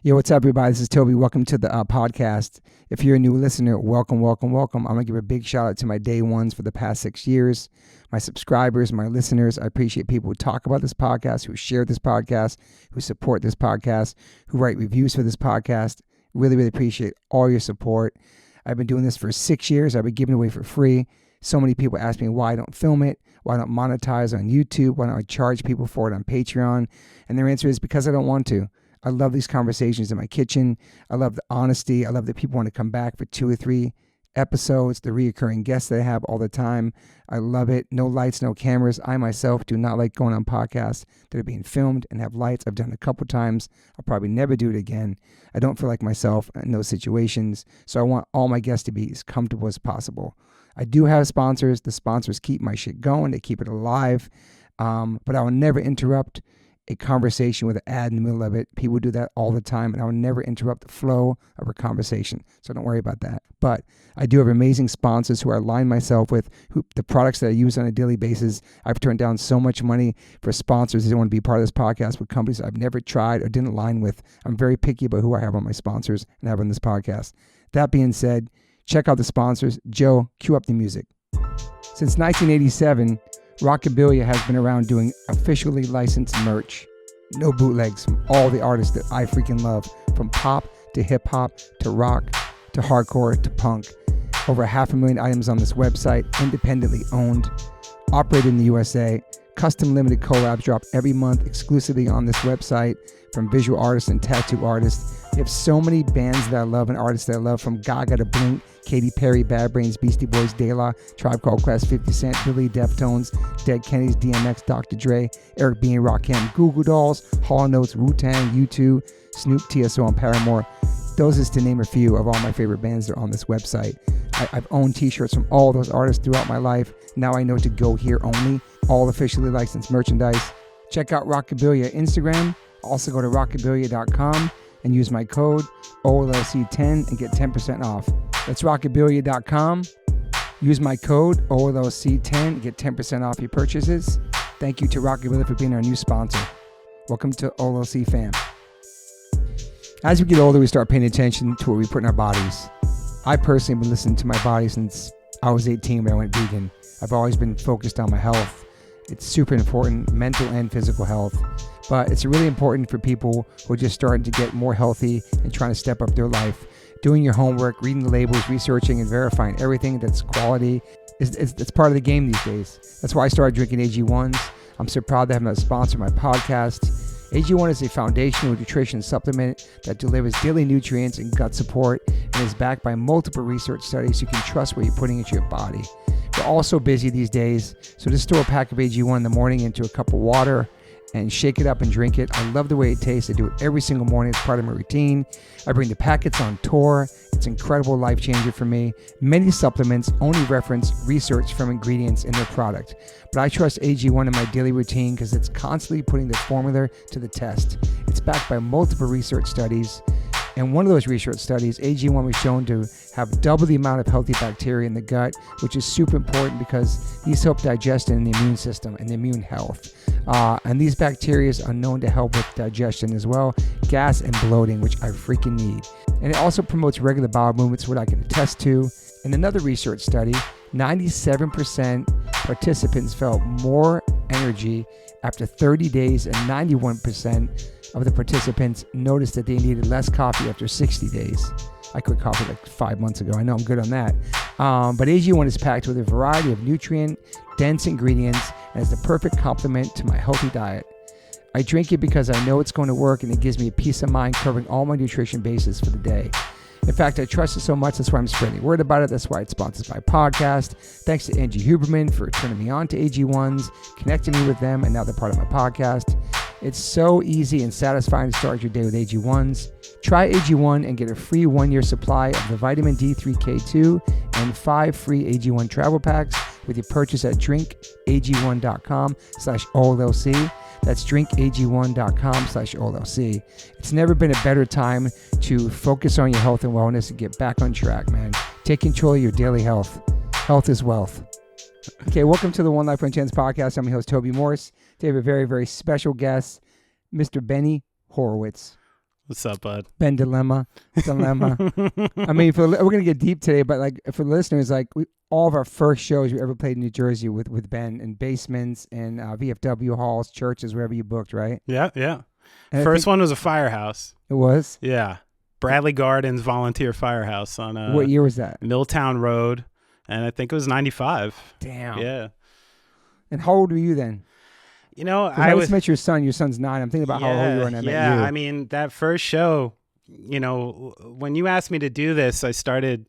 Yo, what's up, everybody? This is Toby. Welcome to the podcast. If you're a new listener, welcome. I'm going to give a big shout out to my day ones for the past 6 years, my subscribers, my listeners. I appreciate people who talk about this podcast, who share this podcast, who support this podcast, who write reviews for this podcast. Really appreciate all your support. I've been doing this for 6 years. I've been giving it away for free. So many people ask me why I don't film it, why I don't monetize on YouTube, why don't I charge people for it on Patreon? And their answer is because I don't want to. I love these conversations in my kitchen. I love the honesty. I love that people want to come back for 2 or 3 episodes, the reoccurring guests that I have all the time. I love it. No lights, no cameras. I myself do not like going on podcasts that are being filmed and have lights. I've done it a couple times. I'll probably never do it again. I don't feel like myself in those situations. So I want all my guests to be as comfortable as possible. I do have sponsors. The sponsors keep my shit going. They keep it alive. But I will never interrupt a conversation with an ad in the middle of it. People do that all the time, and I will never interrupt the flow of a conversation. So don't worry about that. But I do have amazing sponsors who I align myself with, who the products that I use on a daily basis. I've turned down so much money for sponsors that want to be part of this podcast with companies I've never tried or didn't align with. I'm very picky about who I have on my sponsors and have on this podcast. That being said, check out the sponsors. Joe, cue up the music. Since 1987, Rockabilia has been around doing officially licensed merch. No bootlegs from all the artists that I freaking love, from pop to hip hop to rock to hardcore to punk. Over 500,000 items on this website, independently owned, operated in the USA. Custom limited collabs drop every month exclusively on this website from visual artists and tattoo artists. We have so many bands that I love and artists that I love, from Gaga to Blink, Katy Perry, Bad Brains, Beastie Boys, De La, Tribe Called Quest, 50 Cent, Billy, Deftones, Dead Kennedys, DMX, Dr. Dre, Eric B. and Rakim, Goo Goo Dolls, Hall & Oates, Wu-Tang, U2, Snoop, TSO, and Paramore. Those is to name a few of all my favorite bands that are on this website. I've owned t-shirts from all those artists throughout my life. Now I know to go here only. All officially licensed merchandise. Check out Rockabilia Instagram. Also go to rockabilia.com and use my code OLLC10 and get 10% off. That's rockabilia.com. Use my code OLLC10 and get 10% off your purchases. Thank you to Rockabilia for being our new sponsor. Welcome to OLLC fam. As we get older, we start paying attention to what we put in our bodies. I personally have been listening to my body since I was 18 when I went vegan. I've always been focused on my health. It's super important, mental and physical health. But it's really important for people who are just starting to get more healthy and trying to step up their life. Doing your homework, reading the labels, researching and verifying everything that's quality. It's part of the game these days. That's why I started drinking AG1s. I'm so proud to have them as a sponsor of my podcast. AG1 is a foundational nutrition supplement that delivers daily nutrients and gut support and is backed by multiple research studies so you can trust what you're putting into your body. We're all so busy these days, so just store a pack of AG1 in the morning into a cup of water and shake it up and drink it. I love the way it tastes. I do it every single morning. It's part of my routine. I bring the packets on tour. It's an incredible life changer for me. Many supplements only reference research from ingredients in their product, but I trust AG1 in my daily routine because it's constantly putting the formula to the test. It's backed by multiple research studies. And one of those research studies, AG1 was shown to have double the amount of healthy bacteria in the gut, which is super important because these help digestion in the immune system and the immune health. And these bacteria are known to help with digestion as well, gas and bloating, which I freaking need. And it also promotes regular bowel movements, what I can attest to. In another research study, 97% participants felt more energy after 30 days and 91% of the participants noticed that they needed less coffee after 60 days. I quit coffee like 5 months ago. I know I'm good on that. But AG1 is packed with a variety of nutrient-dense ingredients and is the perfect complement to my healthy diet. I drink it because I know it's going to work and it gives me a peace of mind covering all my nutrition bases for the day. In fact, I trust it so much, that's why I'm spreading the word about it. That's why it sponsors my podcast. Thanks to Angie Huberman for turning me on to AG1s, connecting me with them, and now they're part of my podcast. It's so easy and satisfying to start your day with AG1s. Try AG1 and get a free 1-year supply of the vitamin D3K2 and 5 free AG1 travel packs with your purchase at drinkag1.com/OLLC. That's drinkag1.com/OLLC. It's never been a better time to focus on your health and wellness and get back on track, man. Take control of your daily health. Health is wealth. Okay, welcome to the One Life One Chance podcast. I'm your host, Toby Morse. Today we have a very, very special guest, Mr. Benny Horowitz. What's up, bud? Ben Dilemma. I mean, we're going to get deep today, but like for listeners, like all of our first shows we ever played in New Jersey with Ben in basements and VFW halls, churches, wherever you booked, right? Yeah, yeah. And First one was a firehouse. It was? Yeah. Bradley Gardens Volunteer Firehouse on What year was that? Milltown Road, and I think it was 95. Damn. Yeah. And how old were you then? You know, I just met your son. Your son's 9. I'm thinking about how old you were when I met you. Yeah, I mean, that first show, you know, when you asked me to do this, I started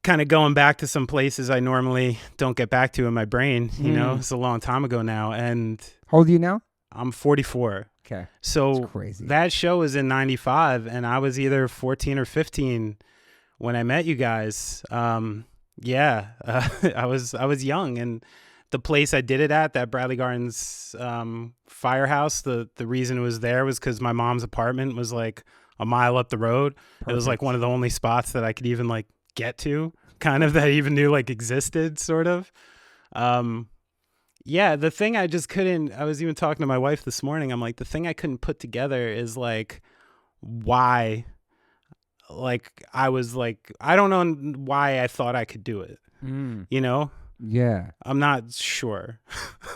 kind of going back to some places I normally don't get back to in my brain. You know, it's a long time ago now. And how old are you now? I'm 44. Okay. So that's crazy. That show was in 95, and I was either 14 or 15 when I met you guys. I was young, and the place I did it at, that Bradley Gardens firehouse, the reason it was there was because my mom's apartment was like a mile up the road. Perfect. It was like one of the only spots that I could even like get to, kind of, that I even knew like existed, sort of. The thing I just couldn't, I was even talking to my wife this morning, I'm like, the thing I couldn't put together is like why, like I was like, I don't know why I thought I could do it, you know? Yeah. I'm not sure.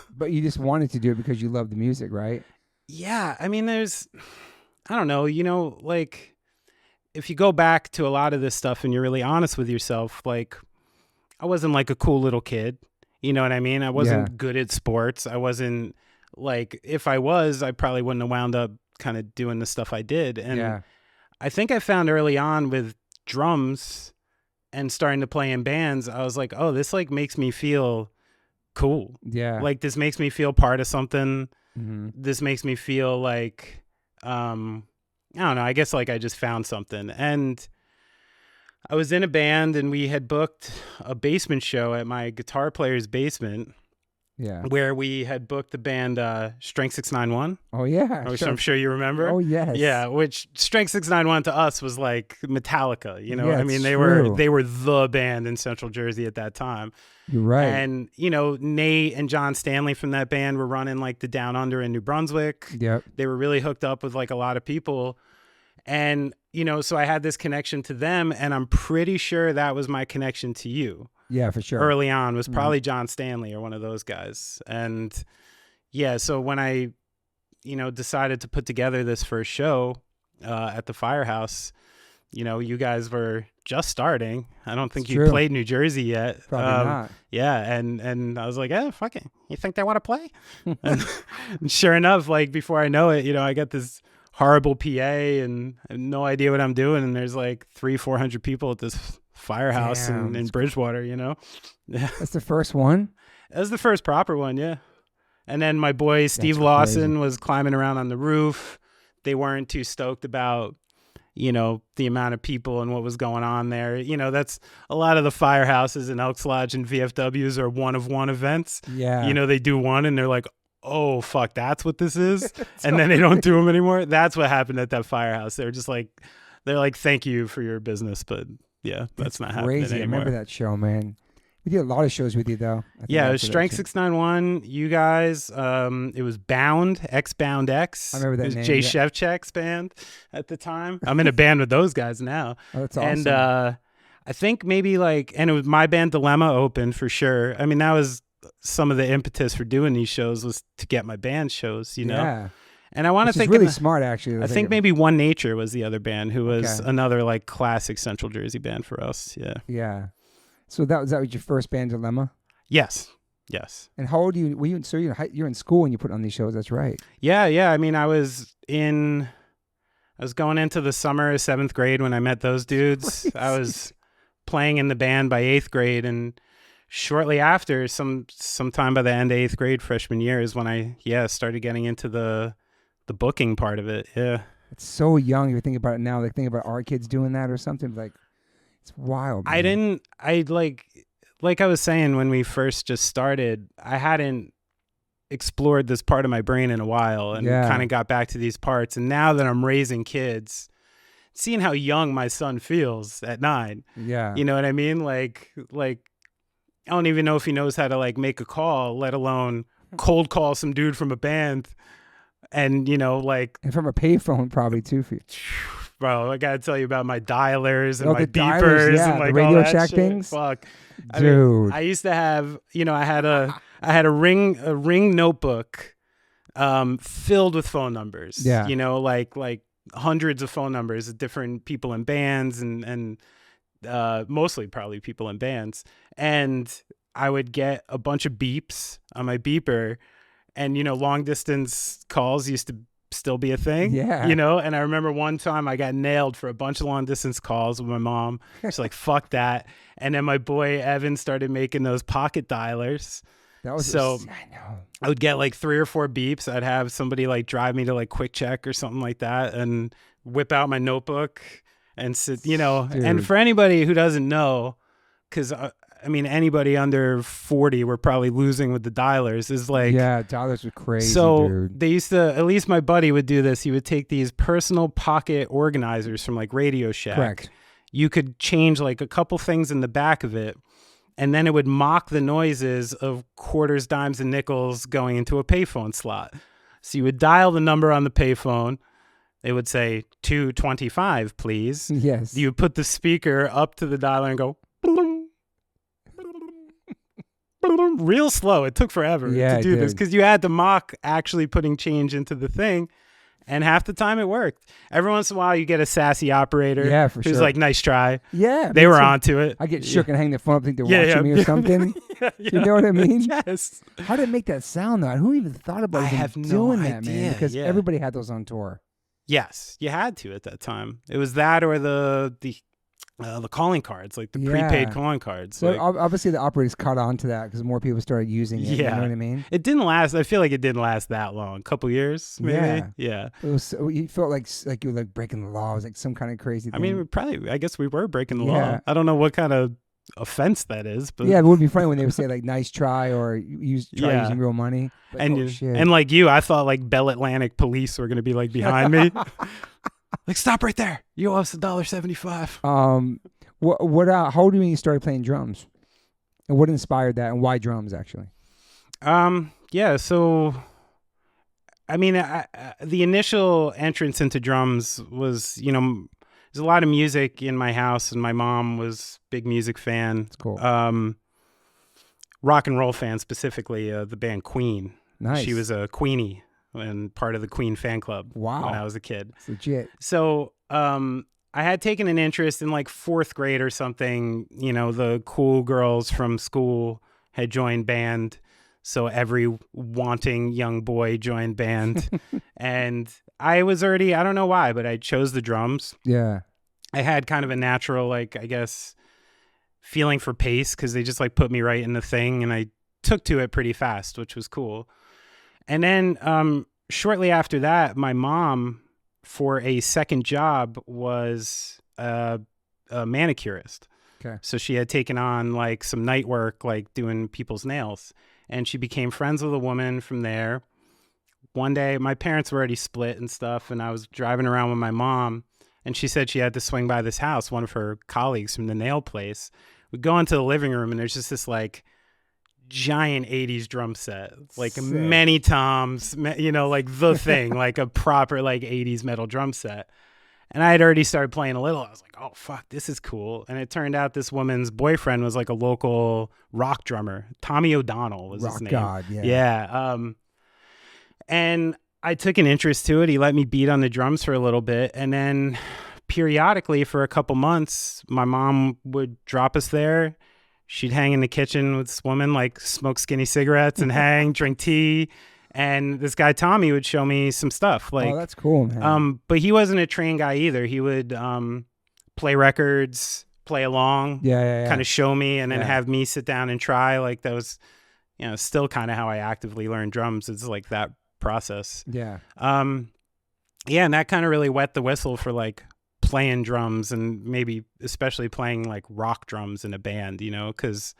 But you just wanted to do it because you love the music, right? Yeah. I mean, I don't know, you know, like if you go back to a lot of this stuff and you're really honest with yourself, like I wasn't like a cool little kid. You know what I mean? I wasn't good at sports. I wasn't like, if I was, I probably wouldn't have wound up kind of doing the stuff I did. And I think I found early on with drums and starting to play in bands, I was like, oh, this like makes me feel cool. Yeah. Like this makes me feel part of something. Mm-hmm. This makes me feel like, I don't know, I guess like I just found something. And I was in a band and we had booked a basement show at my guitar player's basement. Yeah. Where we had booked the band Strength 691. Oh, yeah. Which I'm sure you remember. Oh, yes. Yeah, which Strength 691 to us was like Metallica, you know? Yeah, I mean, they were the band in Central Jersey at that time. You're right. And, you know, Nate and John Stanley from that band were running like the Down Under in New Brunswick. Yep. They were really hooked up with like a lot of people. And, you know, so I had this connection to them, and I'm pretty sure that was my connection to you. Yeah, for sure. Early on was probably John Stanley or one of those guys. And yeah, so when I, you know, decided to put together this first show at the Firehouse, you know, you guys were just starting. I don't think you played New Jersey yet. Probably not. Yeah, and I was like, fuck it. You think they want to play? and sure enough, like before I know it, you know, I got this horrible PA and I have no idea what I'm doing. And there's like 300-400 people at this firehouse in Bridgewater, you know? Yeah. That's the first one? That was the first proper one, yeah. And then my boy Steve Lawson was climbing around on the roof. They weren't too stoked about, you know, the amount of people and what was going on there. You know, that's a lot of the firehouses in Elks Lodge and VFWs are one-of-one events. Yeah. You know, they do one and they're like, oh, fuck, that's what this is? And then they don't do them anymore. That's what happened at that firehouse. They're just like, they're like, thank you for your business, but yeah, that's not happening anymore. I remember that show, man. We did a lot of shows with you, though. Yeah, it was Strength 691, you guys. It was Bound, X-Bound X. I remember that name. It was Jay Shevchek's band at the time. I'm in a band with those guys now. Oh, that's awesome. And I think maybe like, and it was my band Dilemma opened for sure. I mean, that was some of the impetus for doing these shows was to get my band shows, you know? Yeah. And I want to think really smart, actually. I think maybe One Nature was the other band who was another like classic Central Jersey band for us. Yeah. Yeah. So that was your first band, Dilemma? Yes. Yes. And how old were you? So you're in school when you put on these shows. That's right. Yeah. Yeah. I mean, I was going into the summer of 7th grade when I met those dudes. I was playing in the band by 8th grade, and shortly after, sometime by the end of 8th grade, freshman year, is when I started getting into the booking part of it. Yeah. It's so young. If you think about it now, like think about our kids doing that or something, like it's wild, man. I like I was saying when we first just started, I hadn't explored this part of my brain in a while and kind of got back to these parts. And now that I'm raising kids, seeing how young my son feels at 9. Yeah. You know what I mean? Like I don't even know if he knows how to like make a call, let alone cold call some dude from a band And, you know, like, And from a payphone probably too for you. bro, I got to tell you about my dialers and Oh, my the beepers dialers, yeah, and like the Radio all that Shack shit. things? Fuck. Dude. I used to have, you know, I had a ring notebook filled with phone numbers. Yeah. You know, like hundreds of phone numbers of different people in bands and mostly probably people in bands. And I would get a bunch of beeps on my beeper, and, you know, long distance calls used to still be a thing. Yeah. You know, and I remember one time I got nailed for a bunch of long distance calls with my mom. She's like, fuck that. And then my boy Evan started making those pocket dialers. That was so I know. I would get like 3 or 4 beeps. I'd have somebody like drive me to like Quick Check or something like that and whip out my notebook and sit, you know. Dude. And for anybody who doesn't know, because I mean, anybody under 40 were probably losing with the dialers, is like, yeah, dialers were crazy. so dude. they used to, at least my buddy would do this. He would take these personal pocket organizers from like Radio Shack. Correct. You could change like a couple things in the back of it, and then it would mock the noises of quarters, dimes, and nickels going into a payphone slot. So you would dial the number on the payphone. It would say 225, please. Yes. You would put the speaker up to the dialer and go real slow. It took forever to do this because you had to mock actually putting change into the thing. And half the time it worked. Every once in a while you get a sassy operator who's sure. like, nice try. Yeah. They were onto it. I get shook and hang the phone up, think they're watching me or something. You know what I mean? Yes. How did it make that sound, though? Who even thought about doing that, man? Because everybody had those on tour. Yes, you had to at that time. It was that or the calling cards, like the prepaid calling cards. So like, obviously the operators caught on to that because more people started using it. Yeah. You know what I mean? It didn't last. I feel like it didn't last that long. A couple years, maybe. Yeah. It was. You felt like you were like breaking the law. It was like some kind of crazy thing. I mean, I guess we were breaking the law. I don't know what kind of offense that is, but yeah, it would be funny when they would say like "nice try" or try using real money. Like, and like you, I thought like Bell Atlantic police were gonna be like behind me, like stop right there. You owe us $1.75. What? How old were you when you started playing drums? And what inspired that? And why drums, actually? Yeah. So, I mean, the initial entrance into drums was, you know, there's a lot of music in my house, and my mom was a big music fan. That's cool. Rock and roll fan, specifically the band Queen. Nice. She was a Queenie and part of the Queen fan club. Wow. When I was a kid. It's legit. So, I had taken an interest in like 4th grade or something. You know, the cool girls from school had joined band. So every wanting young boy joined band. And I was already, I don't know why, but I chose the drums. Yeah. I had kind of a natural, like, I guess, feeling for pace because they just like put me right in the thing. And I took to it pretty fast, which was cool. And then shortly after that, my mom, for a second job, was a manicurist. Okay. So she had taken on like some night work, like doing people's nails, and she became friends with a woman from there. One day, my parents were already split and stuff, and I was driving around with my mom, and she said she had to swing by this house. One of her colleagues from the nail place. We go into the living room, and there's just this like giant 80s drum set, like Sick. many toms, you know, like the thing, like a proper like 80s metal drum set. And I had already started playing a little. I was like, oh fuck, this is cool. And it turned out this woman's boyfriend was like a local rock drummer. Tommy O'Donnell was his name. God, yeah. Yeah. And I took an interest to it. He let me beat on the drums for a little bit, and then periodically for a couple months, my mom would drop us there. She'd hang in the kitchen with this woman, like smoke skinny cigarettes and hang, drink tea. And this guy, Tommy, would show me some stuff. Like, oh, that's cool, man. But he wasn't a trained guy either. He would play records, play along, kind of show me, and then have me sit down and try. Like that was, you know, still kind of how I actively learned drums. It's like that process. Yeah. Yeah, and that kind of really wet the whistle for like playing drums, and maybe especially playing like rock drums in a band, you know, because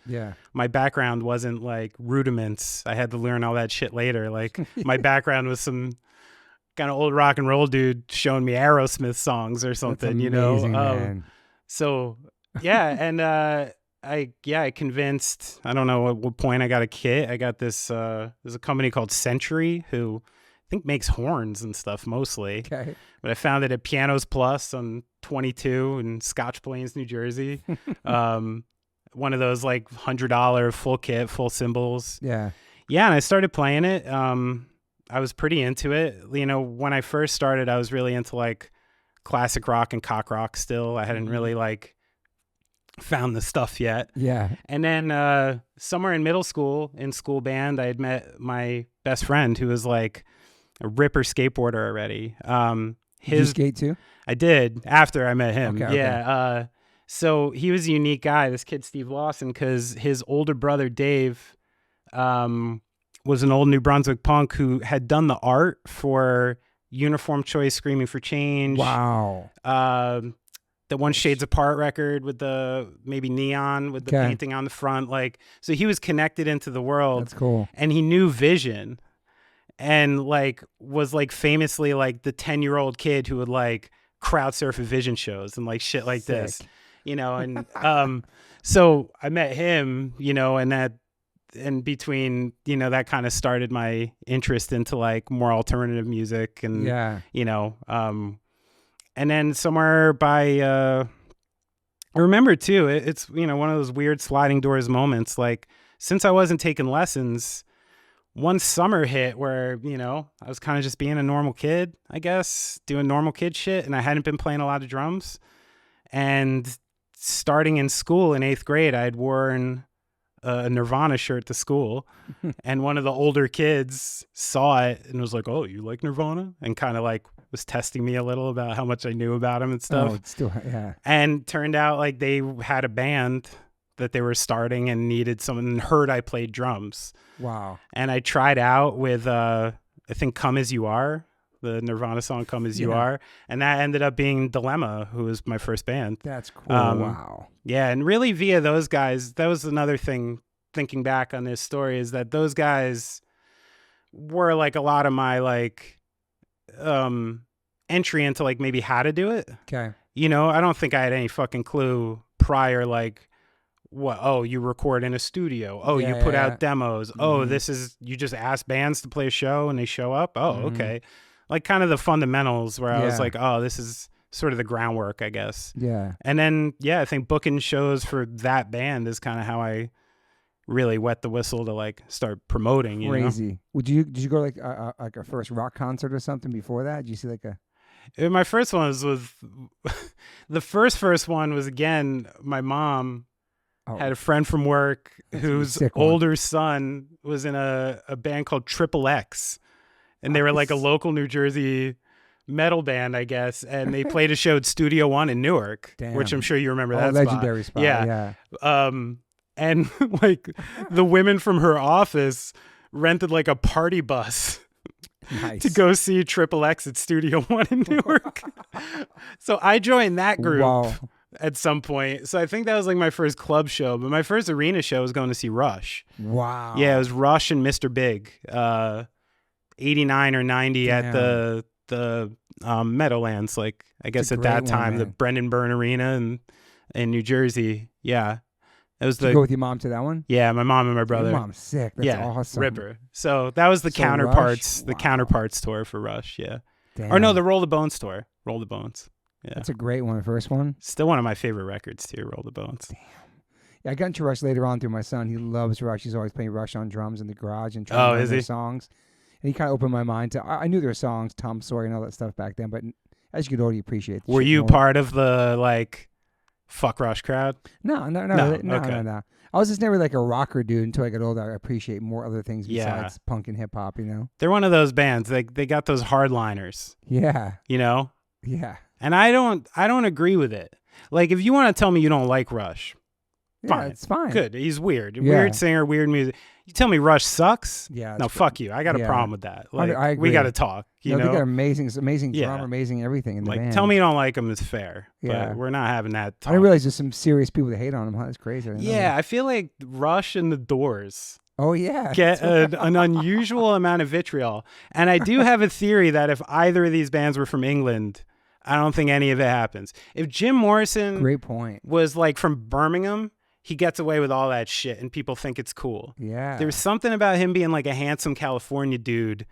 my background wasn't like rudiments. I had to learn all that shit later. Like my background was some kind of old rock and roll dude showing me Aerosmith songs or something. That's you know. man. So yeah, and I convinced. I don't know at what point I got a kit. I got this. There's a company called Century who think makes horns and stuff mostly. Okay. But I found it at Pianos Plus on 22 in Scotch Plains, New Jersey. One of those like $100 full kit, full cymbals. Yeah. Yeah, and I started playing it. I was pretty into it. You know, when I first started, I was really into like classic rock and cock rock still. I hadn't really like found the stuff yet. Yeah. And then somewhere in middle school, in school band, I had met my best friend who was like a ripper skateboarder already. Did you skate too? I did after I met him. Okay, yeah. So he was a unique guy, this kid, Steve Lawson, because his older brother, Dave, was an old New Brunswick punk who had done the art for Uniform Choice, Screaming for Change. Wow. The one Shades Apart record with the maybe neon with the painting on the front. Like, so he was connected into the world. That's cool. And he knew Vision and like was like famously like the 10-year-old kid who would like crowd surf at Vision shows and like shit like this, you know? And so I met him, you know, and between, you know, that kind of started my interest into like more alternative music and, you know, and then somewhere by, I remember too, it's, you know, one of those weird sliding doors moments. Like, since I wasn't taking lessons, one summer hit where, you know, I was kind of just being a normal kid, I guess, doing normal kid shit. And I hadn't been playing a lot of drums. And starting in school in 8th grade, I had worn a Nirvana shirt to school. And one of the older kids saw it and was like, "Oh, you like Nirvana?" And kind of like was testing me a little about how much I knew about him and stuff. Oh, it's still, yeah. And turned out like they had a band that they were starting and needed someone, and heard I played drums. Wow. And I tried out with, I think Come As You Are, the Nirvana song Come As You Are. And that ended up being Dilemma, who was my first band. That's cool. Wow. Yeah. And really via those guys, that was another thing thinking back on this story, is that those guys were like a lot of my like entry into like maybe how to do it. Okay. You know, I don't think I had any fucking clue prior, like, what? Oh, you record in a studio. Oh, you put out demos. Oh, this is, you just ask bands to play a show and they show up. Oh, okay. Like kind of the fundamentals where I was like, oh, this is sort of the groundwork, I guess. Yeah. And then, I think booking shows for that band is kind of how I really wet the whistle to like start promoting. Crazy. Did you go to like a first rock concert or something before that? Did you see like a... My first one was with the first one was, again, my mom had a friend from work whose older son was in a band called Triple X, and they were like a local New Jersey metal band, I guess, and they played a show at Studio One in Newark. Damn. Which I'm sure you remember that legendary spot. Yeah. And like the women from her office rented like a party bus. Nice. To go see Triple X at Studio One in Newark. So I joined that group at some point. So I think that was like my first club show, but my first arena show was going to see Rush. Wow. Yeah, it was Rush and Mr. Big, 89 or 90 at the Meadowlands. Like, I guess at that time, the Brendan Byrne Arena in New Jersey. Yeah. It was Did you go with your mom to that one? Yeah, my mom and my brother. Your mom's sick. That's awesome. Ripper. So that was the Counterparts, the Counterparts tour for Rush. Yeah. Damn. Or no, the Roll the Bones tour. Roll the Bones. Yeah. That's a great one. The first one. Still one of my favorite records too. Roll the Bones. Damn. Yeah, I got into Rush later on through my son. He loves Rush. He's always playing Rush on drums in the garage and trying to learn their songs. And he kind of opened my mind to. I knew their songs, Tom Sawyer and all that stuff back then, but as you get older, you appreciate. Were you part of the like fuck Rush crowd? No. I was just never like a rocker dude until I got older. I appreciate more other things besides punk and hip hop, you know? They're one of those bands. They got those hardliners. Yeah. You know? Yeah. And I don't agree with it. Like, if you want to tell me you don't like Rush, fine. It's fine. Good. He's weird. Weird singer, weird music. You tell me Rush sucks? Yeah. No, fuck you. I got a problem with that. Like, I agree. We got to talk. You know? They got amazing drummer, amazing everything in the band. Tell me you don't like him is fair. But we're not having that talk. I didn't realize there's some serious people that hate on him. Huh? That's crazy. I feel like Rush and the Doors. Oh, yeah. Get an unusual amount of vitriol. And I do have a theory that if either of these bands were from England, I don't think any of it happens. If Jim Morrison great point. was like from Birmingham, he gets away with all that shit and people think it's cool. Yeah. There's something about him being like a handsome California dude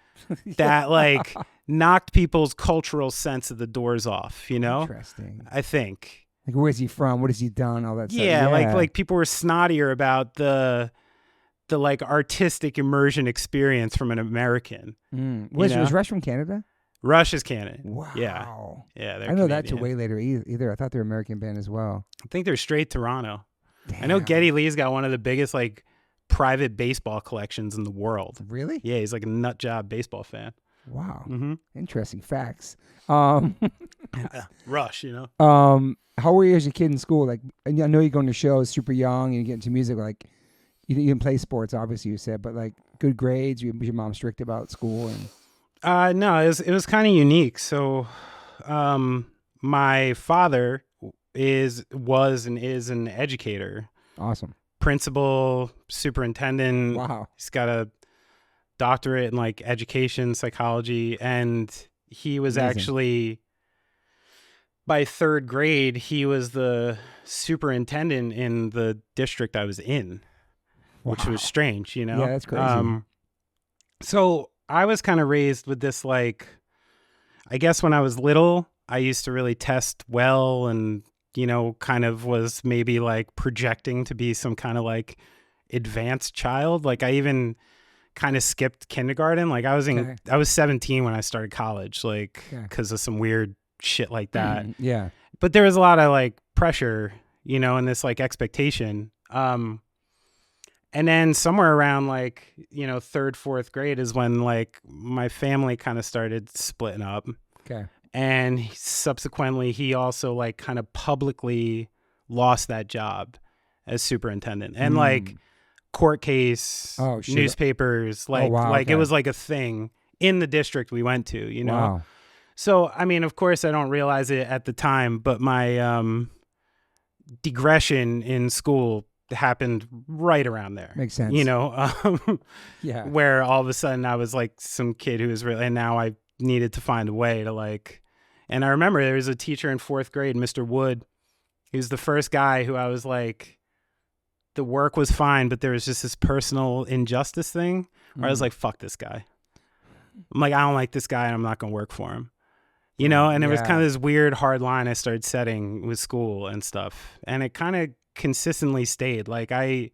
that like knocked people's cultural sense of the doors off, you know? Interesting. I think. Like, where's he from? What has he done? All that stuff. Yeah, like people were snottier about the like artistic immersion experience from an American. Was Rush from Canada? Rush is Canada. Wow. Yeah. I know that till way later either. I thought they were American band as well. I think they're straight Toronto. Damn. I know Geddy Lee's got one of the biggest like private baseball collections in the world. Really? Yeah, he's like a nut job baseball fan. Wow. Mm-hmm. Interesting facts. Rush, you know. How were you as a kid in school? Like, I know you're going to shows super young and you get into music. Like, you didn't play sports, obviously you said, but like good grades. Was your mom strict about school? And no, it was kind of unique. So, my father was an educator. Awesome. Principal, superintendent. Wow. He's got a doctorate in like education psychology, and he was Amazing. actually, by third grade, he was the superintendent in the district I was in, which was strange, you know? Yeah, that's crazy. So I was kind of raised with this, like, I guess when I was little, I used to really test well and, you know, kind of was maybe like projecting to be some kind of like advanced child. Like I even kind of skipped kindergarten. Like I was 17 when I started college, like because of some weird shit like that. Yeah. But there was a lot of like pressure, you know, and this like expectation. And then somewhere around like, you know, 3rd, 4th grade is when like my family kind of started splitting up. Okay. And subsequently he also like kind of publicly lost that job as superintendent and like court case, newspapers, like, it was like a thing in the district we went to, you know? Wow. So, I mean, of course I don't realize it at the time, but my digression in school happened right around there. Makes sense. You know, yeah. Where all of a sudden I was like some kid who was really, and now I needed to find a way to like, and I remember there was a teacher in 4th grade, Mr. Wood. He was the first guy who I was like, the work was fine, but there was just this personal injustice thing where I was like, fuck this guy. I'm like, I don't like this guy and I'm not going to work for him. You know, and it was kind of this weird hard line I started setting with school and stuff. And it kind of consistently stayed. Like I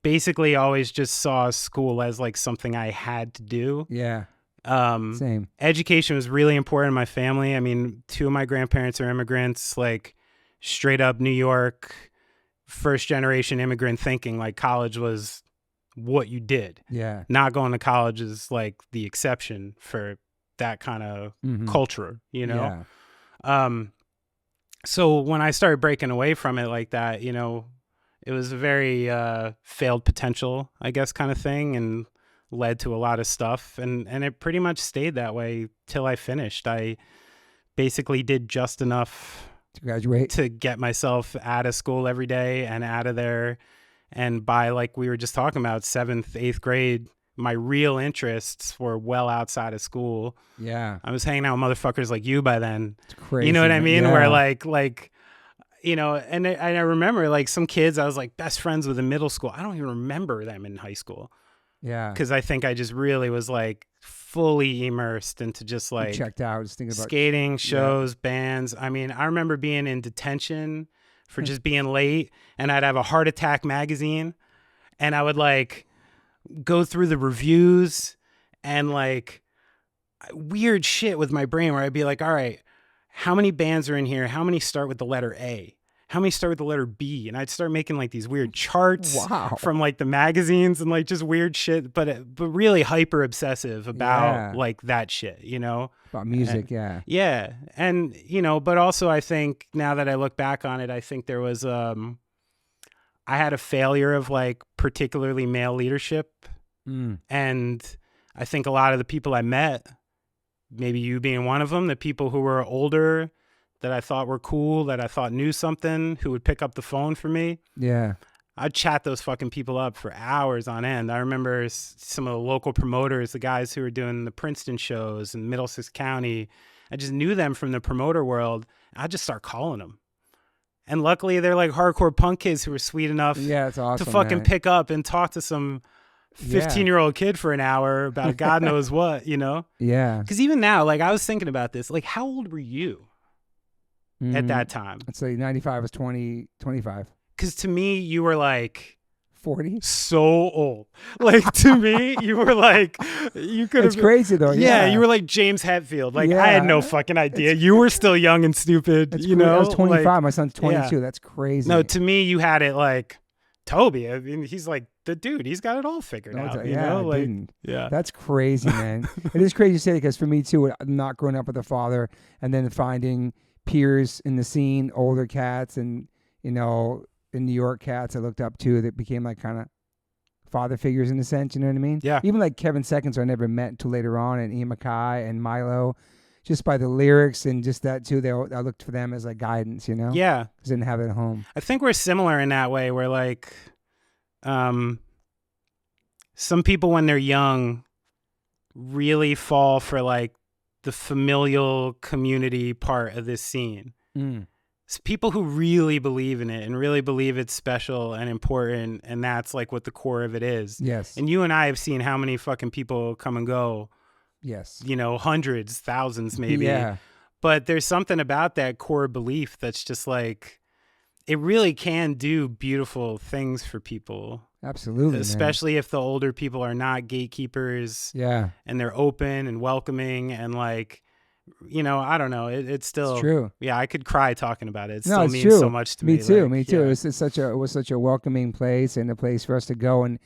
basically always just saw school as like something I had to do. Yeah. Same. Education was really important in my family. I mean, 2 of my grandparents are immigrants, like straight up New York, first generation immigrant thinking, like college was what you did. Yeah. Not going to college is like the exception for that kind of culture, you know? Yeah. So when I started breaking away from it like that, you know, it was a very failed potential, I guess, kind of thing, and led to a lot of stuff. And it pretty much stayed that way till I finished. I basically did just enough to graduate, to get myself out of school every day and out of there. And by, like we were just talking about, 7th, 8th grade, my real interests were well outside of school. Yeah. I was hanging out with motherfuckers like you by then. It's crazy. You know what I mean? Yeah. Where like, you know, and I remember like some kids I was like best friends with in middle school. I don't even remember them in high school. Yeah. Because I think I just really was like fully immersed into just like checked out, just thinking about skating, shows, bands. I mean, I remember being in detention for just being late, and I'd have a Heart Attack magazine, and I would like go through the reviews and like weird shit with my brain where I'd be like, all right, how many bands are in here? How many start with the letter A? How many start with the letter B? And I'd start making like these weird charts from like the magazines and like just weird shit, but really hyper obsessive about like that shit, you know? About music, Yeah. And, you know, but also I think now that I look back on it, I think there was, I had a failure of like particularly male leadership. And I think a lot of the people I met, maybe you being one of them, the people who were older that I thought were cool, that I thought knew something, who would pick up the phone for me. Yeah. I'd chat those fucking people up for hours on end. I remember some of the local promoters, the guys who were doing the Princeton shows in Middlesex County. I just knew them from the promoter world. I'd just start calling them. And luckily they're like hardcore punk kids who were sweet enough it's awesome, to fucking man. pick up and talk to some 15-year-old kid for an hour about God knows what, you know? Yeah. Because even now, like I was thinking about this, like how old were you at that time? I'd say 95 was 20, 25. Because to me, you were like 40. so old. Like to me, you were like, you could have. It's crazy though. Yeah, you were like James Hetfield. Like I had no fucking idea. You were still young and stupid. You know, I was 25. Like, my son's 22. That's crazy. No, to me, you had it like Toby. I mean, he's like the dude. He's got it all figured out. You know, like that's crazy, man. It is crazy to say because for me too, not growing up with a father and then finding peers in the scene, older cats, and you know. In New York cats I looked up to that became like kind of father figures in a sense, you know what I mean? Yeah. Even like Kevin Seconds I never met until later on, and Ian Mackay and Milo, just by the lyrics and just that too, I looked for them as like guidance, you know? Yeah. Because I didn't have it at home. I think we're similar in that way where like some people when they're young really fall for like the familial community part of this scene. It's people who really believe in it and really believe it's special and important, and that's like what the core of it is. Yes. And you and I have seen how many fucking people come and go. Yes. You know, hundreds, thousands maybe. Yeah. But there's something about that core belief that's just like, it really can do beautiful things for people. Absolutely. Especially if the older people are not gatekeepers. Yeah. And they're open and welcoming and like, you know, I don't know. It's still it's true. Yeah, I could cry talking about it. It no, still it's means true. so much to me. Me too. Like, me too. Yeah. It was such a welcoming place and a place for us to go and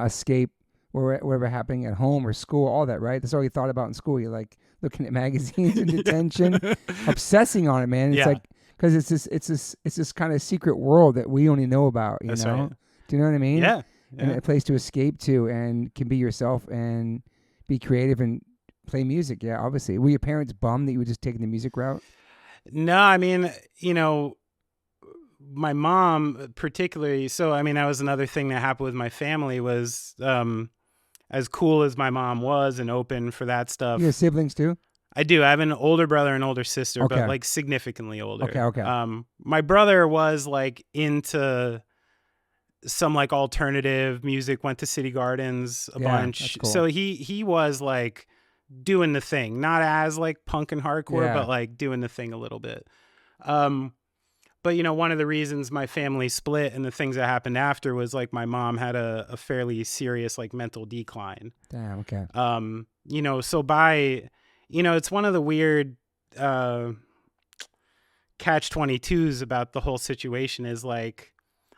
escape whatever happening at home or school, all that, right? That's all you thought about in school. You're like looking at magazines in detention, obsessing on it, man. It's like because it's this kind of secret world that we only know about. You That's know? right. Do you know what I mean? Yeah. And a place to escape to and can be yourself and be creative and play music. Yeah, obviously. Were your parents bummed that you were just taking the music route? No, I mean, you know, my mom particularly. So, I mean, that was another thing that happened with my family was as cool as my mom was and open for that stuff. You have siblings too? I do. I have an older brother and older sister, but like significantly older. Okay. My brother was like into some like alternative music, went to City Gardens a bunch. That's cool. So he was like doing the thing, not as like punk and hardcore, but like doing the thing a little bit. But you know, one of the reasons my family split and the things that happened after was like my mom had a fairly serious like mental decline. Damn. Okay. You know, so by, you know, it's one of the weird catch-22s about the whole situation is like,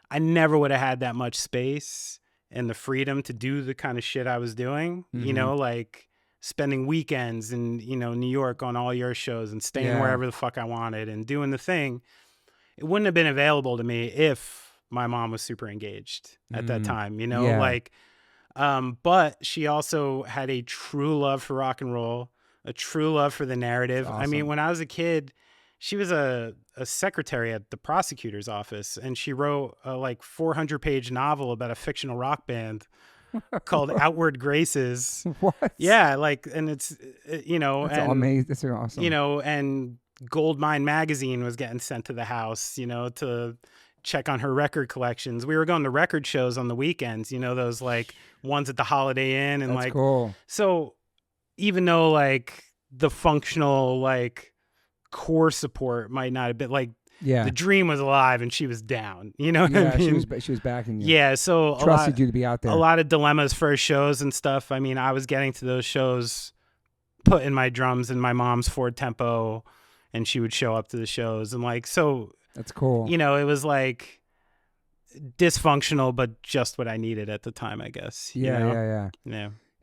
I never would have had that much space and the freedom to do the kind of shit I was doing, you know, like spending weekends in, you know, New York on all your shows and staying wherever the fuck I wanted and doing the thing. It wouldn't have been available to me if my mom was super engaged at that time, you know, like, but she also had a true love for rock and roll, a true love for the narrative. Awesome. I mean, when I was a kid, she was a secretary at the prosecutor's office, and she wrote a like 400-page novel about a fictional rock band called Outward Graces. What? Yeah, like, and it's, you know, that's amazing. That's awesome. You know, and Goldmine magazine was getting sent to the house, you know, to check on her record collections. We were going to record shows on the weekends, you know, those like ones at the Holiday Inn and that's like cool. So even though like the functional like core support might not have been like the dream was alive and she was down, you know what I mean? She was backing you. Yeah, so trusted you to be out there. A lot of dilemmas for shows and stuff. I mean, I was getting to those shows putting my drums in my mom's Ford Tempo and she would show up to the shows and like, so that's cool. You know, it was like dysfunctional but just what I needed at the time, I guess. Yeah.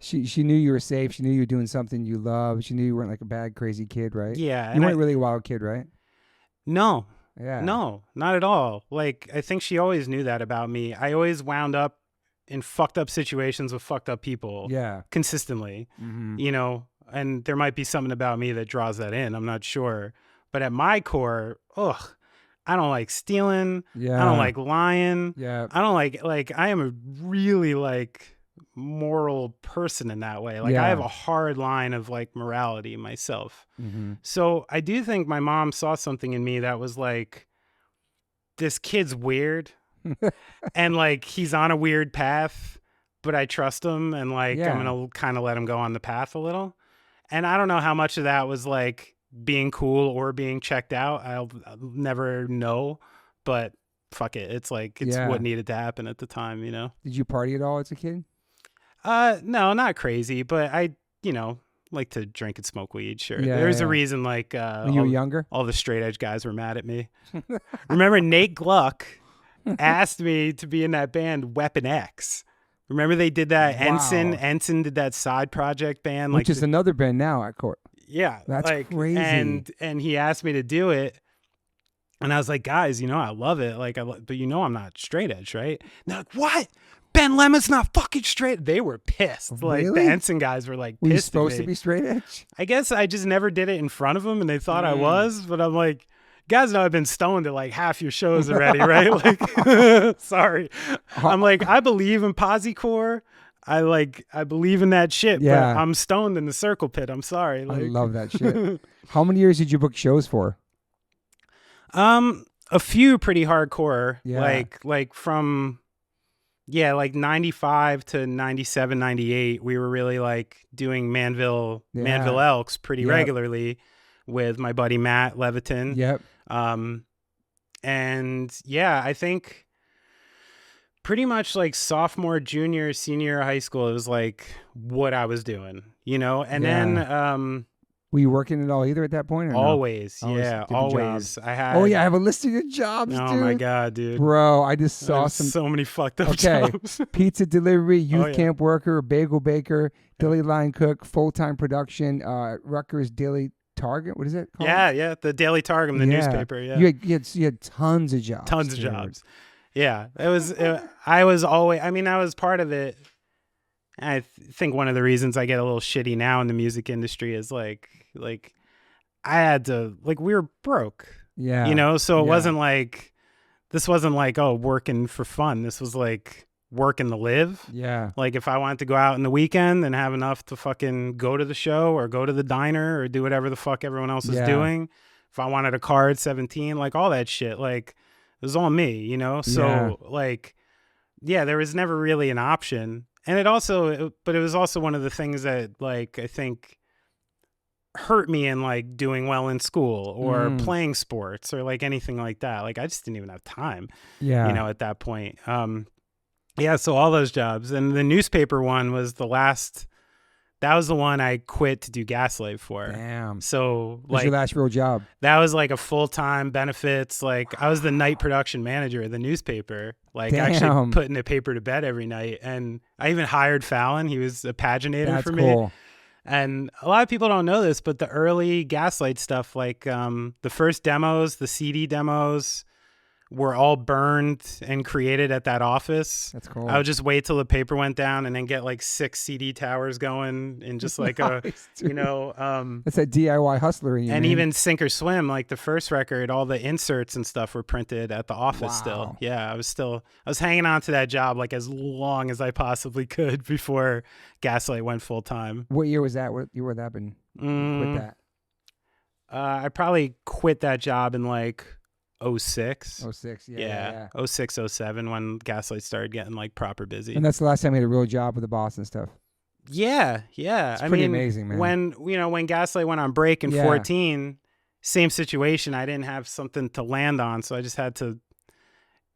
She knew you were safe. She knew you were doing something you loved. She knew you weren't like a bad, crazy kid, right? Yeah. You weren't really a wild kid, right? No. Yeah. No, not at all. Like, I think she always knew that about me. I always wound up in fucked up situations with fucked up people. Yeah. Consistently. You know, and there might be something about me that draws that in. I'm not sure. But at my core, I don't like stealing. Yeah. I don't like lying. Yeah. I don't like I am a really like moral person in that way. Like I have a hard line of like morality myself. So I do think my mom saw something in me that was like this kid's weird and like he's on a weird path, but I trust him and like I'm gonna kind of let him go on the path a little. And I don't know how much of that was like being cool or being checked out. I'll never know, but fuck it. It's like it's what needed to happen at the time, you know. Did you party at all as a kid? No, not crazy, but I, you know, like to drink and smoke weed. Sure. There's a reason like when you were younger, all the straight edge guys were mad at me. Remember Nate Gluck asked me to be in that band Weapon X. Remember they did that? Wow. Ensign did that side project band, which is another band now at court. Yeah, that's like, crazy. And he asked me to do it, and I was like, guys, you know, I love it, like, but you know, I'm not straight edge, right? And they're like, what? Ben Lemon's not fucking straight. They were pissed. Like really? the Ensign guys were like, pissed. Were you supposed to be straight edge? I guess I just never did it in front of them, and they thought I was. But I'm like, guys know I've been stoned at like half your shows already, right? Like, sorry. I'm like, I believe in Posicore. I believe in that shit, but I'm stoned in the circle pit. I'm sorry. Like, I love that shit. How many years did you book shows for? A few pretty hardcore. Yeah. Like from like 95 to 97, 98, we were really like doing Manville Elks pretty regularly with my buddy Matt Leviton. Yep. And yeah, I think pretty much like sophomore, junior, senior high school, it was like what I was doing, you know? And then were you working at all either at that point? Or always, no? always. I had. Oh yeah, I have a list of your jobs, dude. Oh my god, dude. Bro, I just saw so many fucked up jobs. Pizza delivery, youth camp worker, bagel baker, deli line cook, full-time production, Rutgers Daily Target. What is it called? Yeah, the Daily Target, the newspaper. Yeah, you had tons of jobs. Tons of jobs. Yeah, I was part of it. I think one of the reasons I get a little shitty now in the music industry is like I had to, like, we were broke. Yeah. You know, so it wasn't like, this wasn't like, oh, working for fun. This was like working to live. Yeah. Like if I wanted to go out in the weekend and have enough to fucking go to the show or go to the diner or do whatever the fuck everyone else is doing. If I wanted a car at 17, like all that shit, like it was all me, you know? So like, yeah, there was never really an option. And it was also one of the things that like, I think hurt me in like doing well in school or playing sports or like anything like that. Like I just didn't even have time, you know, at that point. So all those jobs, and the newspaper one was that was the one I quit to do Gaslight for. Damn. So like, was your last real job? That was like a full-time benefits. Like I was the night production manager of the newspaper, like actually putting the paper to bed every night. And I even hired Fallon. He was a paginator for me. Cool. And a lot of people don't know this, but the early Gaslight stuff, like the first demos, the CD demos, were all burned and created at that office. That's cool. I would just wait till the paper went down and then get like 6 CD towers going and just like nice, you know. That's that DIY hustler in you, and man. even Sink or Swim, like the first record, all the inserts and stuff were printed at the office still. Yeah, I was hanging on to that job like as long as I possibly could before Gaslight went full time. What year was that? What year would that been? Quit that? I probably quit that job in like 06. 06, yeah. 06, 07 when Gaslight started getting like proper busy. And that's the last time you had a real job with the boss and stuff. Yeah. It's pretty amazing, man. When Gaslight went on break in 14, same situation. I didn't have something to land on, so I just had to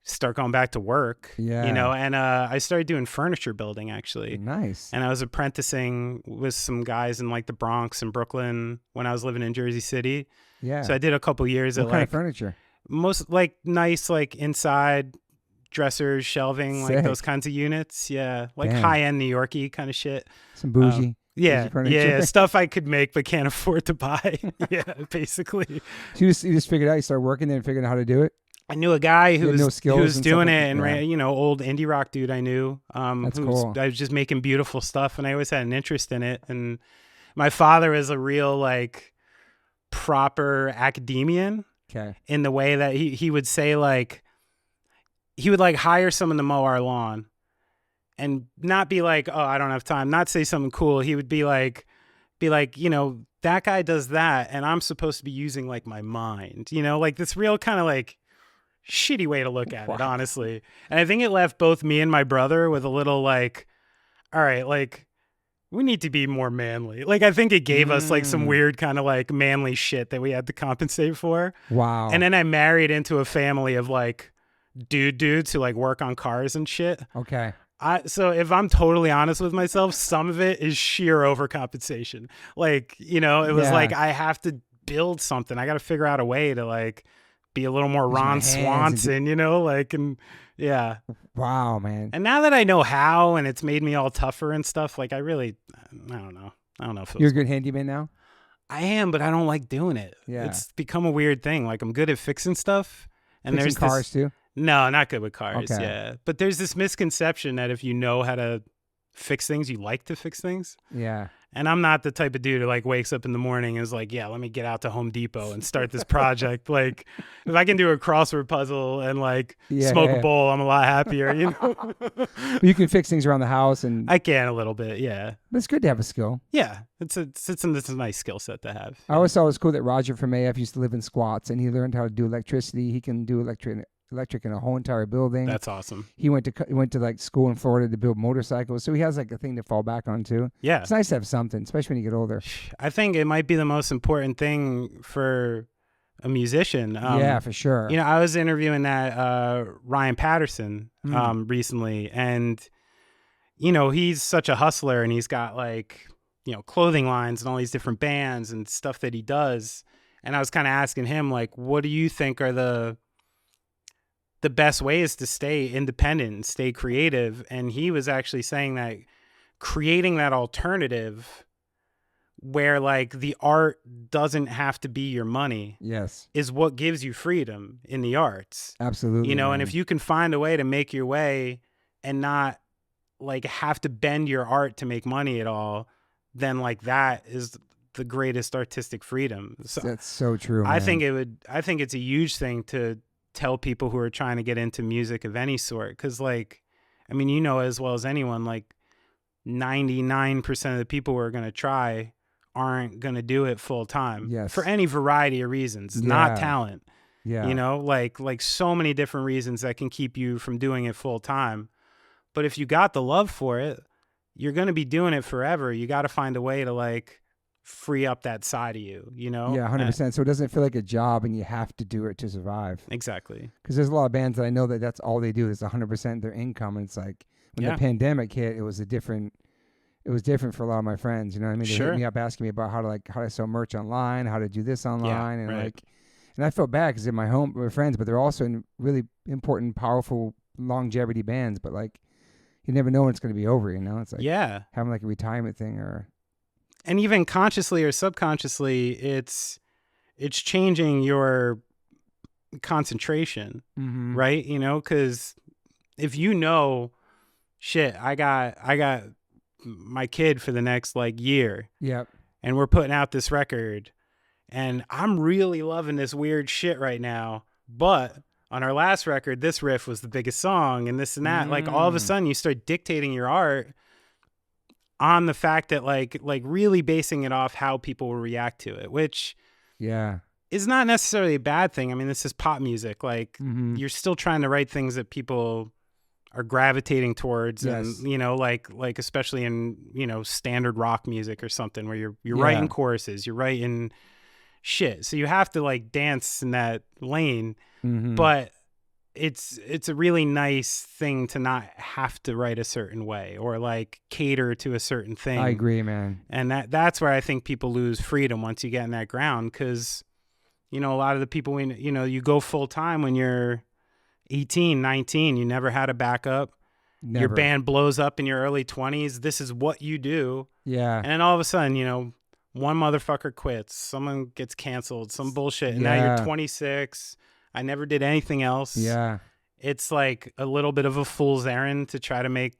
start going back to work. Yeah. You know, and I started doing furniture building actually. Nice. And I was apprenticing with some guys in like the Bronx and Brooklyn when I was living in Jersey City. Yeah. So I did a couple years what kind of furniture? Most like nice, like inside dressers, shelving, Sick. like those kinds of units. Yeah. Like high-end New York-y kind of shit. Some bougie. Yeah. Stuff I could make but can't afford to buy. Yeah, basically. So you just figured out, you started working there and figured out how to do it? I knew a guy who was doing it and ran, you know, old indie rock dude I knew. That's cool. I was just making beautiful stuff and I always had an interest in it. And my father is a real like proper academician. Okay. In the way that he would say like, he would like hire someone to mow our lawn and not be like, oh, I don't have time, not say something cool. He would be like, you know, that guy does that and I'm supposed to be using like my mind, you know, like this real kind of like shitty way to look at Wow. it, honestly. And I think it left both me and my brother with a little like, all right, like, we need to be more manly. Like, I think it gave us like some weird kind of like manly shit that we had to compensate for. Wow. And then I married into a family of like dudes who like work on cars and shit. Okay. So if I'm totally honest with myself, some of it is sheer overcompensation. Like, you know, it was like, I have to build something. I got to figure out a way to like be a little more Ron Swanson, you know, like, and yeah. Wow, man. And now that I know how, and it's made me all tougher and stuff, like I don't know. I don't know if You're a good handyman now? I am, but I don't like doing it. Yeah. It's become a weird thing. Like I'm good at fixing stuff. And Fixing there's cars too? No, not good with cars. Okay. Yeah. But there's this misconception that if you know how to fix things, you like to fix things. Yeah. And I'm not the type of dude who like wakes up in the morning and is like, yeah, let me get out to Home Depot and start this project. Like if I can do a crossword puzzle and like smoke a bowl, I'm a lot happier, you know? You can fix things around the house and I can a little bit. Yeah. but it's good to have a skill. Yeah. It's a nice skill set to have. I always thought it was cool that Roger from AF used to live in squats and he learned how to do electricity. He can do electric in a whole entire building. That's awesome. He went to like school in Florida to build motorcycles, so he has like a thing to fall back on too. Yeah. It's nice to have something, especially when you get older. I think it might be the most important thing for a musician. Yeah, for sure. You know, I was interviewing that Ryan Patterson recently, and you know, he's such a hustler, and he's got like, you know, clothing lines and all these different bands and stuff that he does. And I was kind of asking him, like, what do you think are the best ways to stay independent and stay creative? And he was actually saying that creating that alternative where like the art doesn't have to be your money is what gives you freedom in the arts. Absolutely. You know, man. and if you can find a way to make your way and not like have to bend your art to make money at all, then like that is the greatest artistic freedom. So that's so true, man. I think it's a huge thing to tell people who are trying to get into music of any sort, because like, I mean, you know as well as anyone, like 99% of the people who are going to try aren't going to do it full time for any variety of reasons, not talent. You know, like so many different reasons that can keep you from doing it full time. But if you got the love for it, you're going to be doing it forever. You got to find a way to like free up that side of you, you know? Yeah, 100%. So it doesn't feel like a job and you have to do it to survive. Exactly. Because there's a lot of bands that I know that's all they do is 100% their income. And it's like when the pandemic hit, it was different for a lot of my friends. You know what I mean? They hit me up asking me about how to sell merch online, how to do this online. And I felt bad because they're my friends, but they're also in really important, powerful longevity bands. But like, you never know when it's going to be over, you know? It's like having like a retirement thing and even consciously or subconsciously, it's changing your concentration, right? You know, because if you know, shit, I got my kid for the next like year, and we're putting out this record, and I'm really loving this weird shit right now, but on our last record, this riff was the biggest song, and this and that. Like all of a sudden, you start dictating your art on the fact that like really basing it off how people will react to it, which is not necessarily a bad thing. I mean, this is pop music. Like you're still trying to write things that people are gravitating towards, and you know, like especially in, you know, standard rock music or something where you're writing choruses, you're writing shit. So you have to like dance in that lane, but it's a really nice thing to not have to write a certain way or like cater to a certain thing. I agree, man. And that's where I think people lose freedom once you get in that ground, because, you know, a lot of the people, when, you know, you go full time when you're 18, 19, you never had a backup. Never. Your band blows up in your early 20s. This is what you do. Yeah. And then all of a sudden, you know, one motherfucker quits, someone gets canceled, some bullshit. And now you're 26. I never did anything else. Yeah. It's like a little bit of a fool's errand to try to make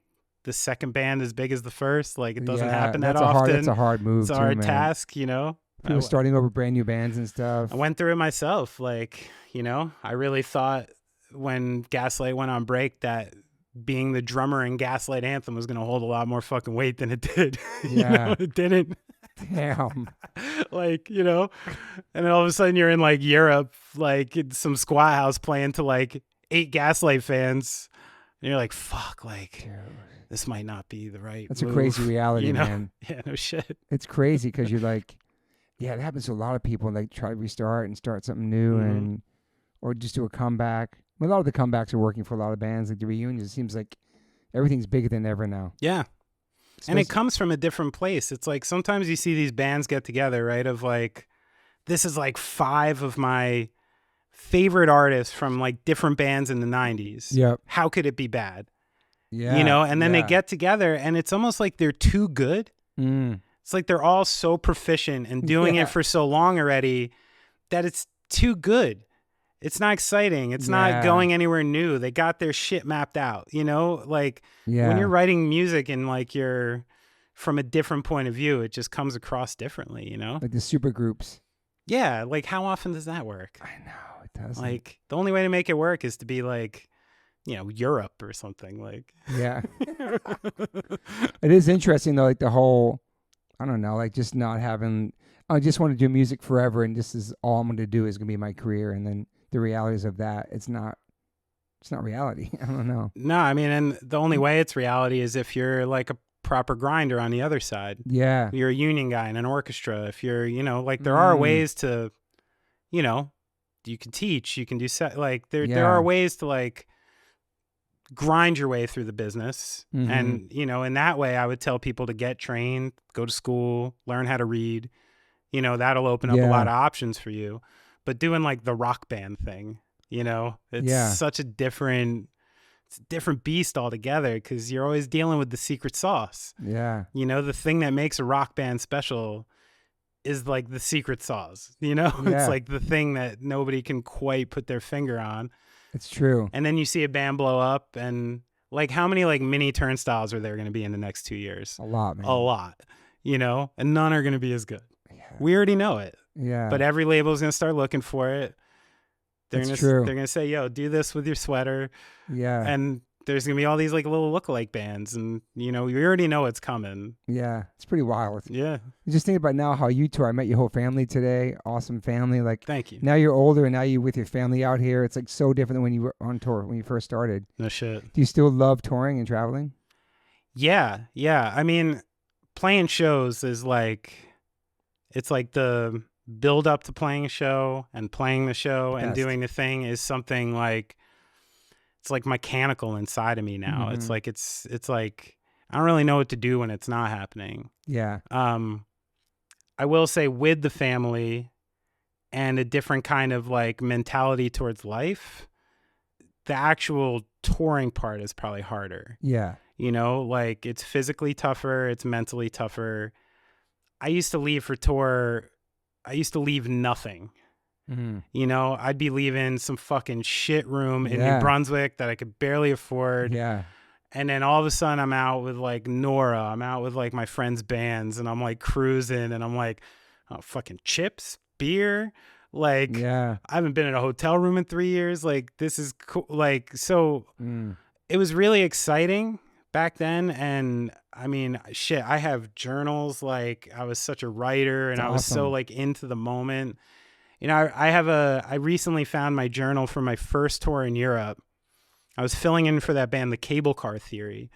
the second band as big as the first. Like it doesn't happen that often. That's a hard move. It's a hard task, you know? People starting over brand new bands and stuff. I went through it myself. Like, you know, I really thought when Gaslight went on break that being the drummer in Gaslight Anthem was going to hold a lot more fucking weight than it did. You know, it didn't. Damn. Like, you know, and then all of a sudden you're in like Europe, like in some squat house playing to like 8 Gaslight fans. And you're like, fuck, like, Dude. this might not be the right That's move. a crazy reality, you know? man. Yeah, no shit. It's crazy because you're like, yeah, it happens to a lot of people. Like try to restart and start something new, and or just do a comeback. A lot of the comebacks are working for a lot of bands. Like the reunions, it seems like everything's bigger than ever now. Yeah. And it comes from a different place. It's like sometimes you see these bands get together, right? Of like, this is like 5 of my favorite artists from like different bands in the 90s. Yep. How could it be bad? Yeah. You know, and then they get together and it's almost like they're too good. It's like they're all so proficient and doing it for so long already that it's too good. It's not exciting. It's not going anywhere new. They got their shit mapped out, you know? Like when you're writing music and like you're from a different point of view, it just comes across differently, you know? Like the super groups. Yeah, like how often does that work? I know, it doesn't. Like the only way to make it work is to be like, you know, Europe or something like. Yeah. It is interesting though, like the whole, I don't know, like just not having, I just want to do music forever and this is all I'm going to do is going to be my career. And then the realities of that, it's not reality. I don't know. No, I mean, and the only way it's reality is if you're like a proper grinder on the other side. Yeah. You're a union guy in an orchestra. If you're, you know, like there are ways to, you know, you can teach, you can do like there are ways to like grind your way through the business. And, you know, in that way I would tell people to get trained, go to school, learn how to read, you know, that'll open up a lot of options for you. But doing like the rock band thing, you know, it's such a different beast altogether because you're always dealing with the secret sauce. Yeah. You know, the thing that makes a rock band special is like the secret sauce, you know? It's like the thing that nobody can quite put their finger on. It's true. And then you see a band blow up and like how many like mini Turnstiles are there going to be in the next 2 years? A lot, man. A lot, you know, and none are going to be as good. Yeah. We already know it. Yeah. But every label is going to start looking for it. They're That's gonna, true. They're going to say, yo, do this with your sweater. Yeah. And there's going to be all these like little lookalike bands and, you know, you already know it's coming. Yeah. It's pretty wild. Yeah. You just think about now how you tour. I met your whole family today. Awesome family. Like, thank you. Now you're older and now you're with your family out here. It's like so different than when you were on tour, when you first started. No shit. Do you still love touring and traveling? Yeah. Yeah. I mean, playing shows is like, it's like the build up to playing a show and playing the show and doing the thing is something like, it's like mechanical inside of me now. It's like, it's like, I don't really know what to do when it's not happening. Yeah. I will say with the family and a different kind of like mentality towards life, the actual touring part is probably harder. Yeah. You know, like it's physically tougher. It's mentally tougher. I used to leave for tour. I used to leave nothing. You know, I'd be leaving some fucking shit room in New Brunswick that I could barely afford. Yeah. And then all of a sudden I'm out with like Nora. I'm out with like my friends' bands and I'm like cruising and I'm like, oh, fucking chips, beer. Like, I haven't been in a hotel room in 3 years. Like, this is cool. Like, so it was really exciting back then. And I mean, shit, I have journals. Like, I was such a writer and I was so like into the moment. You know, I recently found my journal from my first tour in Europe. I was filling in for that band, the Cable Car Theory,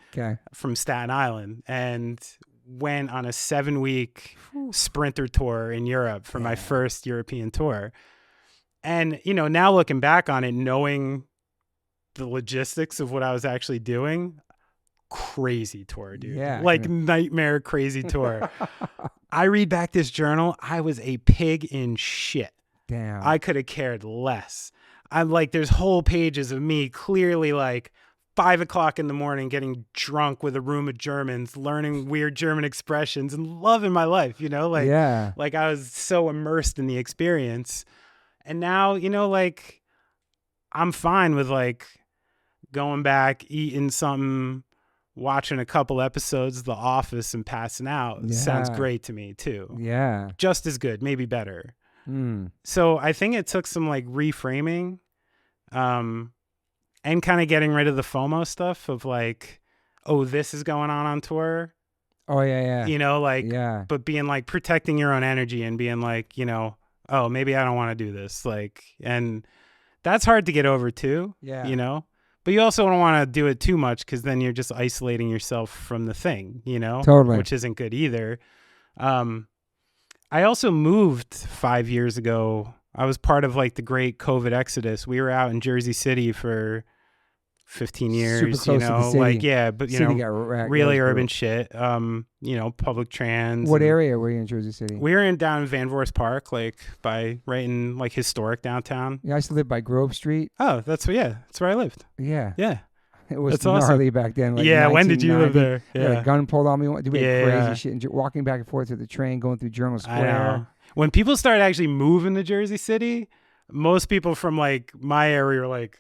from Staten Island, and went on a 7-week sprinter tour in Europe for my first European tour. And, you know, now looking back on it, knowing the logistics of what I was actually doing, crazy tour, dude. Like nightmare crazy tour. I read back this journal. I was a pig in shit. Damn. I could have cared less. I'm like, there's whole pages of me clearly like 5 o'clock in the morning getting drunk with a room of Germans, learning weird German expressions and loving my life, you know, like, like I was so immersed in the experience. And now, you know, like I'm fine with like going back, eating something, watching a couple episodes of The Office and passing out. Sounds great to me too. Yeah. Just as good, maybe better. So I think it took some like reframing, and kind of getting rid of the FOMO stuff of like, oh, this is going on tour. Oh yeah. You know, like, Yeah. but being like protecting your own energy and being like, you know, oh, maybe I don't want to do this. Like, and that's hard to get over too, Yeah. you know, but you also don't want to do it too much because then you're just isolating yourself from the thing, you know, Totally. which isn't good either. I also moved 5 years ago. I was part of like the great COVID exodus. We were out in Jersey City for 15 years, Super close to the you know, city. like, yeah, but you City know, got wrecked. really That was urban brutal. shit. You know, public trans. What and area were you in Jersey City? We were in down Van Voorst Park, like right in like historic downtown. Yeah, I used to live by Grove Street. Oh, that's where I lived. Yeah. Yeah. It was That's awesome. gnarly back then. Like Yeah, when did you live 1990. there? I had Yeah. a gun pulled on me. We had Yeah, crazy yeah. shit. And walking back and forth to the train, going through Journal I Square. know. When people started actually moving to Jersey City, most people from like my area were like,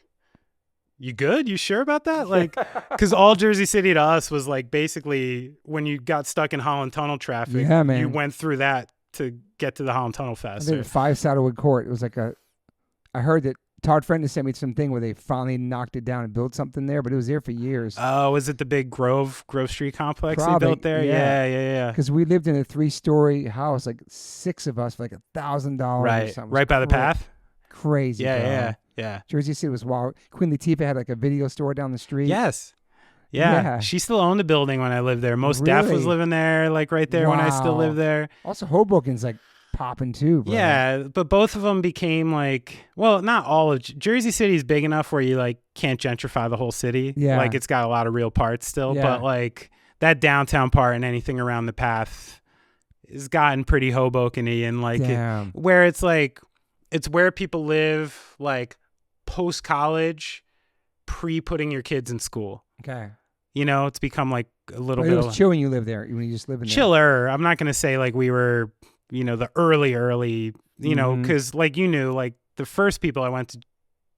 you good? You sure about that? Like, because all Jersey City to us was like basically when you got stuck in Holland Tunnel traffic, Yeah, man. you went through that to get to the Holland Tunnel I faster. lived at 5 Saddlewood Court. It was like I heard that Todd Frenton sent me something where they finally knocked it down and built something there, but it was there for years. Oh, was it the big Grove Street complex they Probably, built there? yeah. Yeah. Because we lived in a 3-story house, like 6 of us, for like $1,000 or Right. something. Right by the path? Crazy. bro. Yeah. Jersey City was wild. Queen Latifah had like a video store down the street. Yes. Yeah. Yeah. She still owned the building when I lived there. Most Def was Really? living there, like right there when I still Wow. lived there. Also, Hoboken's like popping too, bro. Yeah, but both of them became like, well, not all of Jersey City is big enough where you like can't gentrify the whole city. Yeah. Like it's got a lot of real parts still, Yeah. but like that downtown part and anything around the path has gotten pretty Hoboken-y and like Damn. where it's like, it's where people live like post-college, pre-putting your kids in school. Okay. You know, it's become like a little But bit it was chill when you lived there, when you just lived in there. chiller. I'm not going to say like we were, you know, the early, you know, Mhm. because like you knew, like the first people I went to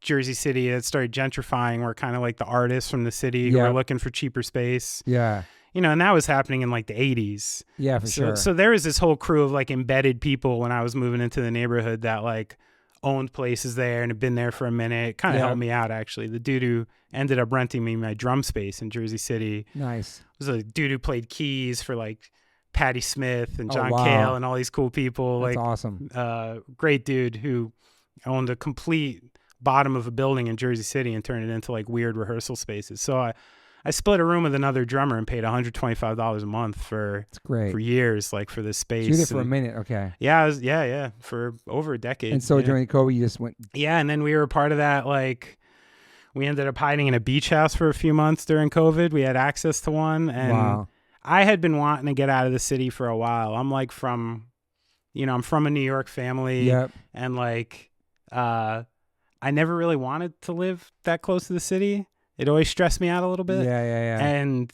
Jersey City that started gentrifying were kind of like the artists from the city who Yeah. were looking for cheaper space, Yeah. you know, and that was happening in like the 80s. Yeah, for sure. So there was this whole crew of like embedded people when I was moving into the neighborhood that like owned places there and had been there for a minute. It kind of Yeah. helped me out, actually. The dude who ended up renting me my drum space in Jersey City Nice. was a dude who played keys for like Patti Smith and Oh, John wow. Cale and all these cool people. That's like awesome. Great dude who owned a complete bottom of a building in Jersey City and turned it into like weird rehearsal spaces. So I split a room with another drummer and paid $125 a month for It's great. for years, like for this space. So you did it for a And- minute, okay. yeah, yeah, for over a decade. And so yeah. during COVID, you just went. Yeah, and then we were part of that. Like, we ended up hiding in a beach house for a few months during COVID. We had access to one, and Wow. I had been wanting to get out of the city for a while. I'm like from, you know, I'm from a New York family, Yep. and like, I never really wanted to live that close to the city. It always stressed me out a little bit. Yeah.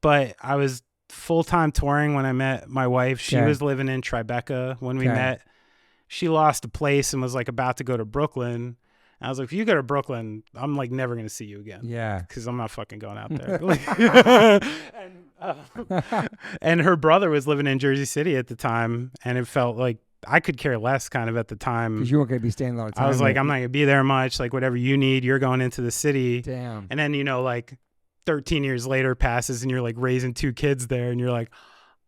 But I was full-time touring when I met my wife. She Okay. was living in Tribeca when we Okay. met. She lost a place and was like about to go to Brooklyn. I was like, if you go to Brooklyn, I'm like never going to see you again. Yeah. Because I'm not fucking going out there. And her brother was living in Jersey City at the time. And it felt like I could care less kind of at the time. Because you weren't going to be staying a lot of time. I was like, there. I'm not going to be there much. Like, whatever you need, you're going into the city. Damn. And then, you know, like 13 years later passes and you're like raising 2 kids there. And you're like,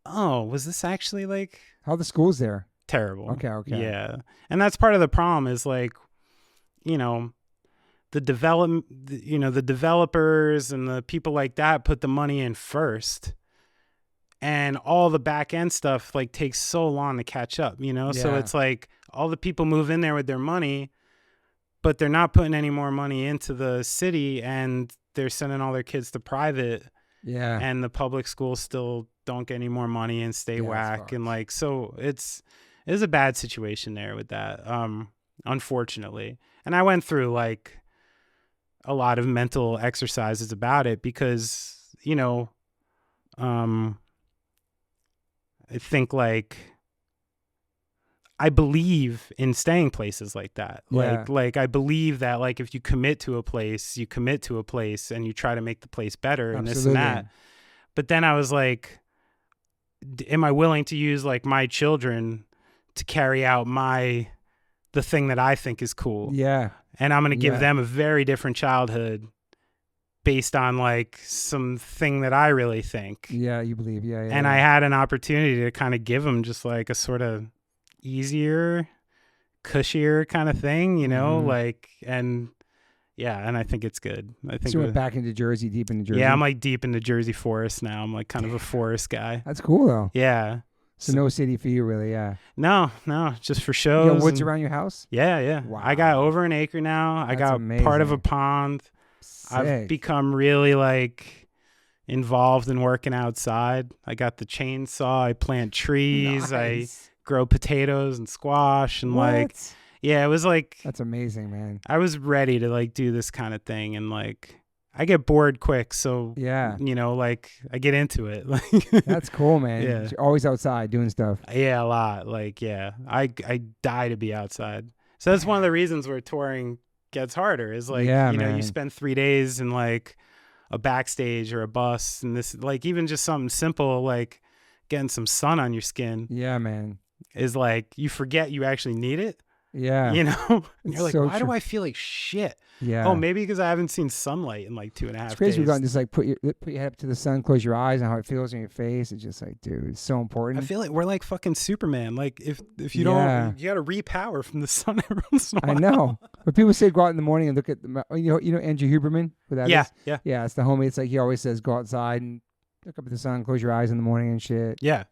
oh, was this actually like How are the schools there? terrible? Okay. Yeah. And that's part of the problem is like, you know, the developers and the people like that put the money in first. And all the back end stuff like takes so long to catch up, you know? So Yeah. it's like all the people move in there with their money, but they're not putting any more money into the city and they're sending all their kids to private. Yeah. And the public schools still don't get any more money and stay Yeah, it's whack. fucked. And like, so it's a bad situation there with that, unfortunately. And I went through like a lot of mental exercises about it because, you know, I think like I believe in staying places like that. Yeah. Like I believe that like if you commit to a place, you commit to a place and you try to make the place better and this and that. But then I was like, am I willing to use like my children to carry out the thing that I think is cool? Yeah. And I'm going to give Yeah. them a very different childhood based on like something that I really think. Yeah, you believe. Yeah, yeah. And I had an opportunity to kind of give him just like a sort of easier, cushier kind of thing, you know, like, and yeah, and I think it's good. I think so you went back into Jersey, deep into Jersey. Yeah, I'm like deep into Jersey forest now. I'm like kind of a forest guy. That's cool though. Yeah. So no city for you, really. Yeah. No, just for shows. You got woods around your house? Yeah. Wow. I got over an acre now. I got amazing. part of a pond. Sick. I've become really like involved in working outside. I got the chainsaw. I plant trees. Nice. I grow potatoes and squash and What? like, yeah, it was like, That's amazing, man. I was ready to like do this kind of thing, and like I get bored quick, so Yeah. you know, like I get into it. Like That's cool, man. Yeah. You're always outside doing stuff. yeah, a lot. Like yeah, I die to be outside. So that's one of the reasons where touring gets harder. Is like Yeah, you know, man. you spend 3 days in like a backstage or a bus, and this like even just something simple like getting some sun on your skin Yeah, man. is like you forget you actually need it. Yeah. You know, and you're like, so why do true. I feel like shit? Yeah. Oh, maybe because I haven't seen sunlight in like 2.5 It's crazy. days. We've gotten just like put your head up to the sun, close your eyes, and how it feels in your face. It's just like, dude, it's so important. I feel like we're like fucking Superman. Like if you Yeah. don't, you got to repower from the sun every once in a I while. know. But people say go out in the morning and look at the. You know Andrew Huberman. Who that Yeah, is? yeah, Yeah. It's the homie. It's like he always says, go outside and look up at the sun, close your eyes in the morning and shit. yeah.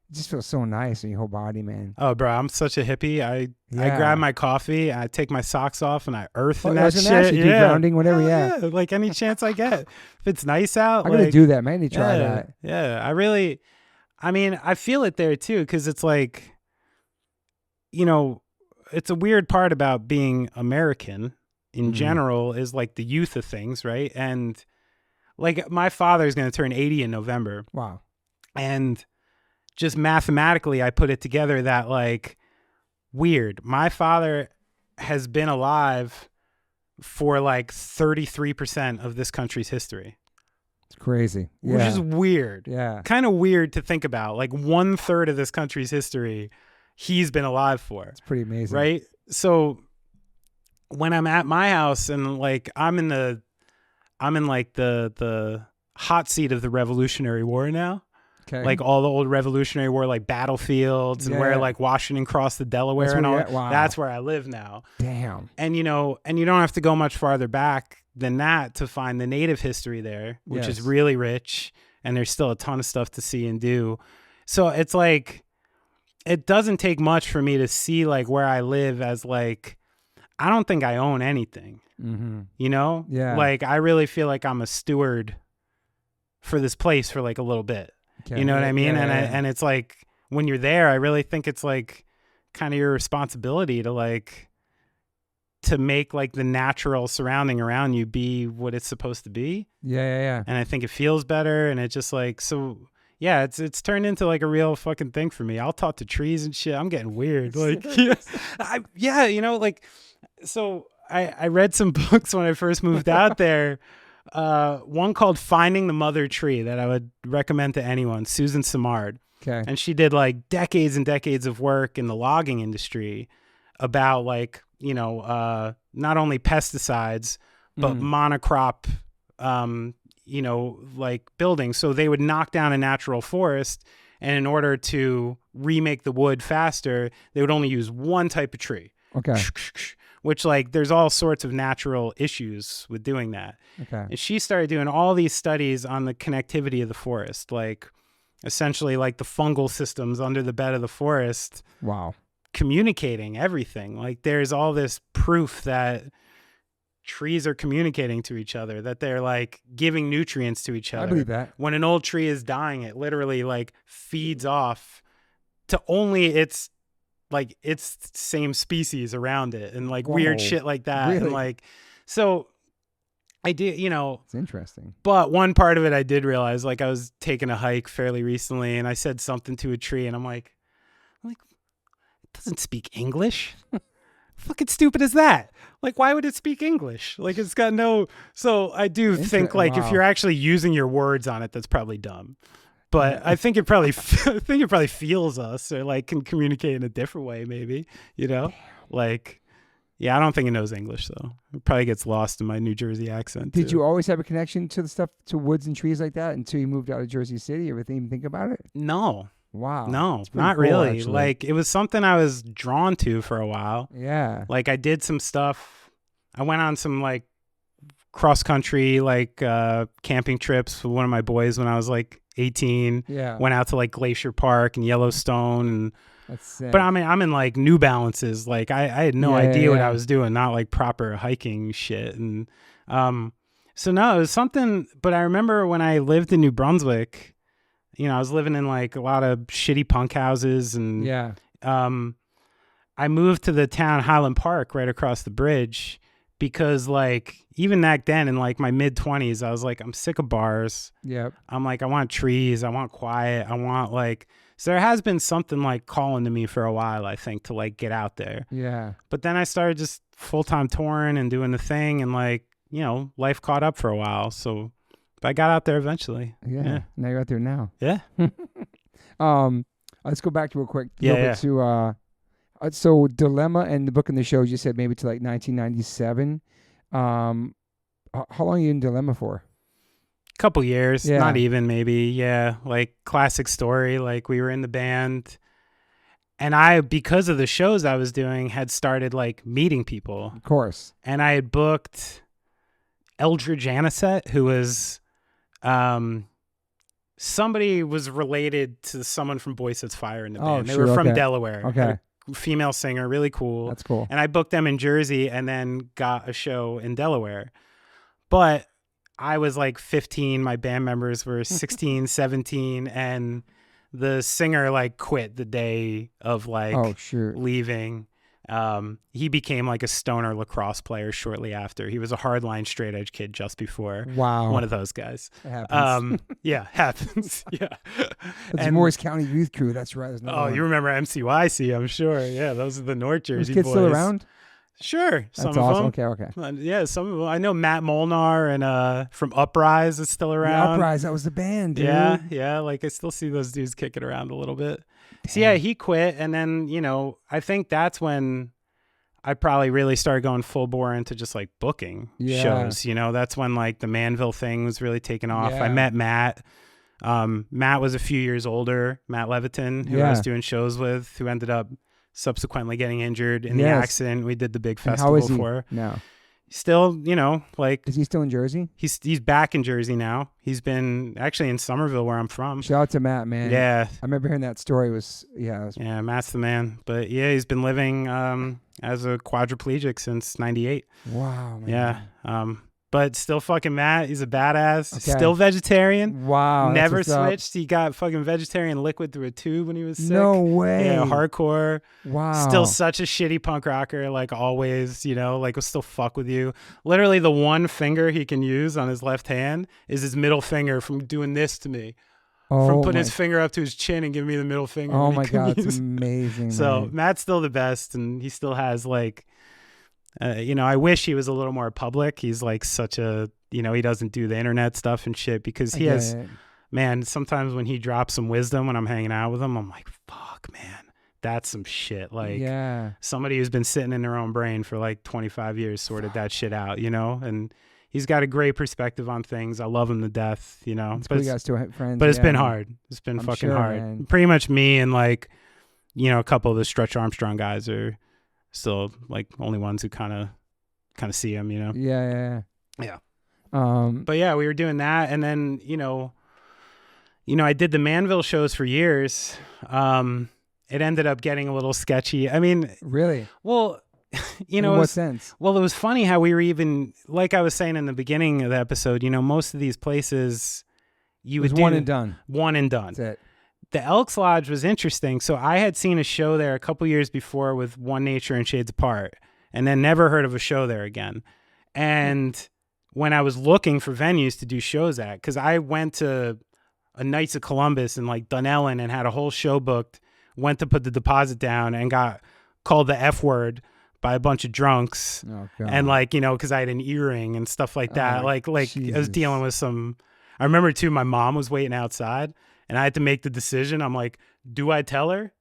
It just feels so nice in your whole body, man. Oh, bro, I'm such a hippie. I grab my coffee, I take my socks off, and I earth in that shit. Do grounding, whatever. Hell Yeah. like any chance I get. If it's nice out, I like, gotta do that, man. I need to try yeah, that. yeah. I mean, I feel it there too, because it's like, you know, it's a weird part about being American in general is like the youth of things, right? And like my father's going to turn 80 in November. Wow. And just mathematically, I put it together that like weird. My father has been alive for like 33% of this country's history. It's crazy. Yeah. Which is weird. Yeah. Kind of weird to think about. Like 1/3 of this country's history, he's been alive for. It's pretty amazing. Right? So when I'm at my house and like I'm in like the hot seat of the Revolutionary War now. Okay. Like all the old Revolutionary War, like battlefields and where like Washington crossed the Delaware That's and all where that. you're at? Wow. That's where I live now. Damn. And, you know, and you don't have to go much farther back than that to find the native history there, which is Yes. really rich. And there's still a ton of stuff to see and do. So it's like, it doesn't take much for me to see like where I live as like, I don't think I own anything, you know? Yeah. Like, I really feel like I'm a steward for this place for like a little bit. Okay. You know what I mean? Yeah, and yeah. and it's like when you're there, I really think it's like kind of your responsibility to like to make like the natural surrounding around you be what it's supposed to be. Yeah. And I think it feels better, and it just like so yeah, it's turned into like a real fucking thing for me. I'll talk to trees and shit. I'm getting weird. Like yeah, you know, like so I read some books when I first moved out there. One called Finding the Mother Tree that I would recommend to anyone, Susan Simard. Okay. And she did like decades and decades of work in the logging industry about like, you know, not only pesticides, but monocrop, you know, like buildings. So they would knock down a natural forest, and in order to remake the wood faster, they would only use one type of tree. Okay. Which like there's all sorts of natural issues with doing that. Okay. And she started doing all these studies on the connectivity of the forest, like essentially like the fungal systems under the bed of the forest Wow. communicating everything. Like there's all this proof that trees are communicating to each other, that they're like giving nutrients to each other. I believe that. When an old tree is dying, it literally like feeds off to only its same species around it, and like weird Whoa. shit like that. Really? And like, so I did, you know, It's interesting. but one part of it I did realize, like I was taking a hike fairly recently and I said something to a tree and I'm like, it doesn't speak English. Fucking stupid is that? Like, why would it speak English? Like, it's got no. So I do think like if Wow. you're actually using your words on it, that's probably dumb. But I think it probably feels us or like can communicate in a different way, maybe, you know, like, Yeah, I don't think it knows English though. It probably gets lost in my New Jersey accent. Did too. you always have a connection to the stuff, to woods and trees like that until you moved out of Jersey City? You ever even think about it? No. Wow. No, pretty not cool, really. actually. Like, it was something I was drawn to for a while. Yeah. Like, I did some stuff. I went on some like cross country like camping trips with one of my boys when I was like 18. Yeah. Went out to like Glacier Park and Yellowstone, and That's sick. but I mean, I'm in like New Balances. Like, I had no Yeah, idea what yeah. I was doing, not like proper hiking shit. And so no, it was something. But I remember when I lived in New Brunswick, you know, I was living in like a lot of shitty punk houses, and Yeah. I moved to the town Highland Park right across the bridge because like even back then in like my mid 20s, I was like, I'm sick of bars. Yep. I'm like, I want trees. I want quiet. I want like, so there has been something like calling to me for a while, I think, to like get out there. Yeah. But then I started just full-time touring and doing the thing, and like, you know, life caught up for a while. So but I got out there eventually. Yeah. Now you're out there now. Yeah. Let's go back to real quick. Yeah. To so Dilemma and the book and the shows, you said maybe to like 1997. How long are you in Dilemma for? Couple years, Yeah. not even, maybe. Yeah. Like classic story. Like we were in the band, and I, because of the shows I was doing, had started like meeting people, Of course. and I had booked Eldridge Anisette, who was somebody was related to someone from Boy Sets Fire in the band. They sure, were from okay. Delaware. Okay. A female singer, really cool. That's cool. And I booked them in Jersey and then got a show in Delaware. But I was like 15. My band members were 16, 17. And the singer like quit the day of like Oh, sure. leaving. He became like a stoner lacrosse player shortly after. He was a hardline straight edge kid just before. Wow. One of those guys. It happens. Yeah, happens. Yeah. That's Morris County Youth Crew. That's right. Oh, you remember MCYC, I'm sure. Yeah, those are the North Those Jersey kids boys. still around? Sure, some That's of awesome. them. Okay. Yeah, some of them. I know Matt Molnar and from Uprise is still The around. Uprise, that was the band, dude. Yeah. Like I still see those dudes kicking around a little bit. So yeah, he quit, and then I think that's when I probably really started going full bore into just like booking shows. That's when like the Manville thing was really taking off. Yeah. I met Matt. Matt was a few years older, Matt Leviton, who I was doing shows with, who ended up subsequently getting injured in the accident we did the big And festival how is he for. now? Still, like Is he still in Jersey? he's back in Jersey now. He's been actually in Somerville, where I'm from. Shout out to Matt, man. Yeah. I remember hearing that story. Yeah, Matt's the man. But yeah, he's been living as a quadriplegic since 98. Wow, man. Yeah. But still fucking Matt. He's a badass. Okay. Still vegetarian. Wow. that's Never what's up. switched. He got fucking vegetarian liquid through a tube when he was sick. No way. Yeah, hardcore. Wow. Still such a shitty punk rocker, like always, like will still fuck with you. Literally the one finger he can use on his left hand is his middle finger from doing this to me. From putting his finger up to his chin and giving me the middle finger. Oh when he my couldn't God, it's use- amazing. So man. Matt's still the best, and he still has like, I wish he was a little more public. He's like such a, he doesn't do the internet stuff and shit because he has, man, sometimes when he drops some wisdom when I'm hanging out with him, I'm like, fuck, man, that's some shit. Like somebody who's been sitting in their own brain for like 25 years sorted that shit out, and he's got a great perspective on things. I love him to death, It's cool you guys still have friends. but it's been man. hard. It's been I'm fucking sure, hard. man. Pretty much me and like, a couple of the Stretch Armstrong guys are still like only ones who kind of see him, Yeah. But yeah, we were doing that, and then I did the Manville shows for years. It ended up getting a little sketchy. I mean, Really? well, In what sense? well, it was funny how we were even, like I was saying in the beginning of the episode, most of these places you It would was do one and done. One and done. That's it. The Elks Lodge was interesting. So I had seen a show there a couple years before with One Nature and Shades Apart, and then never heard of a show there again. And when I was looking for venues to do shows at, because I went to a Knights of Columbus in like Dunellen and had a whole show booked, went to put the deposit down and got called the F word by a bunch of drunks. Oh, God. And like, because I had an earring and stuff like that. Oh, like I was Jesus. dealing with some, I remember too, my mom was waiting outside and I had to make the decision. I'm like, do I tell her?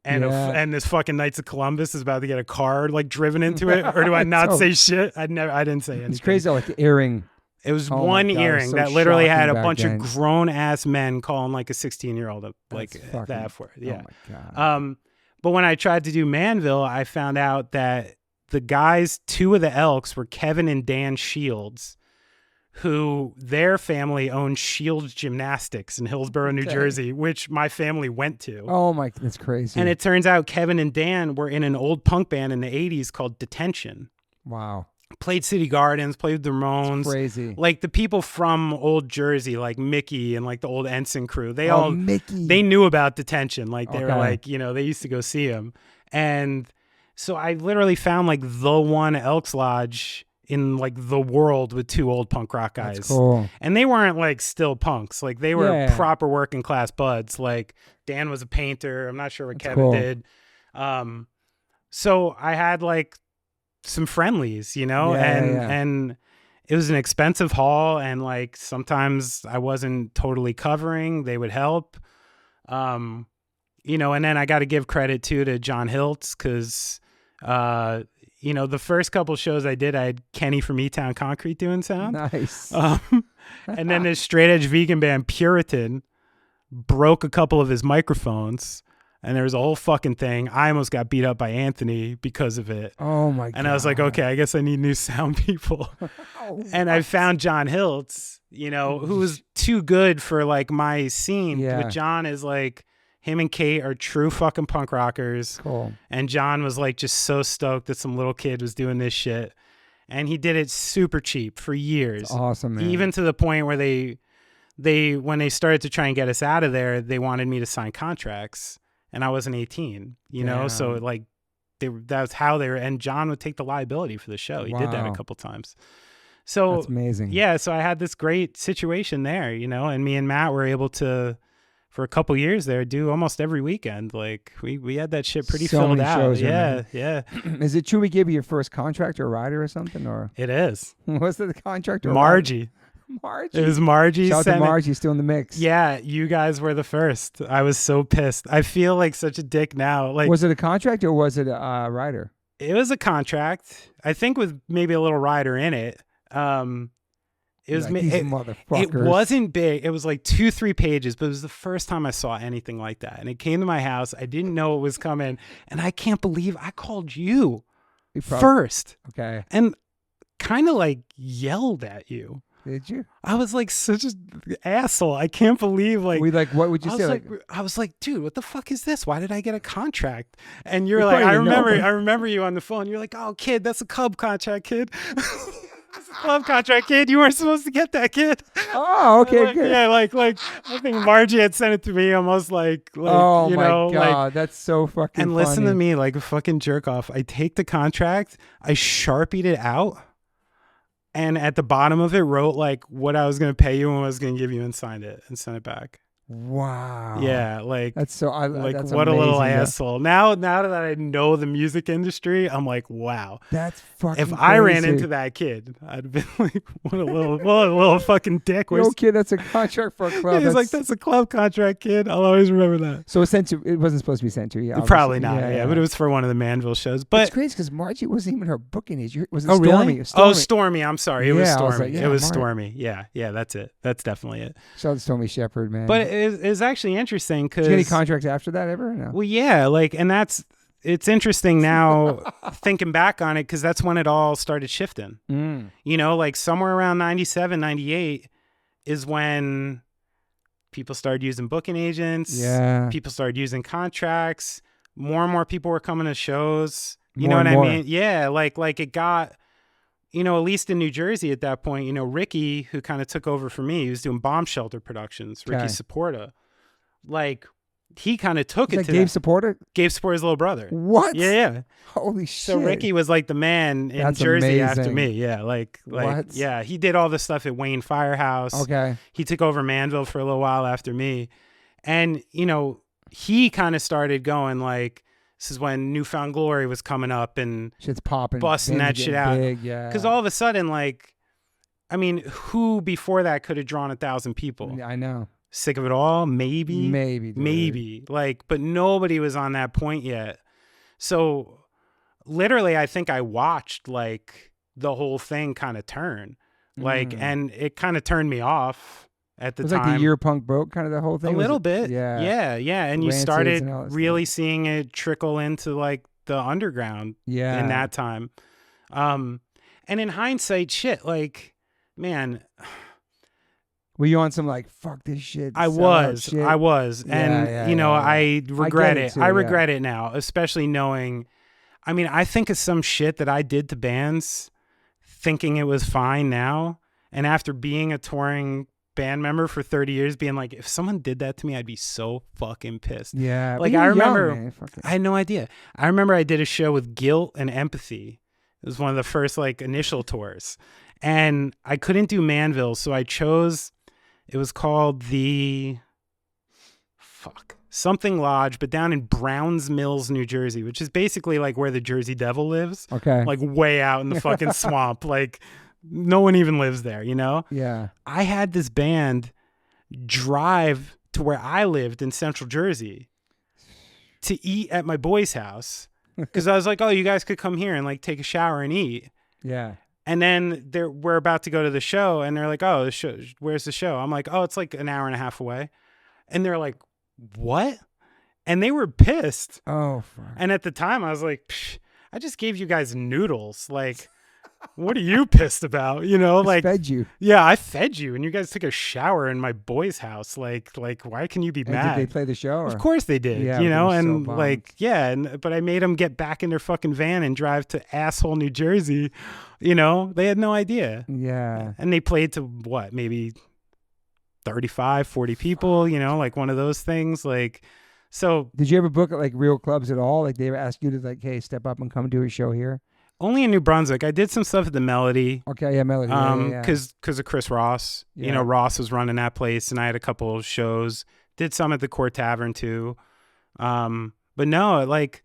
and and this fucking Knights of Columbus is about to get a car like driven into it, or do I not say shit? I didn't say anything. It's crazy, like the earring. It was one earring so that literally had a shocking bunch back of then. grown ass men calling like a 16-year-old like fucking- that for it. Yeah. Oh my God. But when I tried to do Manville, I found out that the guys, two of the Elks, were Kevin and Dan Shields, who their family owned Shields Gymnastics in Hillsborough, New Jersey, which my family went to. Oh my, that's crazy. And it turns out Kevin and Dan were in an old punk band in the 80s called Detention. Wow. Played City Gardens, played with the Ramones. That's crazy. Like the people from old Jersey, like Mickey and like the old Ensign crew, they Mickey. they knew about Detention. Like they were Okay. like, they used to go see him. And so I literally found like the one Elks Lodge in like the world with two old punk rock guys. That's cool. And they weren't like still punks. Like they were Yeah. proper working class buds. Like Dan was a painter. I'm not sure what That's Kevin cool. did. So I had like some friendlies, and it was an expensive haul, and like sometimes I wasn't totally covering, they would help. And then I got to give credit to John Hiltz, because the first couple shows I did, I had Kenny from E-Town Concrete doing sound. Nice. And then this straight edge vegan band Puritan broke a couple of his microphones, and there was a whole fucking thing. I almost got beat up by Anthony because of it. Oh my God. And I was like, okay, I guess I need new sound people. And I found John Hiltz, who was too good for like my scene. Yeah. But John is like, him and Kate are true fucking punk rockers. Cool. And John was like just so stoked that some little kid was doing this shit. And he did it super cheap for years. That's awesome, man. Even to the point where they when they started to try and get us out of there, they wanted me to sign contracts. And I wasn't 18, so like that's how they were. And John would take the liability for the show. He did that a couple times. So that's amazing. Yeah. So I had this great situation there, and me and Matt were able to, for a couple years there, do almost every weekend. Like we had that shit pretty So filled many out. shows, Yeah. Is it true we gave you your first contract or rider or something? Or It is. was it the contract or Margie. Margie. It was Margie. Shout out to Margie, still in the mix. Yeah, you guys were the first. I was so pissed. I feel like such a dick now. Like, was it a contract or was it a rider? It was a contract, I think, with maybe a little rider in it. It was Like, these motherfuckers. It wasn't big. It was like 2-3 pages, but it was the first time I saw anything like that. And it came to my house. I didn't know it was coming, and I can't believe I called you first. Okay. And kind of like yelled at you. Did you? I was like such an asshole. I can't believe like what would you say? I was like, dude, what the fuck is this? Why did I get a contract? And you're You like, probably didn't know. I remember you on the phone. You're like, oh, kid, that's a club contract, kid. That's a club contract, kid. You weren't supposed to get that, kid. Oh, okay, like, good. Yeah, like I think Margie had sent it to me almost like oh you my know, God, like, that's so fucking and listen to funny. me like a fucking jerk off. I take the contract, I Sharpied it out, and at the bottom of it wrote like what I was going to pay you and what I was going to give you, and signed it and sent it back. Wow. Yeah, like That's so. like that's what a little amazing, yeah. asshole. Now that I know the music industry, I'm like, wow. That's fucking. If I ran crazy. into that kid, I'd been like, what a little fucking dick. Yo, kid, that's a contract for a club. He's like, that's a club contract, kid. I'll always remember that. So it wasn't supposed to be sent to you. Obviously. Probably not. Yeah, but it was for one of the Manville shows. But it's crazy because Margie wasn't even her booking agent. Was it oh, Stormy? really? Stormy. Oh, Stormy. I'm sorry. It was Yeah, I was Stormy. like, It was Margie. Stormy. Yeah, that's it. That's definitely it. Shout out to Stormy Shepherd, man. But it's actually interesting because did you get any contracts after that ever? Or no. well, yeah, like, and it's interesting now thinking back on it because that's when it all started shifting. You know, like somewhere around 97, 98 is when people started using booking agents. Yeah. People started using contracts. More and more people were coming to shows. You More know and what I more. mean? Yeah, like it got, you know, at least in New Jersey at that point, you know, Ricky, who kind of took over for me, he was doing Bomb Shelter Productions, Ricky Okay. Supporta. Like, he kind of took Is it that to Gabe that. Supporter? Gabe Supporta's little brother. What? Yeah. Holy shit. So Ricky was like the man in That's Jersey after amazing. me. Yeah, like What? yeah, he did all the stuff at Wayne Firehouse. Okay. He took over Manville for a little while after me. And, you know, he kind of started going like, this is when Newfound Glory was coming up and Shit's popping. busting Bands that are shit getting out. Big, yeah. because all of a sudden, like, I mean, who before that could have drawn 1,000 people? I know. Sick of It All, maybe. Dude. Like, but nobody was on that point yet. So literally, I think I watched like the whole thing kind of turn, like, and it kind of turned me off at the it was time. like the year punk broke, kind of the whole thing. A little bit, yeah. And you Rancids started and really seeing it trickle into like the underground, in that time. And in hindsight, shit, like, man. Were you on some like fuck this shit? I was, shit? and you know, I regret it. Too, I regret it now, especially knowing. I mean, I think of some shit that I did to bands, thinking it was fine now, and after being a touring band member for 30 years, being like, if someone did that to me, I'd be so fucking pissed. Yeah, like I remember, I had no idea. I remember I did a show with Guilt and Empathy. It was one of the first like initial tours, and I couldn't do Manville, so I chose. It was called the something Lodge, but down in Browns Mills, New Jersey, which is basically like where the Jersey Devil lives. Okay. Like way out in the fucking swamp. Like no one even lives there, you know? Yeah. I had this band drive to where I lived in Central Jersey to eat at my boy's house because I was like, oh, you guys could come here and like take a shower and eat. Yeah. And then we're about to go to the show, and they're like, "Oh, where's the show?" I'm like, "Oh, it's like an hour and a half away." And they're like, "What?" And they were pissed. Oh, fuck. And at the time, I was like, "I just gave you guys noodles. Like, what are you pissed about? You know, like fed you. Yeah, I fed you, and you guys took a shower in my boy's house. Like, why can you be mad?" Did they play the show? Or? Of course they did. Yeah, you know, and so like, yeah, but I made them get back in their fucking van and drive to asshole New Jersey. You know, they had no idea. Yeah. And they played to what, maybe 35, 40 people, you know, like one of those things. Like, so. Did you ever book at like real clubs at all? Like they ever ask you to like, hey, step up and come do a show here? Only in New Brunswick. I did some stuff at the Melody. Okay, yeah, Melody. Because of Chris Ross. Yeah. You know, Ross was running that place, and I had a couple of shows. Did some at the Court Tavern too. But no, like.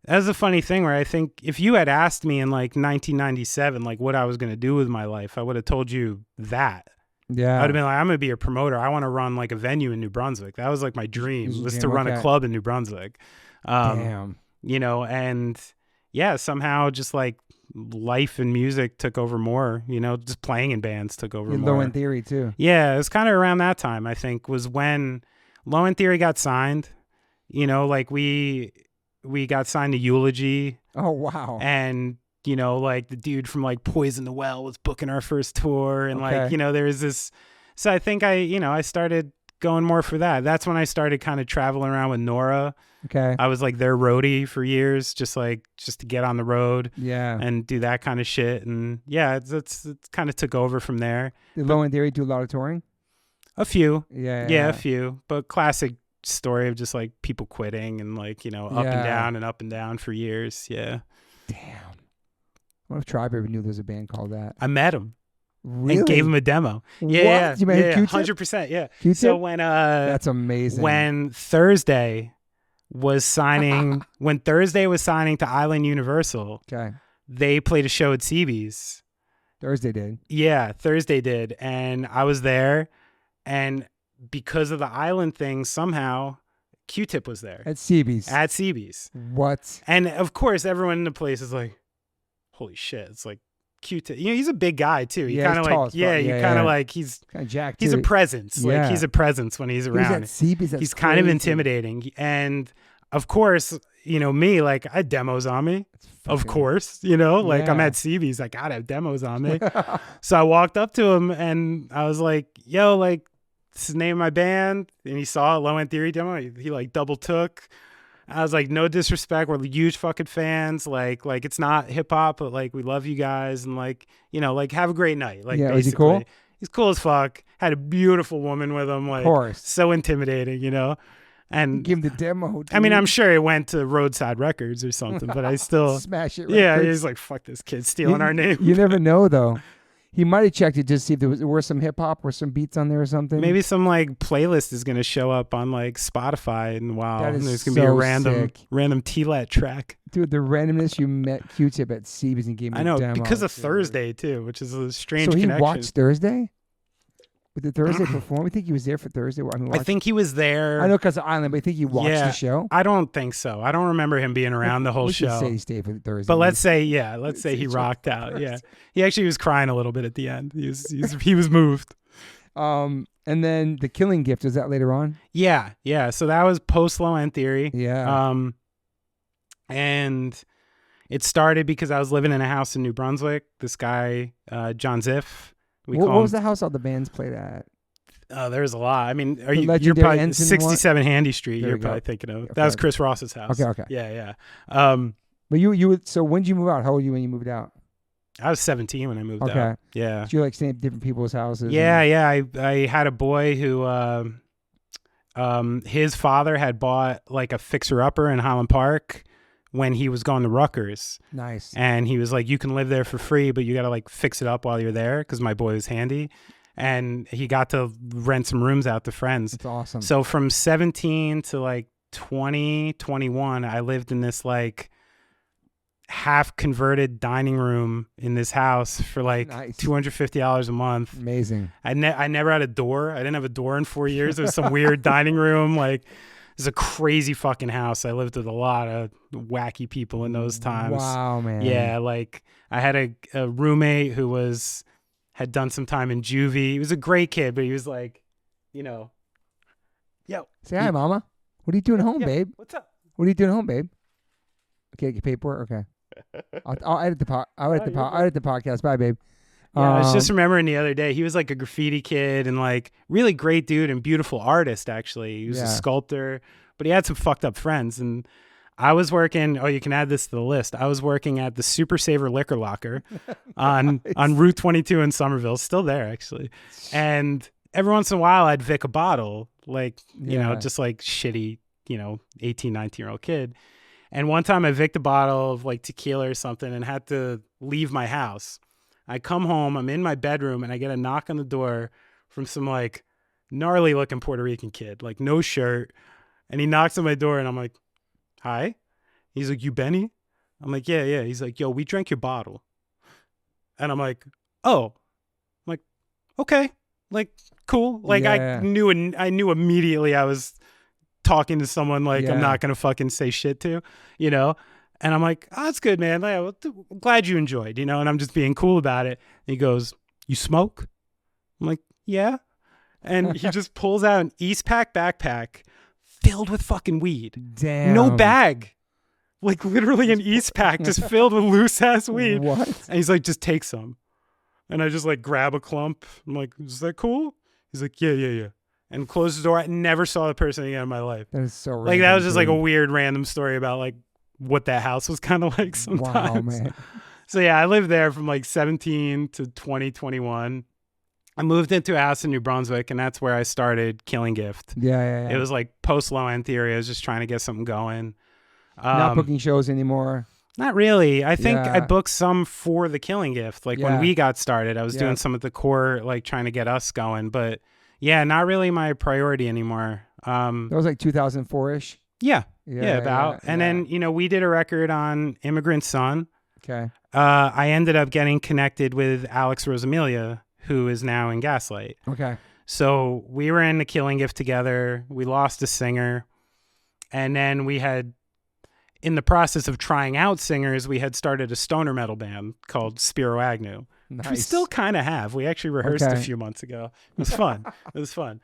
That's a funny thing where I think if you had asked me in like 1997, like what I was going to do with my life, I would have told you that. Yeah. I would have been like, I'm going to be a promoter. I want to run like a venue in New Brunswick. That was like my dream, was to run a club in New Brunswick. Damn. You know, and yeah, somehow just like life and music took over more, you know, just playing in bands took over more. Low End Theory too. Yeah, it was kind of around that time, I think, was when Low End Theory got signed. You know, like we got signed to Eulogy. Oh, wow. And, you know, like the dude from like Poison the Well was booking our first tour. And like, you know, there was this. So I think I started going more for that. That's when I started kind of traveling around with Nora. Okay. I was like their roadie for years, just to get on the road. Yeah. And do that kind of shit. And yeah, it's kind of took over from there. Did Low End Theory do a lot of touring? A few. Yeah. A few. But classic story of just like people quitting and like, you know, up and down for years. Yeah. Damn. What if Tribe ever knew there was a band called that? I met him. Really? And gave him a demo. Yeah. What? You met Q-Tip? 100%. Yeah. Q-Tip? So when that's amazing. When Thursday was signing to Island Universal, they played a show at CB's. Thursday did. Yeah, Thursday did. And I was there, and because of the Island thing, somehow Q-Tip was there. At CB's. What? And of course, everyone in the place is like, holy shit. It's like Q-Tip. You know, he's a big guy too. He kind of like, like, he's kind of jacked. He's a presence. Yeah. Like he's a presence when he's around. He's kind of intimidating. And of course, you know, me, like I had demos on me. Of course, you know, like I'm at CB's. I gotta have demos on me. So I walked up to him and I was like, yo, like, this is the name of my band. And he saw a Low End Theory demo. He like double took. I was like, no disrespect. We're huge fucking fans. Like it's not hip hop, but like we love you guys. And like, you know, like have a great night. Like, is he cool? He's cool as fuck. Had a beautiful woman with him. Like, of course. So intimidating, you know? And give him the demo. Dude. I mean, I'm sure it went to Roadside Records or something, but I still Smash It. Yeah, he's like, fuck this kid stealing our name. You never know though. He might have checked it just to see if there were some hip hop or some beats on there or something. Maybe some like playlist is gonna show up on like Spotify and there's gonna be a random T-Lat track. Dude, the randomness you met Q-Tip at CB's and gave me a demo. Because of Thursday too, which is a strange connection. So he watched Thursday? But the Thursday perform? I think he was there for Thursday. I think he was there. I know because of Island, but I think he watched the show. I don't think so. I don't remember him being around the whole show. Say he stayed for Thursday. But let's say he rocked out. Yeah, he actually was crying a little bit at the end. He was moved. And then the Killing Gift, was that later on? Yeah. So that was post Low End Theory. Yeah. And it started because I was living in a house in New Brunswick. This guy, John Ziff. What was the house all the bands played at? There's a lot. I mean, Legendary you're probably Ensign 67 Handy Street. There You're we go. probably thinking of. Okay. That was Chris Ross's house. Okay. Yeah. But you would. So when did you move out? How old were you when you moved out? I was 17 when I moved out. Okay. Yeah. So you like staying at different people's houses? Yeah. I had a boy who, his father had bought like a fixer-upper in Highland Park when he was going to Rutgers. Nice. And he was like, you can live there for free, but you got to like fix it up while you're there, because my boy was handy. And he got to rent some rooms out to friends. That's awesome. So from 17 to like 20, 21, I lived in this like half converted dining room in this house for like $250 a month. Amazing. I never had a door. I didn't have a door in 4 years. It was some weird dining room. Like, it was a crazy fucking house. I lived with a lot of wacky people in those times. Wow, man. Yeah, like I had a roommate who had done some time in juvie. He was a great kid, but he was like, yo. Say hi, Mama. What are you doing at home, babe? What's up? What are you doing at home, babe? Okay, get paperwork. Okay. I'll edit the edit the podcast. Bye, babe. Yeah, I was just remembering the other day, he was like a graffiti kid and like really great dude and beautiful artist, actually. He was a sculptor, but he had some fucked up friends. And I was working, you can add this to the list. I was working at the Super Saver Liquor Locker on Route 22 in Somerville, still there, actually. And every once in a while, I'd Vic a bottle, like, you know, just like shitty, 18, 19-year-old kid. And one time I Vic'd a bottle of like tequila or something and had to leave my house. I come home, I'm in my bedroom, and I get a knock on the door from some like gnarly looking Puerto Rican kid, like no shirt. And he knocks on my door and I'm like, hi. He's like, you Benny? I'm like, yeah. He's like, yo, we drank your bottle. And I'm like, oh. I'm like, okay. Like, cool. Like I knew immediately I was talking to someone like I'm not gonna fucking say shit to, and I'm like, oh, that's good, man. Like, I'm glad you enjoyed, and I'm just being cool about it. And he goes, you smoke? I'm like, yeah. And he just pulls out an Eastpak backpack filled with fucking weed. Damn. No bag. Like literally an Eastpak just filled with loose ass weed. What? And he's like, just take some. And I just like grab a clump. I'm like, is that cool? He's like, yeah. And closed the door. I never saw the person again in my life. That is so random. Like, that was just like a weird random story about like what that house was kind of like sometimes. Wow, man. So yeah, I lived there from like 17 to 2021. I moved into a house in New Brunswick, and that's where I started Killing Gift. Yeah. It was like post Low End Theory. I was just trying to get something going. Not booking shows anymore. Not really. I think I booked some for the Killing Gift. Like when we got started, I was doing some of the core, like trying to get us going. But yeah, not really my priority anymore. That was like 2004-ish. Yeah, about. And then, we did a record on Immigrant Son. Okay. I ended up getting connected with Alex Rosamilia, who is now in Gaslight. Okay. So we were in the Killing Gift together. We lost a singer. And then we had, in the process of trying out singers, we had started a stoner metal band called Spiro Agnew. Nice. Which we still kind of have. We actually rehearsed a few months ago. It was fun.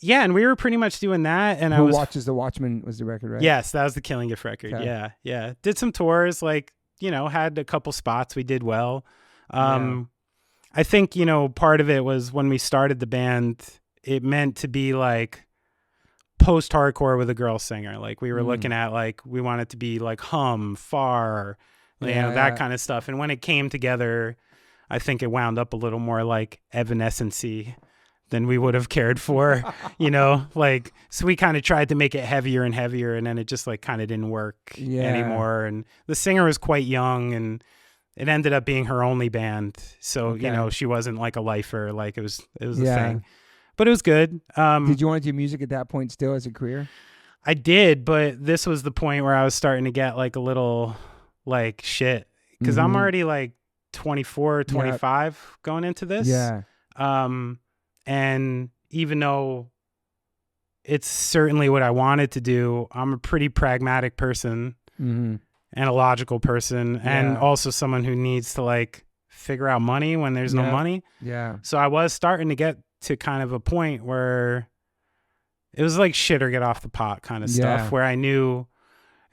Yeah, and we were pretty much doing that. And Who Watches the Watchmen was the record, right? Yes, that was the Killing Gift record. Okay. Yeah. Did some tours, like, had a couple spots. We did well. I think, part of it was when we started the band, it meant to be like post-hardcore with a girl singer. Like we were looking at like, we wanted to be like Hum, Far, that kind of stuff. And when it came together, I think it wound up a little more like Evanescence-y than we would have cared for, like, so we kind of tried to make it heavier and heavier, and then it just like kind of didn't work anymore. And the singer was quite young, and it ended up being her only band. So, she wasn't like a lifer, like it was a thing, but it was good. Did you want to do music at that point still as a career? I did, but this was the point where I was starting to get like a little like shit, because I'm already like 24, 25 going into this. Yeah. And even though it's certainly what I wanted to do, I'm a pretty pragmatic person and a logical person, and also someone who needs to like figure out money when there's no money. Yeah. So I was starting to get to kind of a point where it was like shit or get off the pot kind of stuff, where I knew,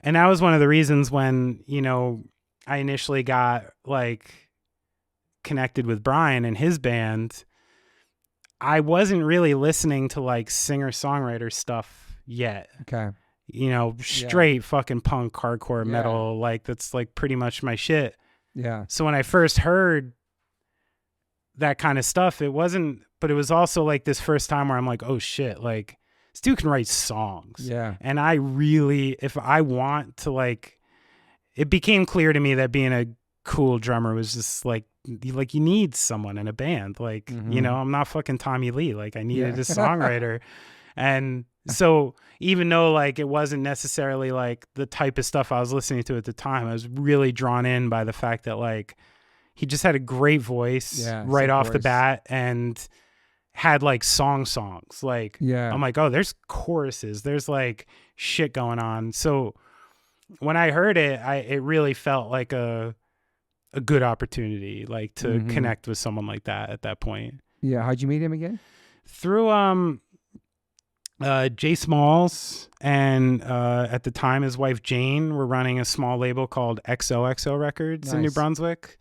and that was one of the reasons when, you know, I initially got like connected with Brian and his band, I wasn't really listening to like singer-songwriter stuff yet. Okay. You know, straight fucking punk, hardcore metal, like that's like pretty much my shit. Yeah. So when I first heard that kind of stuff, it wasn't, but it was also like this first time where I'm like, oh shit, like this dude can write songs. Yeah. And I really, if I want to like, it became clear to me that being a cool drummer was just like you need someone in a band. Like, you know, I'm not fucking Tommy Lee. Like I needed a songwriter. And so even though like it wasn't necessarily like the type of stuff I was listening to at the time, I was really drawn in by the fact that like he just had a great voice right off the bat and had like songs. Like I'm like, oh, there's choruses, there's like shit going on. So when I heard it, it really felt like a good opportunity, like to connect with someone like that at that point. Yeah. How'd you meet him again? Through Jay Smalls and at the time his wife Jane were running a small label called XOXO Records in New Brunswick,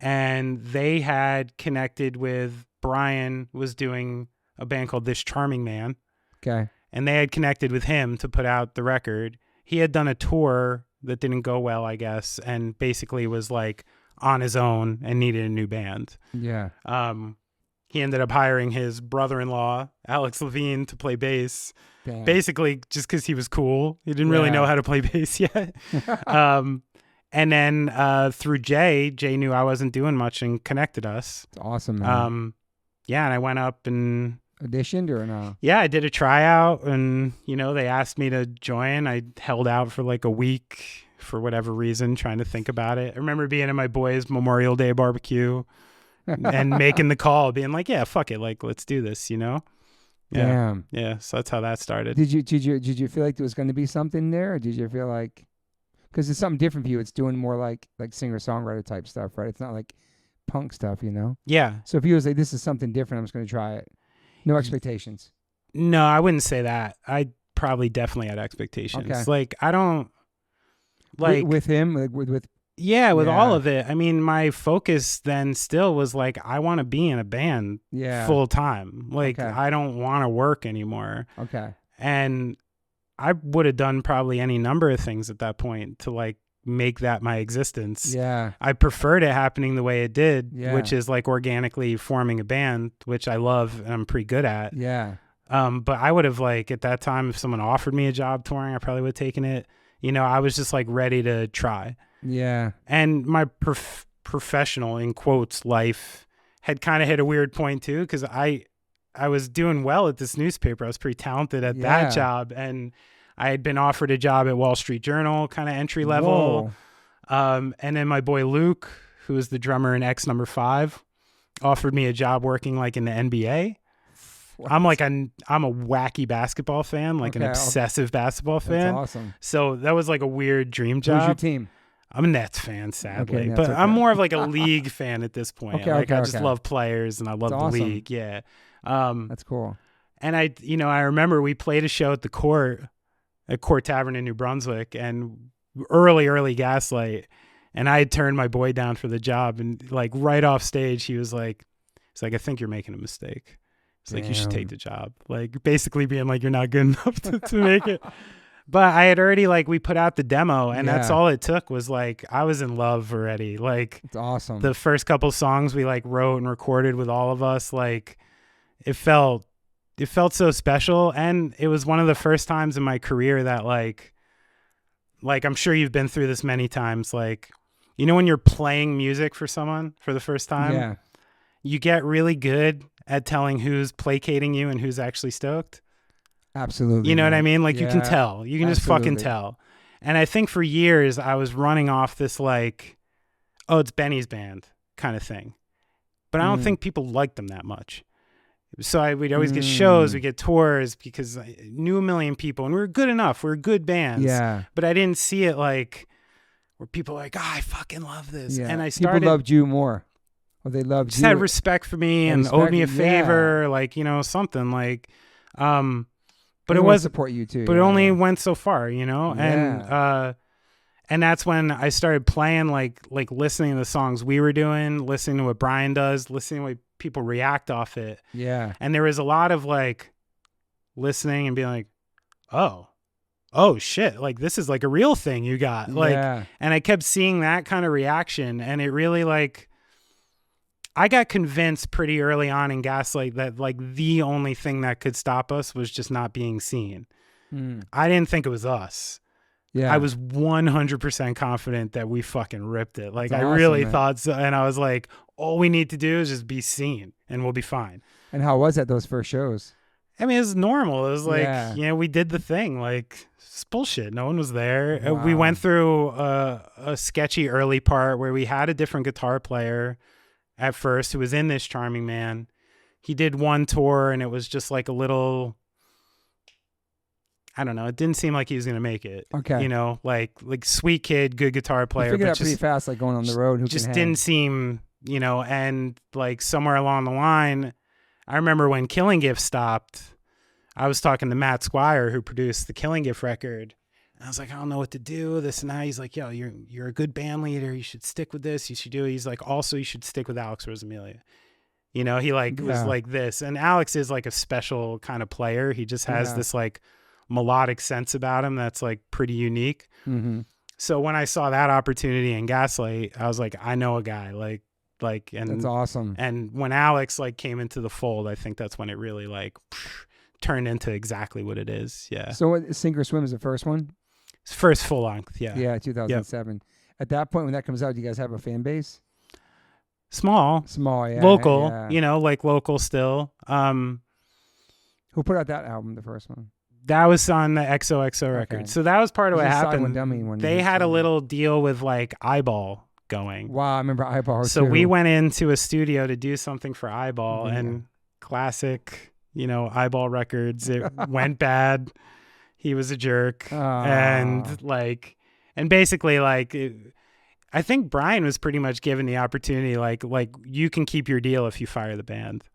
and they had connected with Brian, was doing a band called This Charming Man. Okay. And they had connected with him to put out the record. He had done a tour that didn't go well, I guess, and basically was like on his own and needed a new band. Yeah. He ended up hiring his brother-in-law, Alex Levine, to play bass. Damn. Basically just because he was cool. He didn't really know how to play bass yet. And then through Jay knew I wasn't doing much and connected us. It's awesome, man. Yeah, and I went up and auditioned or no? Yeah, I did a tryout, and you know, they asked me to join. I held out for like a week for whatever reason, trying to think about it. I remember being at my boys' Memorial Day barbecue and making the call, being like, yeah, fuck it, like let's do this, you know? Yeah. Damn. Yeah, so that's how that started. Did you feel like there was going to be something there, or did you feel like, because it's something different for you, it's doing more like singer-songwriter type stuff, right? It's not like punk stuff, you know? Yeah. So if you was like, this is something different, I'm just going to try it. No expectations. No, I wouldn't say that. I probably definitely had expectations. Okay. Like, I don't like with him, like with all of it. I mean, my focus then still was like, I want to be in a band full time. Like, I don't want to work anymore. Okay. And I would have done probably any number of things at that point to like make that my existence. Yeah. I preferred it happening the way it did, which is like organically forming a band, which I love and I'm pretty good at. Yeah. But I would have like at that time, if someone offered me a job touring, I probably would have taken it. You know, I was just like ready to try. Yeah. And my professional, in quotes, life had kind of hit a weird point too, because I was doing well at this newspaper. I was pretty talented at that job, and I had been offered a job at Wall Street Journal, kind of entry level. And then my boy Luke, who is the drummer in X Number 5, offered me a job working like in the NBA. What? I'm a wacky basketball fan, like an obsessive basketball fan. That's awesome. So that was like a weird dream job. Who's your team? I'm a Nets fan, sadly, but I'm more of like a league fan at this point. I just love players and I love the league. Yeah. That's cool. And I remember we played a show at the Court Tavern in New Brunswick, and early Gaslight, and I had turned my boy down for the job, and like right off stage he's like, I think you're making a mistake. It's like, you should take the job. Like basically being like, you're not good enough to make it. But I had already we put out the demo, and that's all it took was like, I was in love already. Like, it's awesome. The first couple songs we like wrote and recorded with all of us, like it felt so special. And it was one of the first times in my career that like I'm sure you've been through this many times. Like, you know, when you're playing music for someone for the first time, you get really good at telling who's placating you and who's actually stoked. Absolutely. You know what I mean? Like you can tell. You can just fucking tell. And I think for years I was running off this like, oh, it's Benny's band kind of thing. but I don't think people liked them that much. So we'd always get shows, we get tours, because I knew a million people, and we were good enough. We were good bands. Yeah. But I didn't see it like where people were like, I fucking love this. Yeah. And I started. People loved you more. Well, they loved just you. had respect for me and owed me a favor, like, something like, but it was support you too. But it only went so far, Yeah. and that's when I started playing, like listening to the songs we were doing, listening to what Brian does, listening to what people react off it. Yeah. And there was a lot of like listening and being like, oh shit, like this is like a real thing you got. Like, and I kept seeing that kind of reaction, and it really like, I got convinced pretty early on in Gaslight that like the only thing that could stop us was just not being seen. I didn't think it was us. Yeah. I was 100% confident that we fucking ripped it. Like, I really thought so. And I was like, all we need to do is just be seen and we'll be fine. And how was that, those first shows? I mean, it was normal. It was like, we did the thing. Like, it's bullshit. No one was there. Wow. We went through a sketchy early part where we had a different guitar player at first who was in This Charming Man. He did one tour and it was just like a little, I don't know. It didn't seem like he was going to make it. Okay. Like sweet kid, good guitar player. You figured out pretty fast, like going on the road. Who just didn't seem, and like somewhere along the line, I remember when Killing Gift stopped, I was talking to Matt Squire, who produced the Killing Gift record. I was like, I don't know what to do, this and that. He's like, yo, you're a good band leader. You should stick with this. You should do it. He's like, also, you should stick with Alex Rosamilia. He like was like this. And Alex is like a special kind of player. He just has this like melodic sense about him that's like pretty unique. Mm-hmm. So when I saw that opportunity in Gaslight, I was like, I know a guy. And that's awesome. And when Alex like came into the fold, I think that's when it really like turned into exactly what it is. Yeah. So Sink or Swim is the first one? First full length, yeah. Yeah, 2007. Yep. At that point, when that comes out, do you guys have a fan base? Small, yeah. Local, like local still. Who put out that album, the first one? That was on the XOXO record. So that was part of what happened. They had a little deal with like Eyeball going. Wow, I remember Eyeball So we went into a studio to do something for Eyeball, and classic, Eyeball Records. It went bad. He was a jerk. And basically I think Brian was pretty much given the opportunity, like you can keep your deal if you fire the band.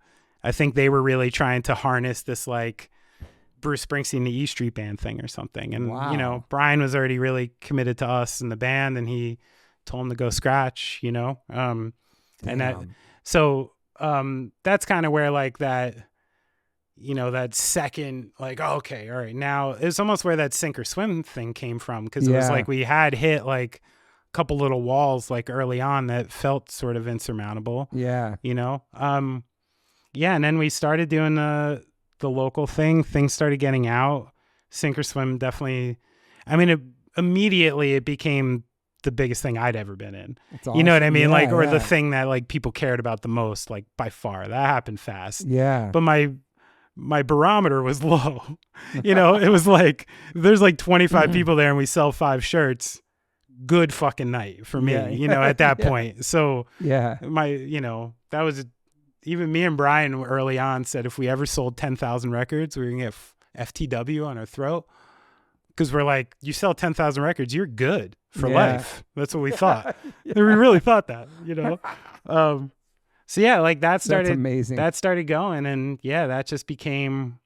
I think they were really trying to harness this like Bruce Springsteen, the E Street Band thing or something. And, Brian was already really committed to us and the band, and he told him to go scratch, and that's kind of where like that, that second, like, oh, okay, all right, now it's almost where that Sink or Swim thing came from, because it was like we had hit like a couple little walls like early on that felt sort of insurmountable. Yeah. And then we started doing the local thing. Things started getting out. Sink or Swim definitely, immediately it became the biggest thing I'd ever been in. Awesome. You know what I mean? The thing that like people cared about the most, like by far. That happened fast. Yeah. But my barometer was low. It was like, there's like 25 people there and we sell 5 shirts. Good fucking night for me, at that point. So that was even me and Brian early on said if we ever sold 10,000 records, we were going to get FTW on our throat. Because we're like, you sell 10,000 records, you're good for life. That's what we thought. We really thought that, So like that started. That's amazing. That started going, and that just became.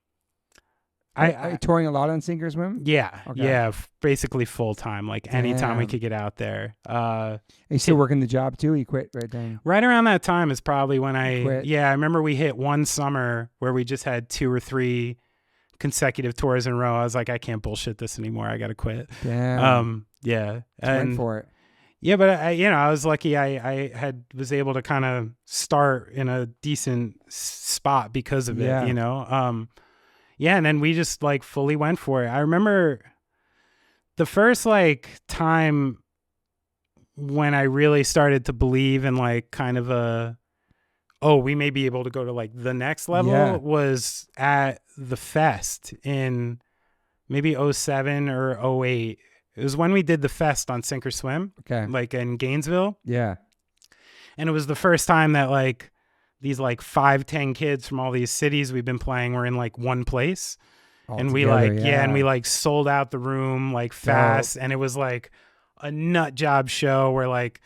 Are you touring a lot on Sink or Swim? Yeah, basically full time. Like anytime we could get out there. Are you still working the job too? You quit right then. Right around that time is probably when I quit. Yeah, I remember we hit one summer where we just had 2 or 3 consecutive tours in a row. I was like, I can't bullshit this anymore. I got to quit. Damn. Went for it. Yeah, but I was lucky. I was able to kind of start in a decent spot because of it. And then we just like fully went for it. I remember the first like time when I really started to believe in like kind of we may be able to go to like the next level was at the Fest in maybe 07 or 08. It was when we did the Fest on Sink or Swim, like in Gainesville. Yeah. And it was the first time that like these like 5-10 kids from all these cities we've been playing were in like one place. All And together, we and we like sold out the room like fast. And it was like a nut job show where like,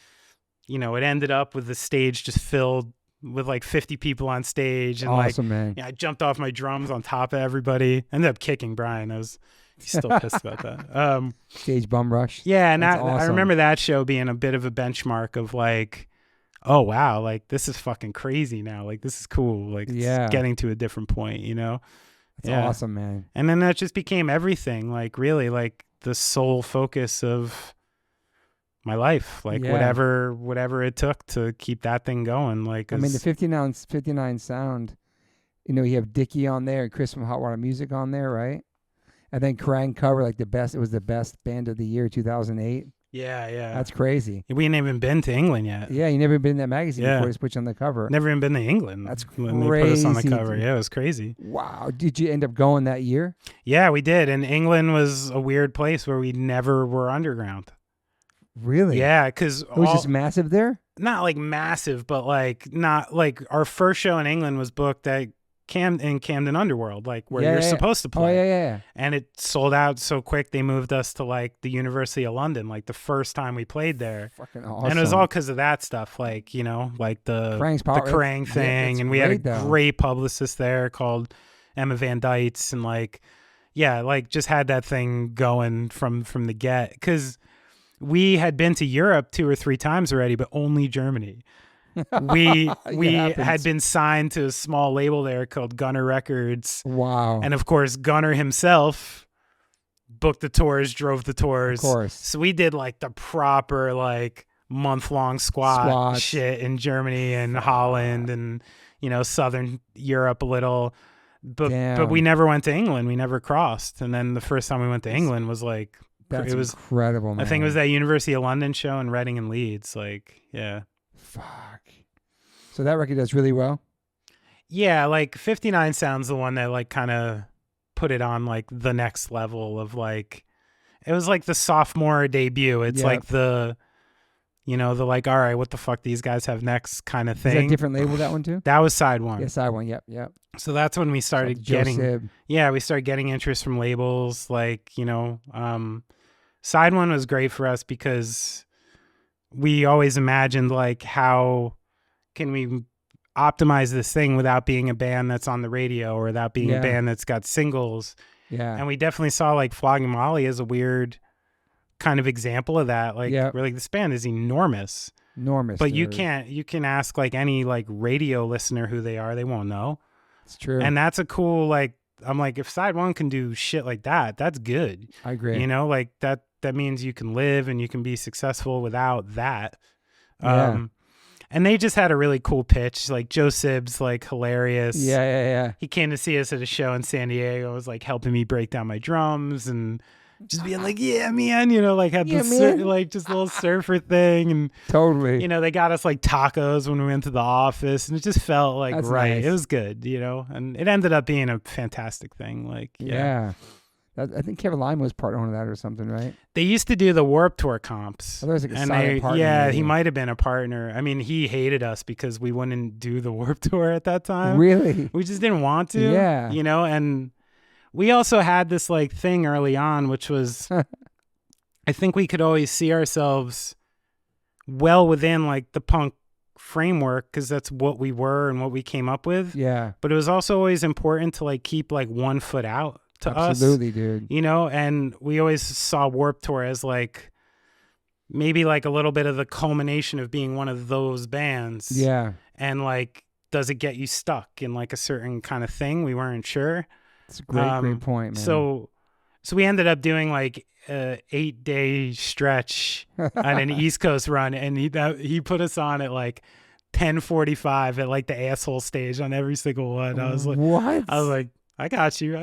you know, it ended up with the stage just filled with like 50 people on stage. And awesome, like, man. yeah, I jumped off my drums on top of everybody. Ended up kicking Brian. He's still pissed about that. Stage bum rush. Yeah. And That's I awesome. remember that show being a bit of a benchmark of like, oh, wow, like this is fucking crazy now. Like this is cool. Like it's getting to a different point, you know? That's awesome, man. And then that just became everything, like really like the sole focus of my life, like whatever it took to keep that thing going. Like, I mean, the 59 sound, you know, you have Dickie on there and Chris from Hot Water Music on there, right? And then Kerrang cover like it was the best band of the year, 2008. Yeah. That's crazy. We ain't even been to England yet. Yeah, you never been in that magazine before it's put you on the cover. Never even been to England. That's when crazy. They put us on the cover. Yeah, it was crazy. Wow. Did you end up going that year? Yeah, we did. And England was a weird place where we never were underground. Really? Yeah, because it was just massive there? Not like massive, but like not like our first show in England was booked at Camden Underworld, like where you're supposed to play. Oh, yeah. And it sold out so quick they moved us to like the University of London, like the first time we played there. Fucking awesome. And it was all because of that stuff, like, you know, like the Kerrang thing. And we had a great publicist there called Emma Van Dytes, and like, yeah, like just had that thing going from the get. Because we had been to Europe 2 or 3 times already, but only Germany. We had been signed to a small label there called Gunner Records. Wow. And of course, Gunner himself booked the tours, drove the tours. Of course. So we did like the proper like month-long squat shit in Germany and Holland and, you know, Southern Europe a little. But we never went to England. We never crossed. And then the first time we went to England was like, it was incredible, man. I think it was that University of London show in Reading and Leeds. Like, yeah. Fuck. So that record does really well? Yeah, like 59 Sound's the one that like kind of put it on like the next level of like, it was like the sophomore debut. It's like the, you know, the like, all right, what the fuck these guys have next kind of thing. Is that a different label, that one too? That was Side One. Yeah, Side One, yep. So that's when we started getting, we started getting interest from labels. Like, you know, Side One was great for us because we always imagined like how can we optimize this thing without being a band that's on the radio or without being a band that's got singles. Yeah. And we definitely saw like Flogging Molly as a weird kind of example of that. Like we're like, this band is enormous. But you can ask like any like radio listener who they are, they won't know. It's true. And that's a cool, like, I'm like, if Side One can do shit like that, that's good. I agree. You know, like that means you can live and you can be successful without that. And they just had a really cool pitch. Like Joe Sibbs, like hilarious. Yeah. He came to see us at a show in San Diego. Was like helping me break down my drums and just being like, yeah, man, you know, like had this like just little surfer thing. And totally, you know, they got us like tacos when we went to the office and it just felt like right. Nice. It was good, you know, and it ended up being a fantastic thing. Like, yeah. I think Kevin Lyman was part owner of that or something, right? They used to do the Warped Tour comps. Oh, there was like a silent partner. Yeah, he might have been a partner. I mean, he hated us because we wouldn't do the Warped Tour at that time. Really? We just didn't want to. Yeah. You know, and we also had this like thing early on, which was, I think we could always see ourselves well within like the punk framework because that's what we were and what we came up with. Yeah. But it was also always important to like keep like one foot out. Absolutely, dude. You know, and we always saw Warped Tour as like maybe like a little bit of the culmination of being one of those bands. Yeah. And like, does it get you stuck in like a certain kind of thing? We weren't sure. It's a great point, man. So we ended up doing like a 8-day stretch on an East Coast run, and he put us on at like 10:45 at like the asshole stage on every single one. I was like, what? I was like, I got you.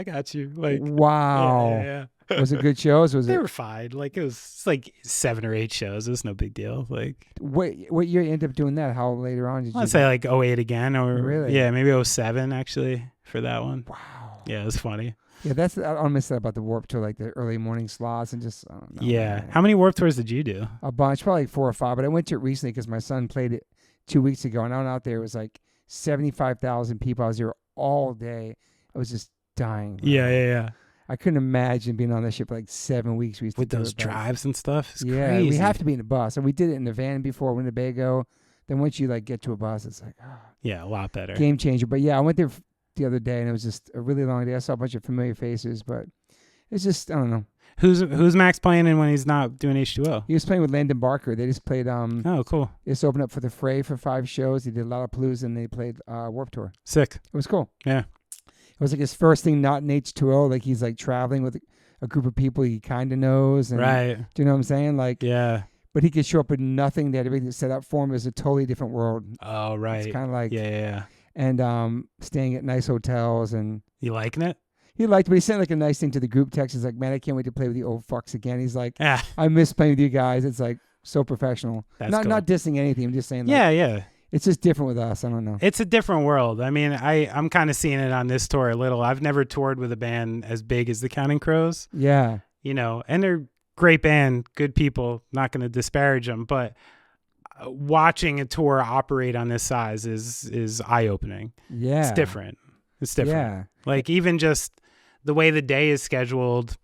Like, wow. Yeah. Was it good shows? They were fine. Like it was like 7 or 8 shows. It was no big deal. Like what year you ended up doing that? How later on did you? I'd say like 08 again, or really? Yeah, maybe 07 actually for that one. Wow. Yeah, it was funny. Yeah, I'll miss that about the Warped Tour, like the early morning slots and just. I don't know, yeah. man. How many Warped Tours did you do? A bunch, probably like 4 or 5. But I went to it recently because my son played it 2 weeks ago, and I went out there. It was like 75,000 people. I was there all day. I was just dying. Bro. Yeah. I couldn't imagine being on that ship for like 7 weeks. We used With to do those it, but drives and stuff. It's yeah, crazy. we have to be in a bus. And we did it in the van before Winnebago. Then once you like get to a bus, it's like, Yeah, a lot better. game changer. But yeah, I went there the other day and it was just a really long day. I saw a bunch of familiar faces, but it's just, I don't know. Who's Max playing in when he's not doing H2O? He was playing with Landon Barker. They just played, Oh, cool. they just opened up for the Fray for 5 shows. He did Lollapalooza and they played Warped Tour. Sick. It was cool. Yeah. It was like his first thing not in H2O. Like he's like traveling with a group of people he kind of knows. And, Right. Do you know what I'm saying? Like, Yeah. but he could show up with nothing. They had everything set up for him. It was a totally different world. Oh, right. It's kind of like, Yeah. and staying at nice hotels. And You liking it? he liked, but he sent like a nice thing to the group text. He's like, man, I can't wait to play with the old fucks again. He's like, Yeah. I miss playing with you guys. It's like so professional. That's not cool. not dissing anything. I'm just saying. Like, Yeah. it's just different with us. I don't know. It's a different world. I mean, I'm kind of seeing it on this tour a little. I've never toured with a band as big as the Counting Crows, Yeah. and they're great band, good people, not going to disparage them, but watching a tour operate on this size is eye-opening. Yeah. It's different. Yeah. Like even just the way the day is scheduled,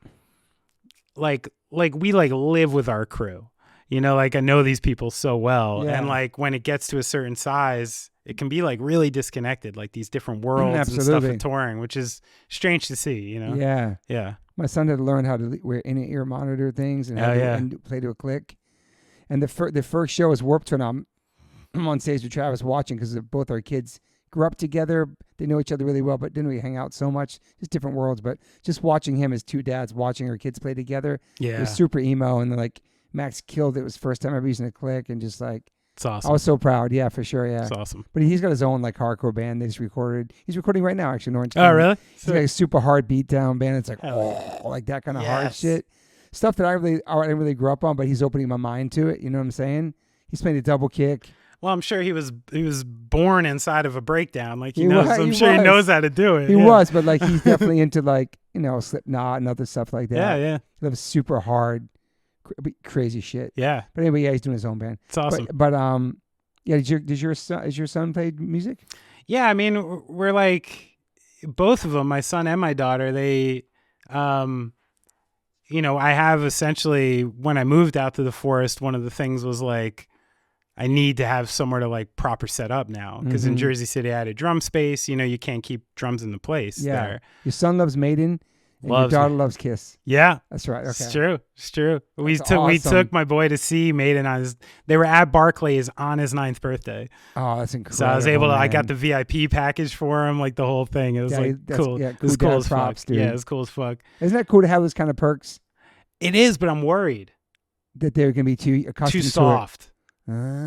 like we like live with our crew. Like I know these people so well. Yeah. And like when it gets to a certain size, it can be like really disconnected, like these different worlds and stuff Absolutely. of touring, which is strange to see, Yeah. Yeah. My son had to learn how to wear in-ear monitor things and, and play to a click. And the first show was Warped Tour. I'm on stage with Travis watching because both our kids grew up together. They know each other really well, but didn't really hang out so much. Just different worlds. But just watching him as two dads watching our kids play together, it was super emo. And like Max killed it. It was the first time ever using a click, and just like it's awesome. I was so proud. Yeah, for sure. Yeah, it's awesome. But he's got his own like hardcore band. They just recorded. He's recording right now, actually, in Orange County. Oh, really? He's like a super hard beatdown band. It's like like that kind of hard Yes. shit. Stuff that I didn't really grow up on, but he's opening my mind to it. You know what I'm saying? He's playing a double kick. Well, I'm sure he was born inside of a breakdown. Like he He knows. was- I'm he sure he was. knows how to do it. He was, but like he's definitely into like Slipknot and other stuff like that. Yeah. He loves super hard, crazy shit. Yeah. But anyway, yeah, he's doing his own band. It's awesome. But yeah. Is your son play music? Yeah, I mean, we're like both of them, my son and my daughter. They, I have essentially when I moved out to the forest, one of the things was like, I need to have somewhere to like proper set up now because in Jersey City I had a drum space. You can't keep drums in the place. Yeah. There. Your son loves Maiden, and Loves your daughter loves Kiss. Yeah. That's right. Okay. It's true. It's true. We That's took awesome. my boy to see Maiden they were at Barclays on his 9th birthday. Oh, that's incredible. So I was able to, I man. got the VIP package for him, like the whole thing. It was Yeah, like that's- cool. yeah, It was cool cool dad as props, fuck. dude. Yeah, it was cool as fuck. Isn't that cool to have those kind of perks It is, but I'm worried. that they're going to be too accustomed Too soft. to it?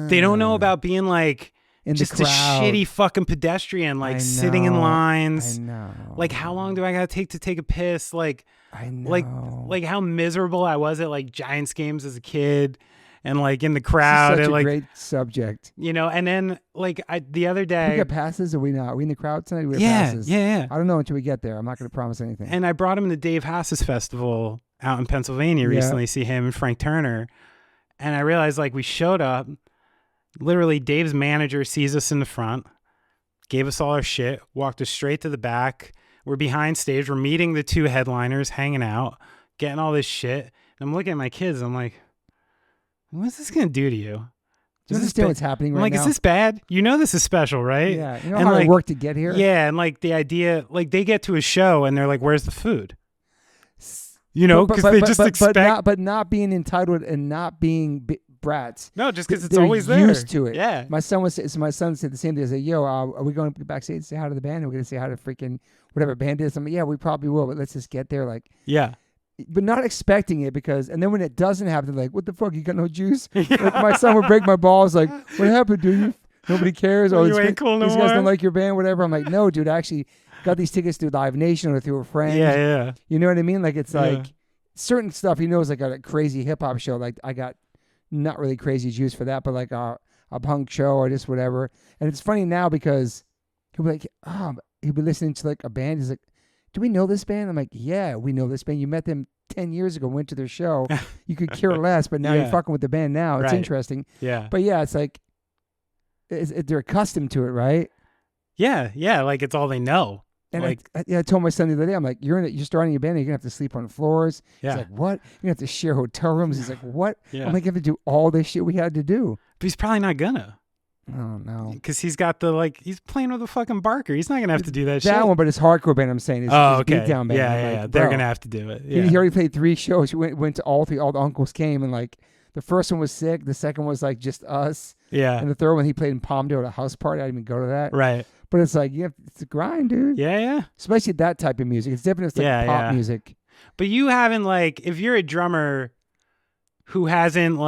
They don't know about being like in just the a crowd. shitty fucking pedestrian, like I sitting in know. lines. I know. Like how long do I gotta take to take a piss? Like I know. like how miserable I was at like Giants games as a kid, and like in the This crowd, is such and a like great subject. and then like the other We day, got passes, or we not? Are we in the crowd tonight? We have yeah, passes. yeah. I don't know until we get there. I'm not going to promise anything. And I brought him to Dave Haas's festival out in Pennsylvania recently. See him and Frank Turner, and I realized like we showed up. Literally, Dave's manager sees us in the front, gave us all our shit, walked us straight to the back. We're behind stage. We're meeting the two headliners, hanging out, getting all this shit. And I'm looking at my kids. I'm like, what's this going to do to you? Do you Is this understand ba- what's happening I'm right like, now? is this bad? You know this is special, right? Yeah. You know And how like, I worked to get here? Yeah, and like the idea, like they get to a show and they're like, where's the food? Because they just expect... but not being entitled and not being brats. No, just because it's They're always there. used to it. Yeah. My son said the same thing. I said, "Yo, are we going to backstage and say hi to the band? Are we going to say hi to freaking whatever band is?" I'm like, "Yeah, we probably will, but let's just get there." Like, Yeah. but not expecting it and then when it doesn't happen, they're like, "What the fuck? You got no juice?" Like, my son would break my balls. Like, "What happened, dude? Nobody cares. Well, Oh, you ain't cool no these guys more." don't like your band, whatever." I'm like, "No, dude. I actually got these tickets through Live Nation or through a friend." Yeah. You know what I mean? Like, it's Yeah. like certain stuff. He knows, like a crazy hip hop show. Like, I got not really crazy juice for that, but like a punk show or just whatever. And it's funny now because he'll be like, he'll be listening to like a band. He's like, "Do we know this band?" I'm like, "Yeah, we know this band. You met them 10 years ago, went to their show. You could care less, but now Yeah. you're fucking with the band now." It's Right. interesting. Yeah. But yeah, it's like they're accustomed to it, right? Yeah. Like it's all they know. And like, I told my son the other day, I'm like, you're starting your band, you're going to have to sleep on floors. yeah. He's like, what? You're going to have to share hotel rooms. He's like, what? Yeah. I'm like, you have to do all this shit we had to do. But he's probably not gonna. Oh, no. Because he's got he's playing with a fucking Barker. He's not going to have to do that shit. That one, but his hardcore band, I'm saying, his okay. beatdown band. Yeah. They're going to have to do it. Yeah. He already played 3 shows. He went to all 3. All the uncles came, and like the first one was sick. The second was like just us. Yeah. And the third one, he played in Palmdale at a house party. I didn't even go to that. Right. But it's like, it's a grind, dude. Yeah. Especially that type of music. It's different. It's like pop music. But you haven't if you're a drummer who hasn't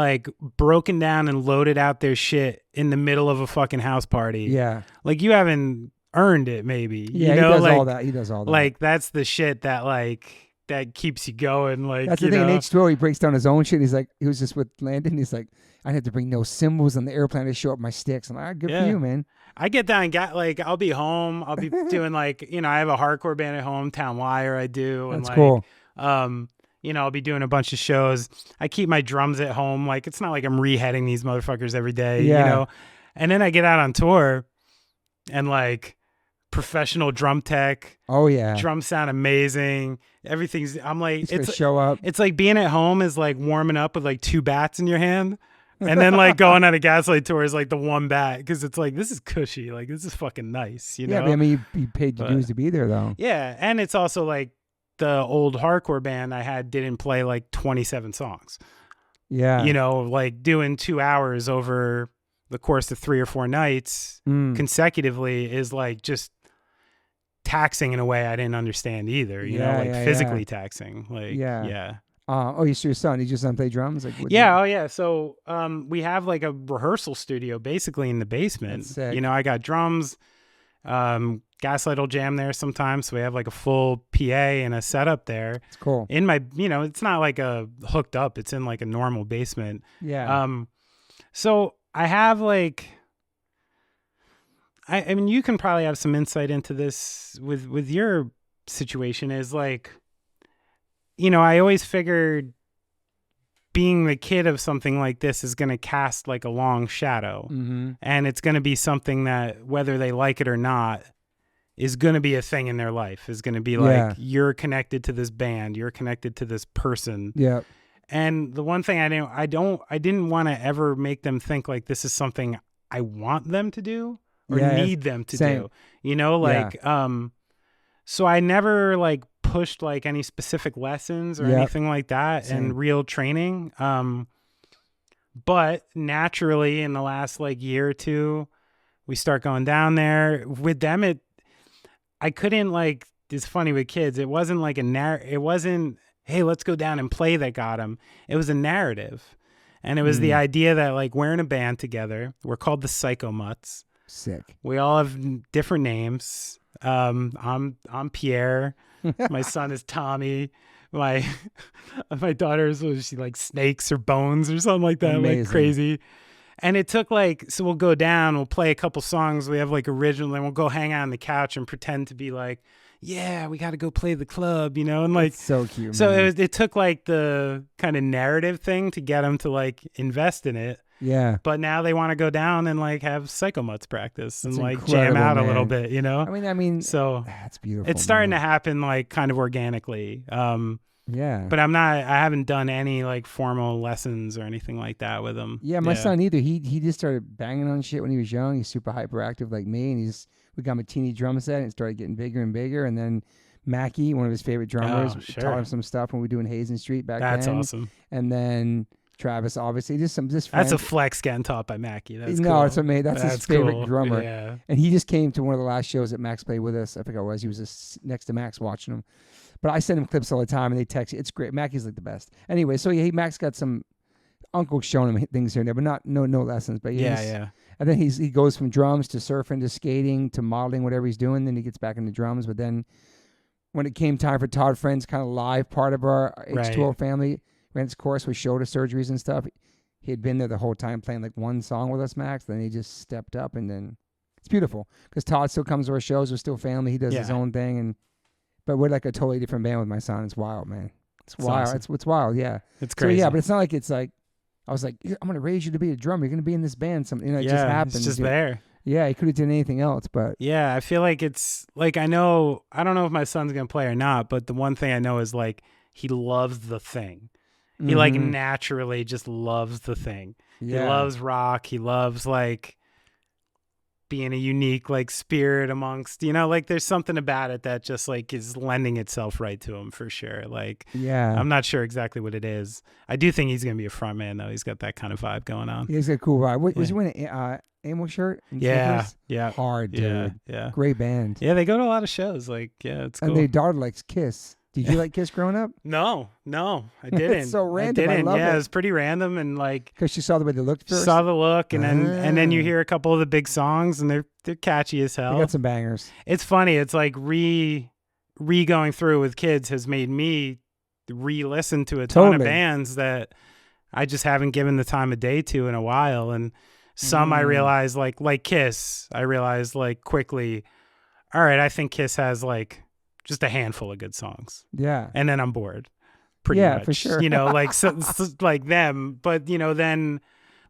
broken down and loaded out their shit in the middle of a fucking house party. Yeah. Like you haven't earned it maybe. Yeah, you know? He does all that. Like that's the shit that that keeps you going. That's the thing. In H2O, he breaks down his own shit. He's like, he was just with Landon. He's like, I had to bring no cymbals on the airplane to show up my sticks. I'm like, good for you, man. I get down and I'll be home. I'll be doing I have a hardcore band at home, Town Wire I do. That's cool. I'll be doing a bunch of shows. I keep my drums at home. It's not like I'm reheading these motherfuckers every day, And then I get out on tour and professional drum tech. Oh yeah. Drums sound amazing. Everything's it's show up. It's like being at home is warming up with 2 bats in your hand. And then going on a Gaslight tour is the 1 bat because it's this is cushy. This is fucking nice, you know? Yeah, but, I mean, you paid your dues to be there though. Yeah, and it's also the old hardcore band I had didn't play 27 songs. Yeah. Doing 2 hours over the course of 3 or 4 nights consecutively is just taxing in a way I didn't understand either. You know, physically taxing. Yeah. Your son? Did your son play drums? So we have a rehearsal studio basically in the basement. That's sick. I got drums. Gaslight will jam there sometimes, so we have a full PA and a setup there. It's cool. In my, it's not a hooked up. It's in a normal basement. Yeah. So I have I mean, you can probably have some insight into this with your situation. Is I always figured being the kid of something like this is going to cast a long shadow, and it's going to be something that whether they like it or not is going to be a thing in their life. Is going to be you're connected to this band, you're connected to this person. Yeah. And the one thing I didn't want to ever make them think this is something I want them to do or need them to do. So I never pushed any specific lessons or anything like that and real training. But naturally in the last year or two, we start going down there with them. I couldn't it's funny with kids. It wasn't it wasn't, hey, let's go down and play that got them. It was a narrative. And it was the idea that we're in a band together. We're called the Psycho Mutts. Sick. We all have different names. I'm Pierre. My son is Tommy. My daughter's was she Snakes or Bones or something like that. Amazing. Crazy. And it took so we'll go down, we'll play a couple songs we have original, and we'll go hang out on the couch and pretend to be yeah, we got to go play the club, and That's so cute. So man. it took the kind of narrative thing to get them to invest in it. Yeah. But now they want to go down and have Psycho Mutts practice and That's jam out man. a little bit, I mean, so that's beautiful. It's starting to happen kind of organically. Yeah. But I haven't done any formal lessons or anything like that with him. Yeah, my son either. He just started banging on shit when he was young. He's super hyperactive like me, and we got him a teeny drum set and it started getting bigger and bigger. And then Mackie, one of his favorite drummers, taught him some stuff when we were doing Hazen Street back then. That's awesome. And then Travis, obviously, just friends. That's a flex getting taught by Mackie. That's no, cool. it's amazing. That's his favorite drummer. Yeah. And he just came to one of the last shows that Max played with us. I forgot what it was. He was just next to Max watching him. But I send him clips all the time, and they text. It's great. Mackie's the best. Anyway, so Max got some uncle showing him things here and there, but no lessons. But yeah. And then he goes from drums to surfing to skating to modeling, whatever he's doing. Then he gets back into drums. But then when it came time for Todd Friend's kind of live part of our H2O family, ran its course with shoulder surgeries and stuff. He had been there the whole time playing one song with us, Max. Then he just stepped up, and then it's beautiful because Todd still comes to our shows. We're still family. He does his own thing, but we're a totally different band with my son. It's wild, man. It's wild. Awesome. It's wild. Yeah. It's crazy. So, but it's not it's I was I'm going to raise you to be a drummer. You're going to be in this band. Something, it just happens. It's just there. Yeah, he could have done anything else, but Yeah, I feel like it's like I don't know if my son's gonna play or not, but the one thing I know is like he loves The Thing. He like naturally just loves The Thing. yeah. He loves rock. He loves like being a unique like spirit amongst, like there's something about it that just like is lending itself right to him for sure. Like, Yeah. I'm not sure exactly what it is. I do think he's going to be a front man though. He's got that kind of vibe going on. He's got a cool vibe. Was he wearing an Amo shirt? And Yeah. sneakers? Yeah. Hard, dude. Yeah. Great band. Yeah. They go to a lot of shows. Like, yeah, it's cool. And their daughter likes Kiss. Did you like Kiss growing up? No, I didn't. It's so random. I didn't. I love It it. was pretty random and like Because you saw the way they looked first? saw the look and then you hear a couple of the big songs and they're catchy as hell. They got some bangers. It's funny. It's like re going through with kids has made me re-listen to a ton of bands that I just haven't given the time of day to in a while. And some I realized like Kiss, I realized like quickly, all right, I think Kiss has like just a handful of good songs. Yeah. And then I'm bored. Pretty much. For sure. Like so, like them. But then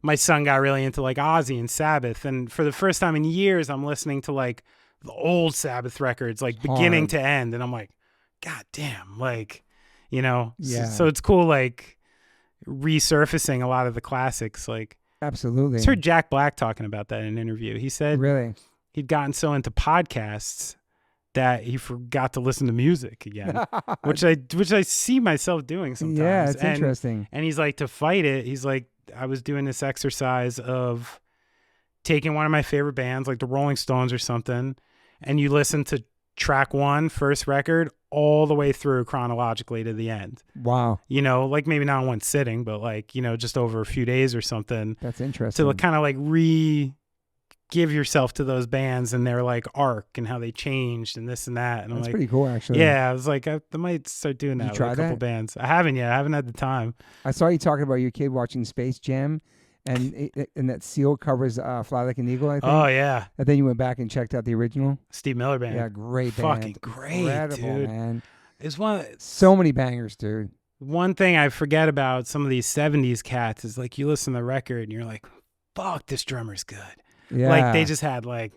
my son got really into like Ozzy and Sabbath. And for the first time in years, I'm listening to like the old Sabbath records, like beginning to end. And I'm like, God damn, like, Yeah. So it's cool, like resurfacing a lot of the classics. Like, Absolutely. I heard Jack Black talking about that in an interview. He said Really? he'd gotten so into podcasts that he forgot to listen to music again, which I see myself doing sometimes. Yeah, it's interesting. And he's like, to fight it, he's like, I was doing this exercise of taking one of my favorite bands, like the Rolling Stones or something, and you listen to track one, first record, all the way through chronologically to the end. Wow. Like maybe not in one sitting, but like, just over a few days or something. That's interesting. To kind of like give yourself to those bands and their like arc and how they changed and this and that. And That's I'm like, pretty cool, actually. yeah, I was like, I might start doing that with a couple bands. I haven't yet. I haven't had the time. I saw you talking about your kid watching Space Jam, and that seal covers Fly Like an Eagle, I think. Oh, yeah. And then you went back and checked out the original. Steve Miller Band. Yeah, great band. Fucking great, Incredible, dude. man. It's so many bangers, dude. One thing I forget about some of these 70s cats is like you listen to the record and you're like, fuck, this drummer's good. Yeah. Like they just had like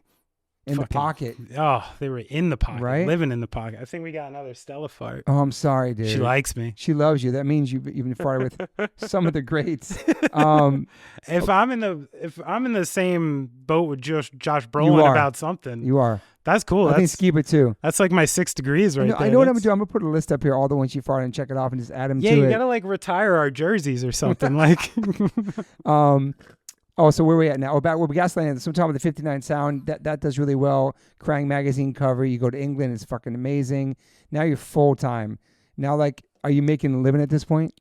the pocket. Oh, they were in the pocket, right? Living in the pocket. I think we got another Stella fart. Oh, I'm sorry, dude. She likes me. She loves you. That means you've even farted with some of the greats. If I'm in the same boat with Josh Brolin about something, you are. That's cool. I think Skiba too. That's like my 6 degrees right there. I know what I'm gonna do. I'm gonna put a list up here, all the ones you farted, and check it off, and just add them to it. Yeah, you gotta like retire our jerseys or something. Like, oh, so where are we at now? We're Gaslight Anthem. So I'm talking about the 59 sound. That does really well. Krang magazine cover. You go to England, it's fucking amazing. Now you're full time. Now, like, are you making a living at this point?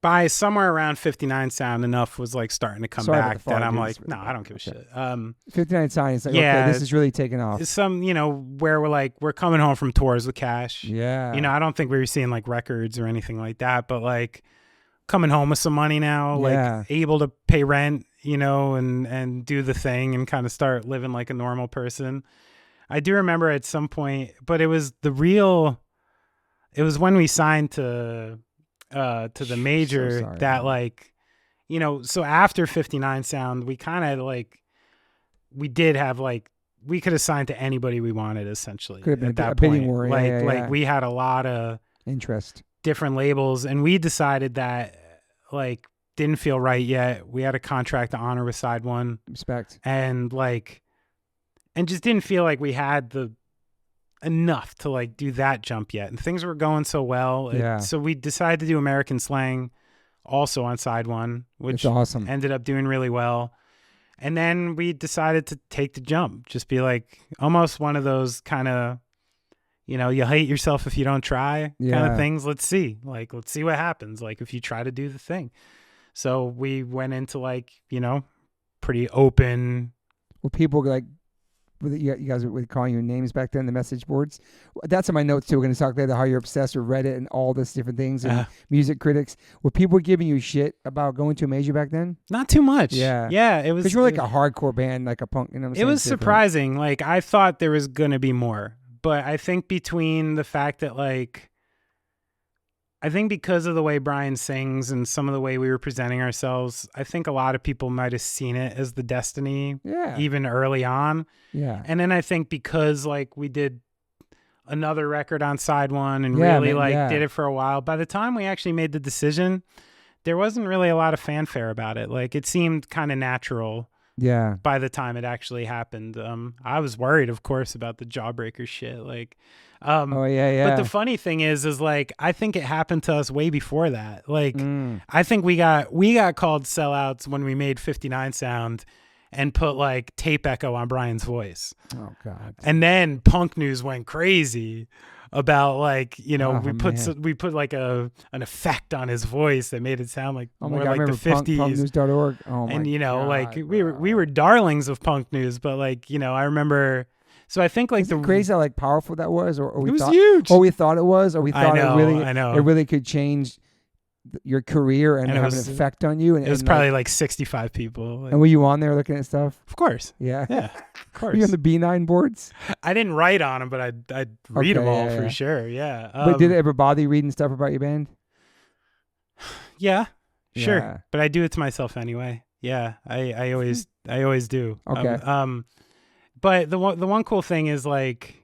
By somewhere around 59 sound, enough was like starting to come back that I'm like, no, I don't give a shit. 59 sound is like, okay, this is really taking off. Some, where we're coming home from tours with cash. Yeah. I don't think we were seeing like records or anything like that, but like coming home with some money now, like able to pay rent, and do the thing and kind of start living like a normal person. I do remember at some point, but it was when we signed to the major that like, so after 59 sound, we kind of like, we did have like, we could have signed to anybody we wanted essentially. Could have been at that a point. bidding war. Like we had a lot of interest, different labels, and we decided that like didn't feel right yet. We had a contract to honor with Side One. Respect. And just didn't feel like we had the enough to like do that jump yet, and things were going so well. So we decided to do American Slang also on Side One, which awesome. Ended up doing really well. And then we decided to take the jump, just be like almost one of those kind of, you hate yourself if you don't try kind of things. Let's see what happens. Like if you try to do the thing. So we went into like, pretty open. Well, people like, you guys were calling your names back then, the message boards. That's in my notes too. We're going to talk later how you're obsessed with Reddit and all this different things and music critics. Were people giving you shit about going to a major back then? Not too much. Yeah. It was. Because you were like a hardcore band, like a punk. It was surprising. Like I thought there was going to be more, but I think between the fact that like, I think because of the way Brian sings and some of the way we were presenting ourselves, I think a lot of people might have seen it as the destiny even early on. Yeah. And then I think because like we did another record on side one and really did it for a while, by the time we actually made the decision, there wasn't really a lot of fanfare about it. Like it seemed kind of natural. Yeah. By the time it actually happened, I was worried, of course, about the Jawbreaker shit. Like, But the funny thing is like I think it happened to us way before that. Like, I think we got called sellouts when we made 59 Sound and put like tape echo on Brian's voice. Oh God! And then Punk News went crazy about like we put like an effect on his voice that made it sound like more like the 50s. Punknews.org. Oh my and God, like we were darlings of Punk News, but like I remember. So I think like Isn't it crazy how like powerful that was, or we it was thought huge. Or we thought it was, or we thought I know. it really could change your career and have an effect on you. And it was probably like 65 people. Like, and were you on there looking at stuff? Of course. Yeah. Yeah. Of course. Were you on the B9 boards? I didn't write on them, but I'd read them all for sure. Yeah. But did it ever bother you reading stuff about your band? Yeah. Sure. Yeah. But I do it to myself anyway. Yeah. I always do. Okay. But the one cool thing is like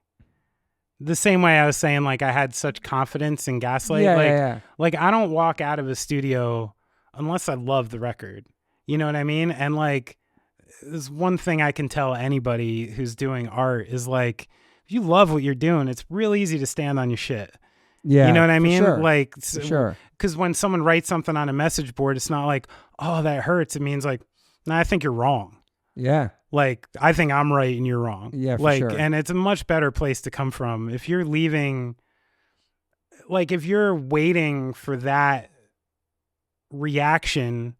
the same way I was saying, like I had such confidence in Gaslight. Like I don't walk out of a studio unless I love the record. You know what I mean? And like there's one thing I can tell anybody who's doing art is like if you love what you're doing, it's real easy to stand on your shit. Yeah. You know what I mean? Sure. Like sure. Because when someone writes something on a message board, it's not like, oh, that hurts. It means like, no, I think you're wrong. Yeah. Like, I think I'm right and you're wrong. Yeah, for like, sure. And it's a much better place to come from. If you're leaving, like, if you're waiting for that reaction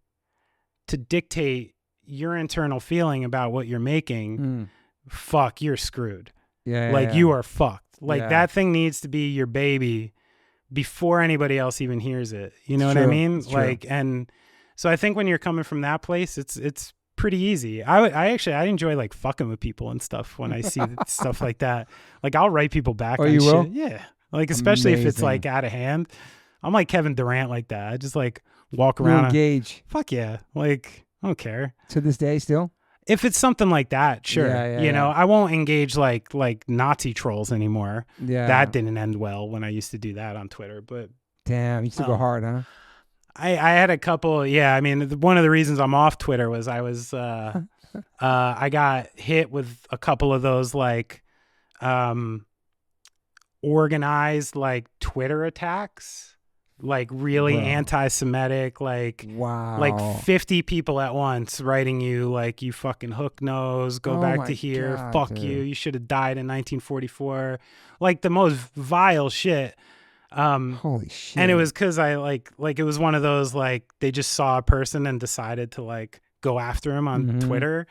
to dictate your internal feeling about what you're making, fuck, you're screwed. Yeah. Like, you are fucked. Like, that thing needs to be your baby before anybody else even hears it. You know what I mean? It's like, true. And so I think when you're coming from that place, it's pretty easy. I enjoy like fucking with people and stuff when I see stuff like that. Like I'll write people back on you shit. will? Yeah. Like especially if it's like out of hand. I'm like Kevin Durant like that. I just like walk around. Engage. Fuck yeah. Like I don't care. To this day still? If it's something like that, sure. You know, I won't engage like Nazi trolls anymore. Yeah. That didn't end well when I used to do that on Twitter, but damn, you used to go hard, huh? I had a couple. Yeah. I mean, one of the reasons I'm off Twitter was I was, I got hit with a couple of those like, organized like Twitter attacks, like really anti-Semitic, like, like 50 people at once writing you like, you fucking hook nose, go back to here. God, fuck dude. you. You should have died in 1944. Like the most vile shit. Holy shit. And it was because I like it was one of those like they just saw a person and decided to like go after him on Twitter.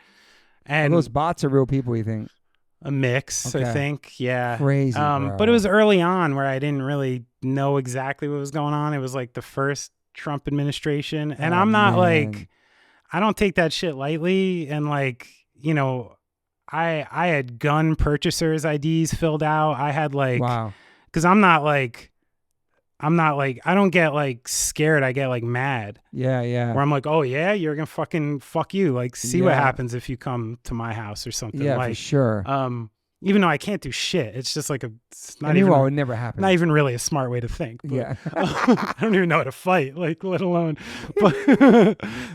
And those bots are real people, you think? A mix, I think. Yeah. Crazy. Bro. But it was early on where I didn't really know exactly what was going on. It was like the first Trump administration. And I'm not like I don't take that shit lightly. And like, you know, I had gun purchasers IDs filled out. I had like because I'm not like I don't get like scared. I get like mad. Yeah. Where I'm like, oh yeah, you're gonna fucking fuck you. Like, see what happens if you come to my house or something. Yeah, like, for sure. Even though I can't do shit, it's just like it's not even. It would never happen. Not even really a smart way to think. But, yeah. I don't even know how to fight. Like, let alone. But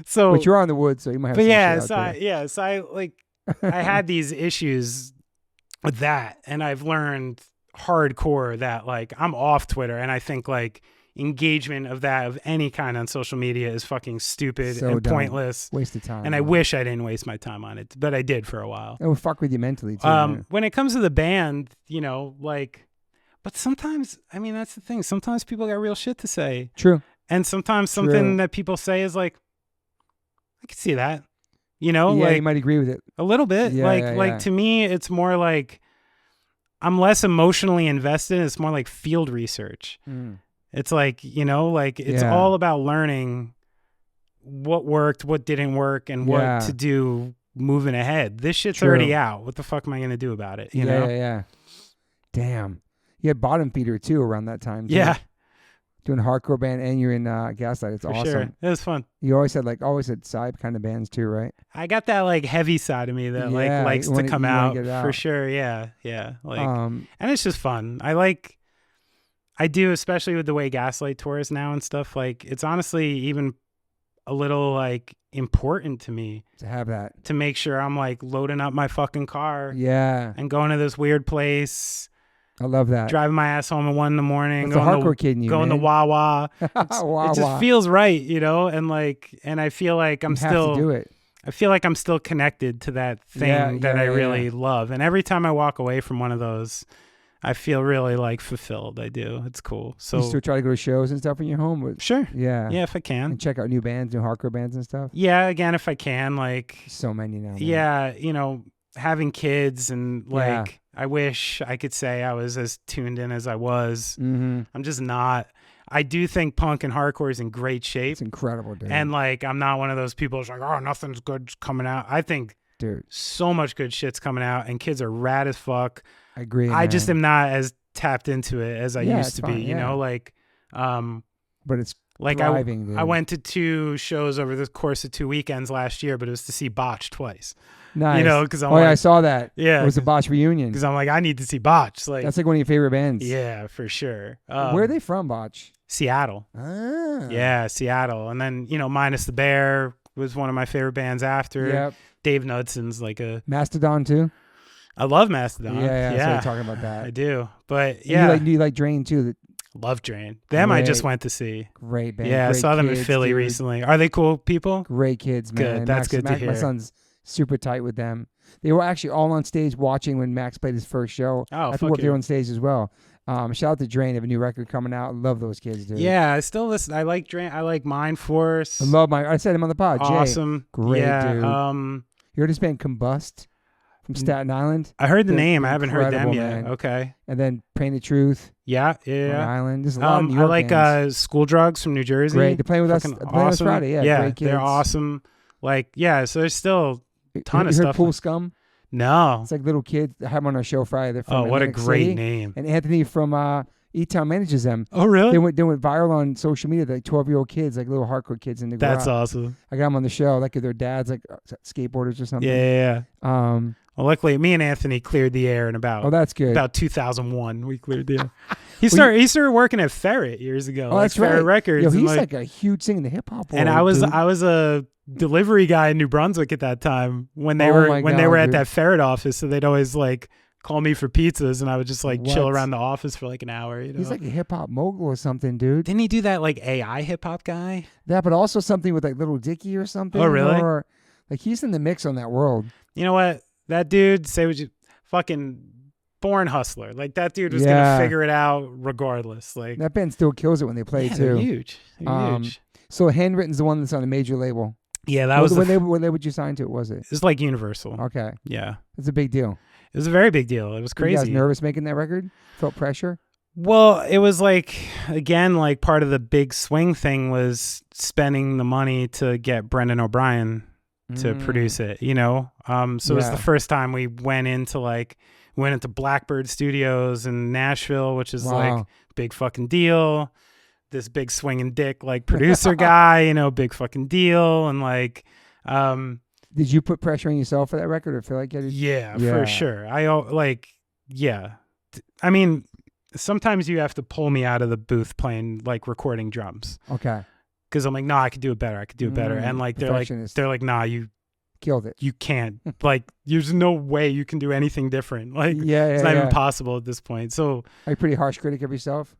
so. But you're on the woods, so you might have. But some yeah, shit so I like I had these issues with that, and I've learned hardcore that like I'm off Twitter, and I think like engagement of any kind on social media is fucking stupid and dumb. Pointless, waste of time. And I wish I didn't waste my time on it, but I did for a while. It would fuck with you mentally too. When it comes to the band, you know, like, but sometimes, I mean, that's the thing. Sometimes people got real shit to say. True. And sometimes something that people say is like, I can see that. You know, yeah, like you might agree with it a little bit. Yeah, like to me, it's more like I'm less emotionally invested. It's more like field research. It's like, you know, like it's all about learning what worked, what didn't work, and what to do moving ahead. This shit's already out. What the fuck am I going to do about it? You know? Yeah. Damn. You had Bottom Feeder too around that time. Too. Yeah. doing a hardcore band and you're in Gaslight. It's For awesome. sure. It was fun. You always had side kind of bands too, right? I got that like heavy side of me that like Yeah, likes you to wanna- come you wanna out get it for out. sure. Yeah. Like, Um, and it's just fun. I do, especially with the way Gaslight tours now and stuff. Like, it's honestly even a little like important to me to have that. to make sure I'm like loading up my fucking car Yeah, and going to this weird place, I love that. driving my ass home at 1 a.m. That's the hardcore kid in you, going to man. Wawa. Wawa. It just feels right, you know, and I feel like You have to do it. I feel like I'm still connected to that thing that I really love. And every time I walk away from one of those, I feel really like fulfilled. I do. It's cool. So You still try to go to shows and stuff in your home? sure. Yeah. Yeah, if I can. And check out new bands, new hardcore bands and stuff? Yeah, again, if I can, like, So many now. Man. yeah, you know, having kids and like, Yeah. I wish I could say I was as tuned in as I was. Mm-hmm. I'm just not. I do think punk and hardcore is in great shape. It's incredible, dude. And like, I'm not one of those people who's like, oh, nothing's good coming out. I think dude, so much good shit's coming out and kids are rad as fuck. I agree. I just man. am not as tapped into it as I used it's to fine, be, you yeah. know, like, But it's like thriving, dude. I went to 2 shows over the course of 2 weekends last year, but it was to see Botch twice. Nice. You know, because I'm yeah, I like, saw that. yeah, It was a Botch reunion. because I'm like, I need to see Botch. Like, That's like one of your favorite bands. yeah, for sure. Where are they from, Botch? Seattle. Ah. Yeah, Seattle. And then, you know, Minus the Bear was one of my favorite bands after. Yep. Dave Knudsen's like a... Mastodon too. I love Mastodon. Yeah. So we're talking about that. I do. But And yeah, you like Drain too. love Drain. Them I just Great. went to see. Great band. Yeah, I Great saw them in kids, Philly dude. recently. Are they cool people? Great kids, man. Good. That's good to My hear. son's super tight with them. They were actually all on stage watching when Max played his first show. Oh, I fuck worked you. there on stage as well. Shout out to Drain. They have a new record coming out. Love those kids, dude. Yeah, I still listen. I like Drain. I like Mind Force. I love I said him on the pod. Jay. Awesome. Great yeah, dude. You heard this band Combust from Staten Island? I heard the They're name. I haven't heard them incredible, yet. man. Okay. And then Painted Truth Yeah. on Island. There's a lot of New I York like bands. School Drugs from New Jersey. Great. They're playing with us. Fucking They're playing with us awesome. Friday. Yeah, great kids. they're awesome. Like, yeah, so there's still ton you of heard stuff. Pool Scum? No. It's like little kids. I have them on our show Friday. They're from Oh, what a Atlantic great City. name. And Anthony from E-Town manages them. Oh, really? They went viral on social media. Like 12-year-old kids, like little hardcore kids in the garage. That's awesome. I got them on the show. Like if their dads like skateboarders or something. Yeah. Um. Well, luckily, me and Anthony cleared the air in Oh, that's good. about 2001. We cleared the air. He started working at Ferret years ago. Oh, like that's Ferret right. Records. Yo, and he's like a huge thing in the hip hop world. and I was dude. a delivery guy in New Brunswick at that time when they Oh were my when they God, were at dude. that Ferret office. So they'd always like call me for pizzas, and I would just like chill What? around the office for like an hour. You know, He's like a hip hop mogul or something, dude. didn't he do that like AI hip hop guy? That, but also something with like Little Dicky or something. Oh, really? Or like he's in the mix on that world. You know what? That dude, say what you fucking born hustler. Like that dude was Yeah. gonna figure it out regardless. Like That band still kills it when they play yeah, too. they're huge. They're huge. So Handwritten's the one that's on a major label. Yeah, that was what label you signed to? Was it? it was like Universal. Okay, Yeah. it's a big deal. It was a very big deal. It was Were you guys crazy. nervous making that record? Felt pressure? Well, it was like, again, like part of the big swing thing was spending the money to get Brendan O'Brien to produce it, you know? So it was the first time we went into Blackbird Studios in Nashville, which is like big fucking deal. This big swinging dick, like producer guy, you know, big fucking deal. And like, Did you put pressure on yourself for that record, or feel like you had to- yeah, Yeah. for sure. I mean, sometimes you have to pull me out of the booth playing like recording drums Okay, because I'm like, no, I could do it better. And like perfectionist. they're like, nah, you killed it. can't. Like, there's no way you can do anything different. Like, Yeah, it's not even possible at this point. So Are you a pretty harsh critic of yourself?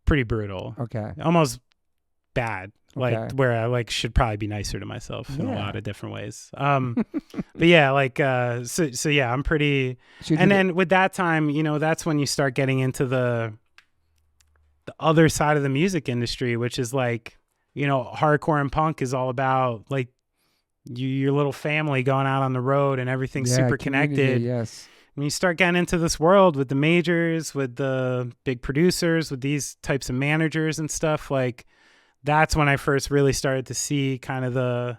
pretty brutal, Okay, almost bad. Like Okay. where I like should probably be nicer to myself in a Yeah. lot of different ways. But yeah, like so yeah, I'm pretty. So you And did then with that time, you know, that's when you start getting into the other side of the music industry, which is like, you know, hardcore and punk is all about like your little family going out on the road and everything's super community, connected. Yes. When you start getting into this world with the majors, with the big producers, with these types of managers and stuff, like that's when I first really started to see kind of the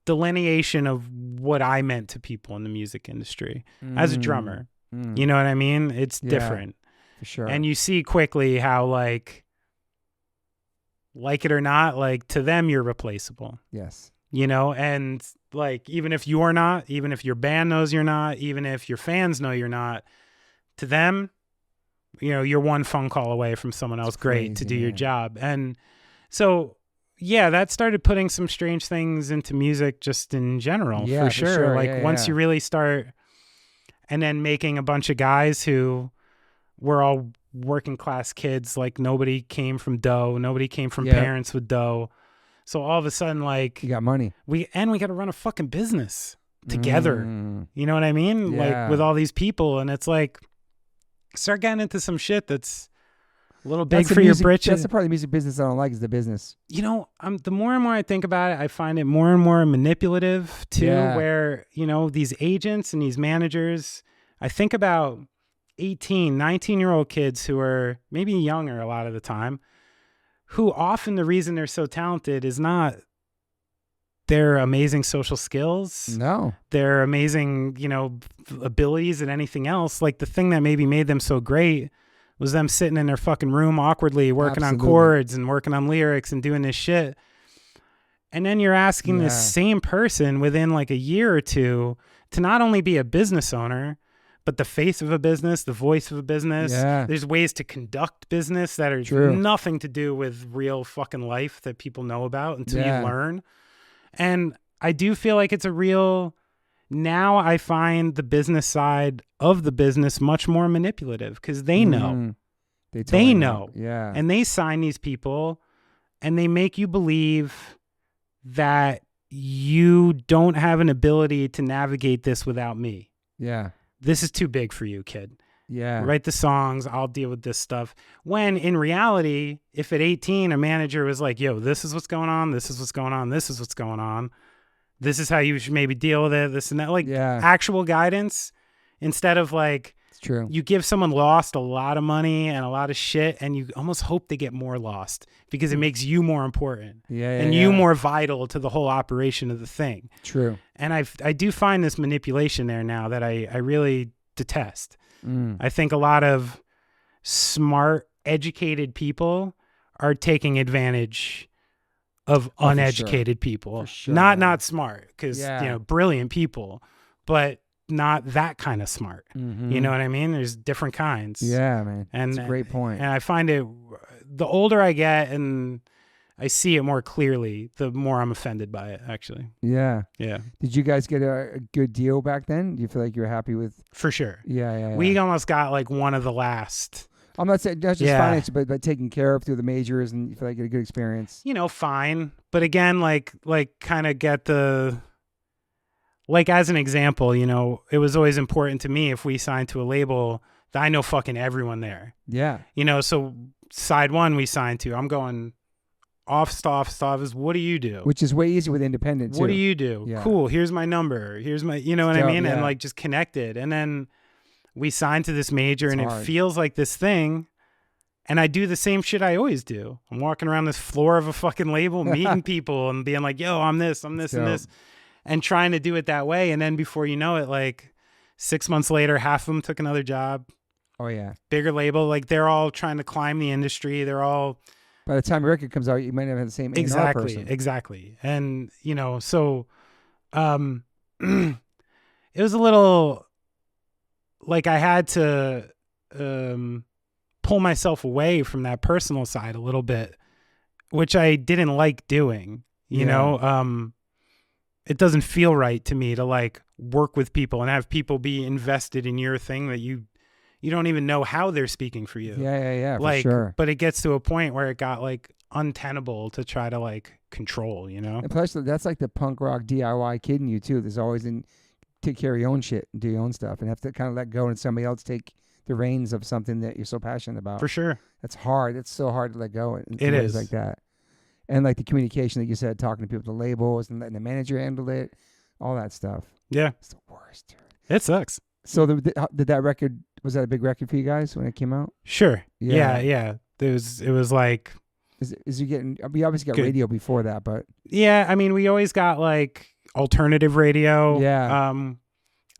delineation of what I meant to people in the music industry as a drummer. You know what I mean? It's Yeah. different. For sure. And you see quickly how like like it or not, like to them, you're replaceable. Yes. You know, and like, even if you're not, even if your band knows you're not, even if your fans know you're not, to them, you know, you're one phone call away from someone else great to do your job. And so, yeah, that started putting some strange things into music just in general, for sure. Like once you really start, and then making a bunch of guys who were all working class kids, like nobody came from dough, nobody came from parents with dough. So all of a sudden, like, you got money. We got to run a fucking business together. You know what I mean? Yeah. Like with all these people, and it's like, start getting into some shit that's a little big for your britches. That's the part of the music business I don't like, is the business. You know, the more and more I think about it, I find it more and more manipulative too, where, you know, these agents and these managers, I think about 18, 19-year-old kids who are maybe younger a lot of the time, who often the reason they're so talented is not their amazing social skills. No. Their amazing, you know, abilities and anything else. Like the thing that maybe made them so great was them sitting in their fucking room awkwardly working on chords and working on lyrics and doing this shit. And then you're asking this same person within like a year or two to not only be a business owner, but the face of a business, the voice of a business. Yeah. There's ways to conduct business that are nothing to do with real fucking life that people know about until you learn. And I do feel like it's a real, now I find the business side of the business much more manipulative, because they know. They know. Yeah. And they sign these people and they make you believe that you don't have an ability to navigate this without me. Yeah. This is too big for you, kid. Yeah. Write the songs. I'll deal with this stuff. When in reality, if at 18, a manager was like, yo, this is what's going on. This is what's going on. This is what's going on. This is how you should maybe deal with it. This and that, like actual guidance, instead of like, it's true. You give someone lost a lot of money and a lot of shit, and you almost hope they get more lost because it makes you more important and you more vital to the whole operation of the thing. True. And I do find this manipulation there now that I really detest. I think a lot of smart, educated people are taking advantage of uneducated people. For sure, not smart, because you know, brilliant people, but not that kind of smart. You know what I mean? There's different kinds. Yeah, man. And that's a great point. And I find it, the older I get and I see it more clearly, the more I'm offended by it, actually. Yeah. Yeah. Did you guys get a good deal back then? Do you feel like you were happy with? For sure. Yeah. We almost got like one of the last. I'm not saying that's just financial, but taken care of through the majors, and you feel like you had a good experience. You know, fine. But again, like kind of get the, like as an example, you know, it was always important to me if we signed to a label that I know fucking everyone there. Yeah. You know, so side one we signed to, I'm going off stuff is, what do you do? Which is way easier with independent too. What do you do? Yeah. Cool. Here's my number. Here's my, you know what I mean? Yeah. And like just connected. And then we signed to this major, and it feels like this thing. And I do the same shit I always do. I'm walking around this floor of a fucking label, meeting people and being like, yo, I'm this, and this, and trying to do it that way. And then before you know it, like 6 months later, half of them took another job. Oh yeah. Bigger label. Like they're all trying to climb the industry. They're all, by the time your record comes out, you might not have the same A&R person. Exactly. And, you know, so it was a little like I had to pull myself away from that personal side a little bit, which I didn't like doing, you know. It doesn't feel right to me to like work with people and have people be invested in your thing that you don't even know how they're speaking for you. Yeah, like, for sure. But it gets to a point where it got like untenable to try to like control, you know? And plus, that's like the punk rock DIY kid in you too. There's always take care of your own shit and do your own stuff, and have to kind of let go and somebody else take the reins of something that you're so passionate about. For sure. That's hard. It's so hard to let go. It is like that. And like the communication that you said, talking to people at the labels and letting the manager handle it, all that stuff. Yeah. It's the worst, dude. It sucks. So did that record, was that a big record for you guys when it came out? Sure. Yeah. It was like, is you getting, we obviously got radio before that, but. Yeah. I mean, we always got like alternative radio. Yeah.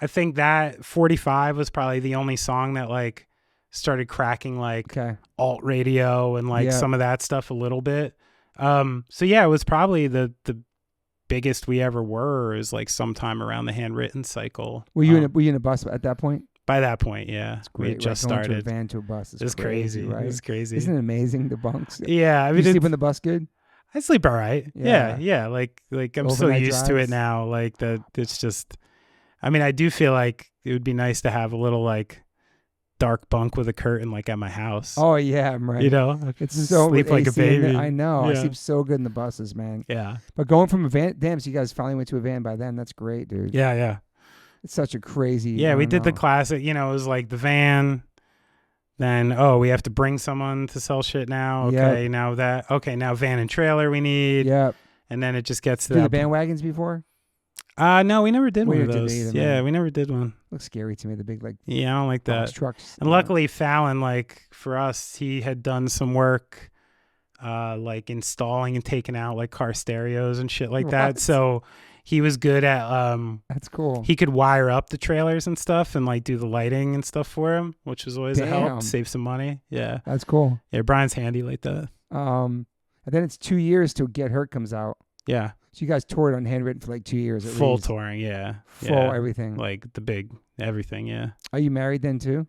I think that 45 was probably the only song that like started cracking like alt radio and like some of that stuff a little bit. So yeah, it was probably the biggest we ever were is like sometime around the handwritten cycle. Were you in a bus at that point? By that point, yeah. It's great. We had just Going started. to a van to a bus is It was crazy. right? It was crazy. Isn't it amazing, the bunks? Yeah. I mean, you sleep in the bus good? I sleep all right. Yeah. Like I'm so Overnight used to it drives? now. Like that it's just, I mean, I do feel like it would be nice to have a little like dark bunk with a curtain like at my house. Oh yeah, I'm right. You know, It's so sleep like a AC in baby. I know. I Yeah. sleep so good in the buses, man. Yeah. But going from a van, damn, so you guys finally went to a van by then. That's great, dude. Yeah. It's such a crazy. Yeah, I we don't did the know. classic, you know, it was like the van. Then, we have to bring someone to sell shit now. Okay, now van and trailer we need. Yep. And then it just gets to Do the that. bandwagons before? No, we never did We one of never did those. either, Yeah, man. we never did one. Looks scary to me. The big Yeah, I don't like box that. trucks. And luckily, Fallon, like for us, he had done some work, like installing and taking out like car stereos and shit like that. What? So he was good at. That's cool. He could wire up the trailers and stuff and like do the lighting and stuff for him, which was always a Damn. help, save some money. Yeah, That's cool. yeah. Brian's handy like that. And then it's 2 years till Get Hurt comes out. Yeah, So you guys toured on Handwritten for like 2 years at full least. touring. Yeah, Full everything. like the big everything. Yeah, Are you married then too?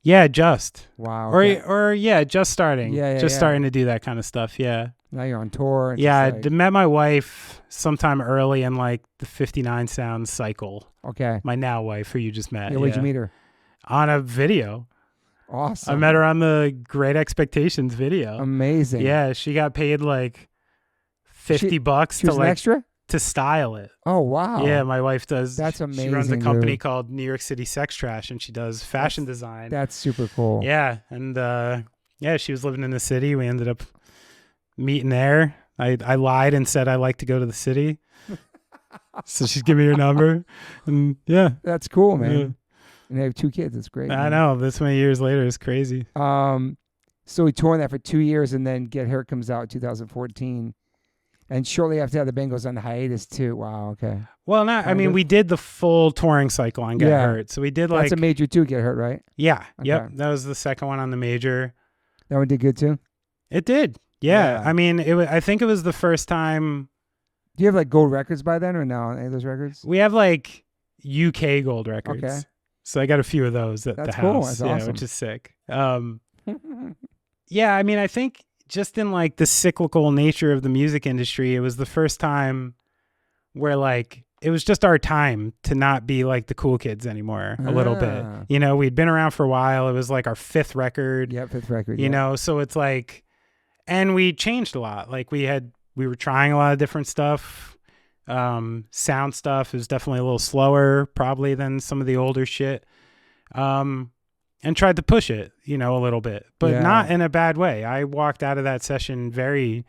yeah. Just Wow. okay. or yeah, just starting. Yeah, just yeah. starting to do that kind of stuff. Yeah. Now you're on tour. It's Yeah, just I met my wife sometime early in like the 59 sound cycle. okay. My now wife, who you just met. Yeah, where'd you meet her? On a video. Awesome. I met her on the Great Expectations video. Amazing. Yeah, she got paid like $50 She was an extra? to style it. Oh, wow. Yeah, my wife does. That's She runs a amazing, company dude. called New York City Sex Trash, and she does fashion design. That's super cool. Yeah, and she was living in the city. We ended up meeting there. I lied and said I like to go to the city. So she's giving me her number. And yeah. That's cool, man. Yeah. And they have 2 kids. It's great. I man. know. This many years later is crazy. So we toured that for 2 years, and then Get Hurt comes out in 2014. And shortly after that, the band goes on hiatus too. Wow, okay. Well, we did the full touring cycle on Get Yeah. Hurt. So we did like That's a major too, Get Hurt, right? yeah, Okay. yep. That was the second one on the major. That one did good too? It did. Yeah. Yeah. I mean, I think it was the first time Do you have like gold records by then or no? Any of those records? we have like UK gold records. Okay. So I got a few of those at That's the cool. house. That's yeah, awesome. which is sick. Yeah, I mean, I think just in like the cyclical nature of the music industry, it was the first time where like it was just our time to not be like the cool kids anymore a little bit. Ah. You know, we'd been around for a while. It was like our 5th record, Yeah, 5th record. you yeah. know, so it's like, and we changed a lot. Like we were trying a lot of different stuff. Sound stuff is definitely a little slower probably than some of the older shit. And tried to push it, you know, a little bit, but Yeah. not in a bad way. I walked out of that session very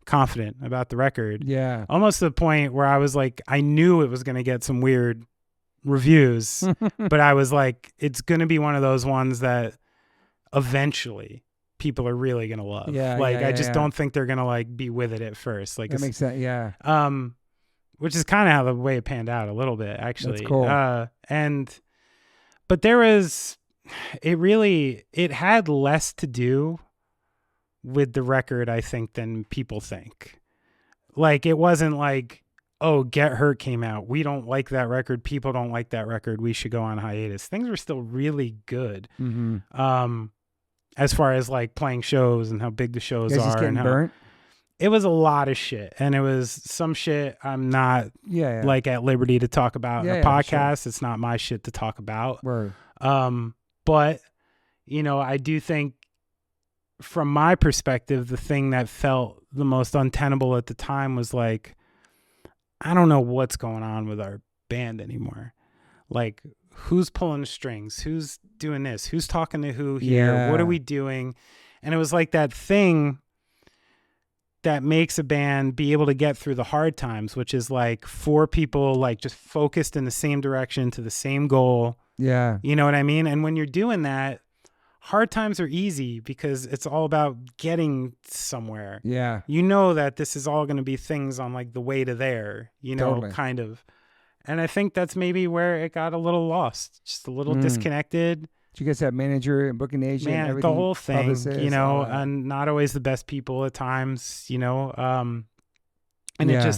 confident about the record. Yeah. Almost to the point where I was like, I knew it was going to get some weird reviews, but I was like, it's going to be one of those ones that eventually people are really going to love. Yeah, like, yeah, I yeah, just yeah. don't think they're going to like be with it at first. Like, That makes sense. Yeah. which is kind of how the way it panned out a little bit, actually. That's cool. But there was, it had less to do with the record, I think, than people think. Like, it wasn't like, oh, Get Hurt came out. We don't like that record. People don't like that record. We should go on hiatus. Things were still really good. Mm-hmm. As far as like playing shows and how big the shows You guys are. just getting And how, burnt? it was a lot of shit. And it was some shit I'm not Yeah. like at liberty to talk about in a Yeah, podcast. It's not my shit to talk about. Word. But, you know, I do think from my perspective, the thing that felt the most untenable at the time was like, I don't know what's going on with our band anymore. Like, who's pulling the strings? Who's doing this? Who's talking to who here? Yeah. What are we doing? And it was like that thing that makes a band be able to get through the hard times, which is like 4 people like just focused in the same direction to the same goal. Yeah. You know what I mean? And when you're doing that, hard times are easy because it's all about getting somewhere. Yeah. You know that this is all going to be things on like the way to there, you know, Totally. kind of. And I think that's maybe where it got a little lost, just a little disconnected. Did you guys have manager and booking agent? Man, everything, the whole thing, publicist, you know, all that? and not always the best people at times, you know, and Yeah.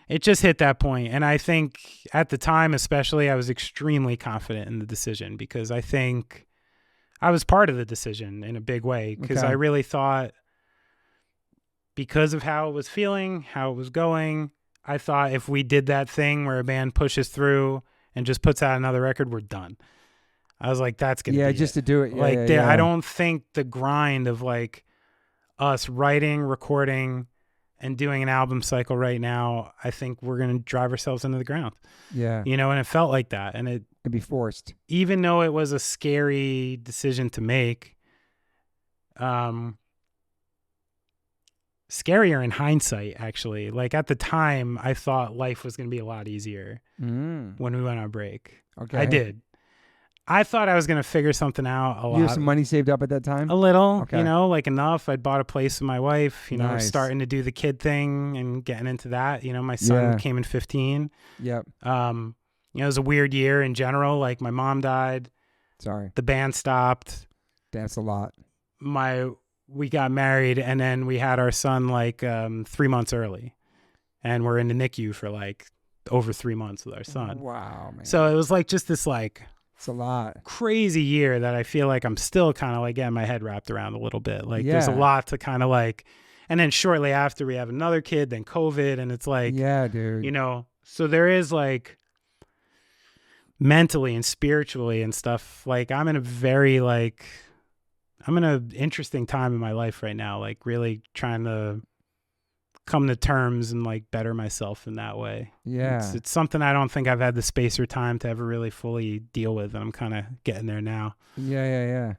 it just hit that point. And I think at the time, especially, I was extremely confident in the decision because I think I was part of the decision in a big way because Okay. I really thought because of how it was feeling, how it was going, I thought if we did that thing where a band pushes through and just puts out another record, we're done. I was like, that's going to be just it. to do it. Yeah, Like, yeah. I don't think the grind of like us writing, recording, and doing an album cycle right now, I think we're going to drive ourselves into the ground. Yeah. You know, and it felt like that. And It'd be forced. even though it was a scary decision to make, scarier in hindsight, actually. Like at the time, I thought life was going to be a lot easier when we went on break. Okay. I did. I thought I was going to figure something out a lot. You have some money saved up at that time? A little, Okay. you know, like enough. I'd bought a place with my wife, you know, Nice. starting to do the kid thing and getting into that. You know, my son came in 15. Yep. You know, it was a weird year in general. Like my mom died. Sorry. The band stopped. That's a lot. We got married and then we had our son like 3 months early. And we're in the NICU for like over 3 months with our son. Wow, man. So it was like just this like it's a lot. crazy year that I feel like I'm still kind of like getting my head wrapped around a little bit. Like there's a Yeah. lot to kind of like, and then shortly after we have another kid, then COVID, and it's like, Yeah, dude. you know, so there is like mentally and spiritually and stuff. Like I'm in an interesting time in my life right now, like really trying to come to terms and like better myself in that way. Yeah. It's something I don't think I've had the space or time to ever really fully deal with, and I'm kind of getting there now. Yeah.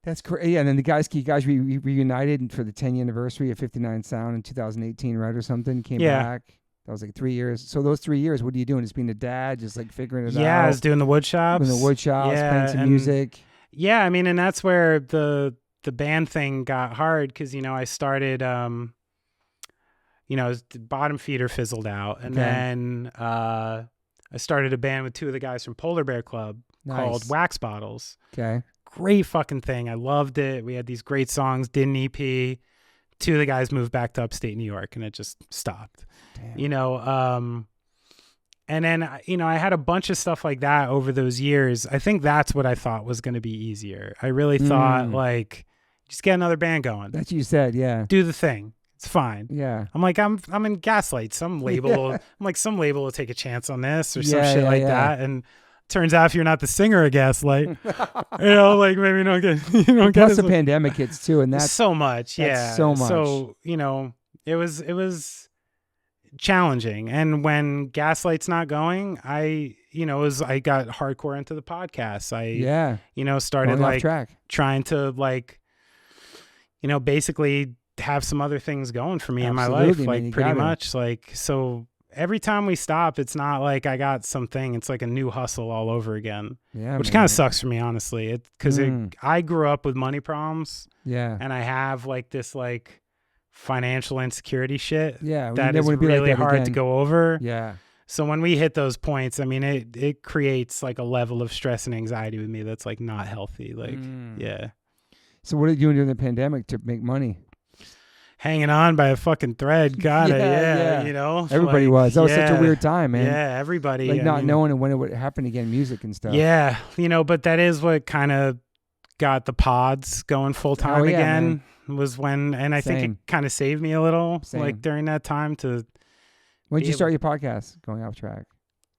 That's crazy. Yeah, and then you guys reunited for the 10th anniversary of 59 Sound in 2018, right, or something? Came back. That was like 3 years. So those 3 years, what are you doing? Just being a dad, just like figuring it out? Yeah, I was doing the wood shops. Doing the wood shops, Yeah, playing some and- music. Yeah, I mean, and that's where the band thing got hard because, you know, I started, you know, the Bottom Feeder fizzled out. And Okay. then I started a band with two of the guys from Polar Bear Club called Nice. Wax Bottles. Okay. Great fucking thing. I loved it. We had these great songs, did an EP. Two of the guys moved back to upstate New York and it just stopped. Damn. You know, and then, you know, I had a bunch of stuff like that over those years. I think that's what I thought was going to be easier. I really thought like, just get another band going. That's what you said, yeah. Do the thing. It's fine. Yeah. I'm like, I'm in Gaslight. Some label, I'm like, some label will take a chance on this or some shit Yeah, like yeah. that. And turns out if you're not the singer of Gaslight, you know, like maybe you don't get Plus as the much- pandemic hits too, and that's so much. that's Yeah. so much. So, you know, it was challenging. And when Gaslight's not going, I got hardcore into the podcast. I you know, started going off like track. trying to like, you know, basically have some other things going for me in my life, Absolutely, man, like you pretty gotta. much. Like, so every time we stop, it's not like I got something. It's like a new hustle all over again, Yeah. which man. kind of sucks for me, honestly. Because Mm. I grew up with money problems, Yeah. and I have like this like financial insecurity shit Yeah. we that never is wanna be like really that hard to again. go over. Yeah. So when we hit those points, I mean, it creates like a level of stress and anxiety with me that's like not healthy. Like, yeah. So what are you doing during the pandemic to make money? Hanging on by a fucking thread. Got it. Yeah, yeah. You know, Everybody like, was. That was such a yeah, weird time, man. Yeah, everybody. Like I not mean, knowing when it would happen again, music and stuff. Yeah, you know, but that is what kind of got the pods going full time Oh, yeah, again. Was when, and I think Same. it kind of saved me a little, Same. like during that time to, When did be you start your podcast? Going off track.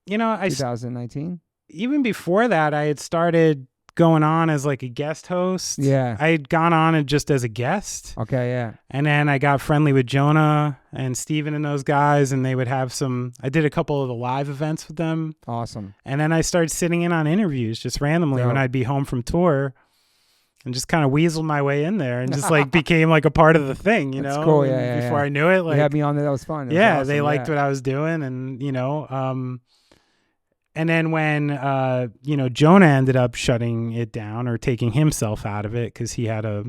you know, 2019. even before that, I had started going on as like a guest host. Yeah. I had gone on and just as a guest. Okay. Yeah. And then I got friendly with Jonah and Steven and those guys, and they would have I did a couple of the live events with them. Awesome. And then I started sitting in on interviews just randomly when Dope. I'd be home from tour, and just kind of weaseled my way in there and just like became like a part of the thing, you That's know? cool. And Yeah, before yeah. I knew it, like, You had me on there. That was fun. It was yeah, awesome. they liked Yeah. what I was doing. And, you know, and then when, you know, Jonah ended up shutting it down or taking himself out of it because he had a,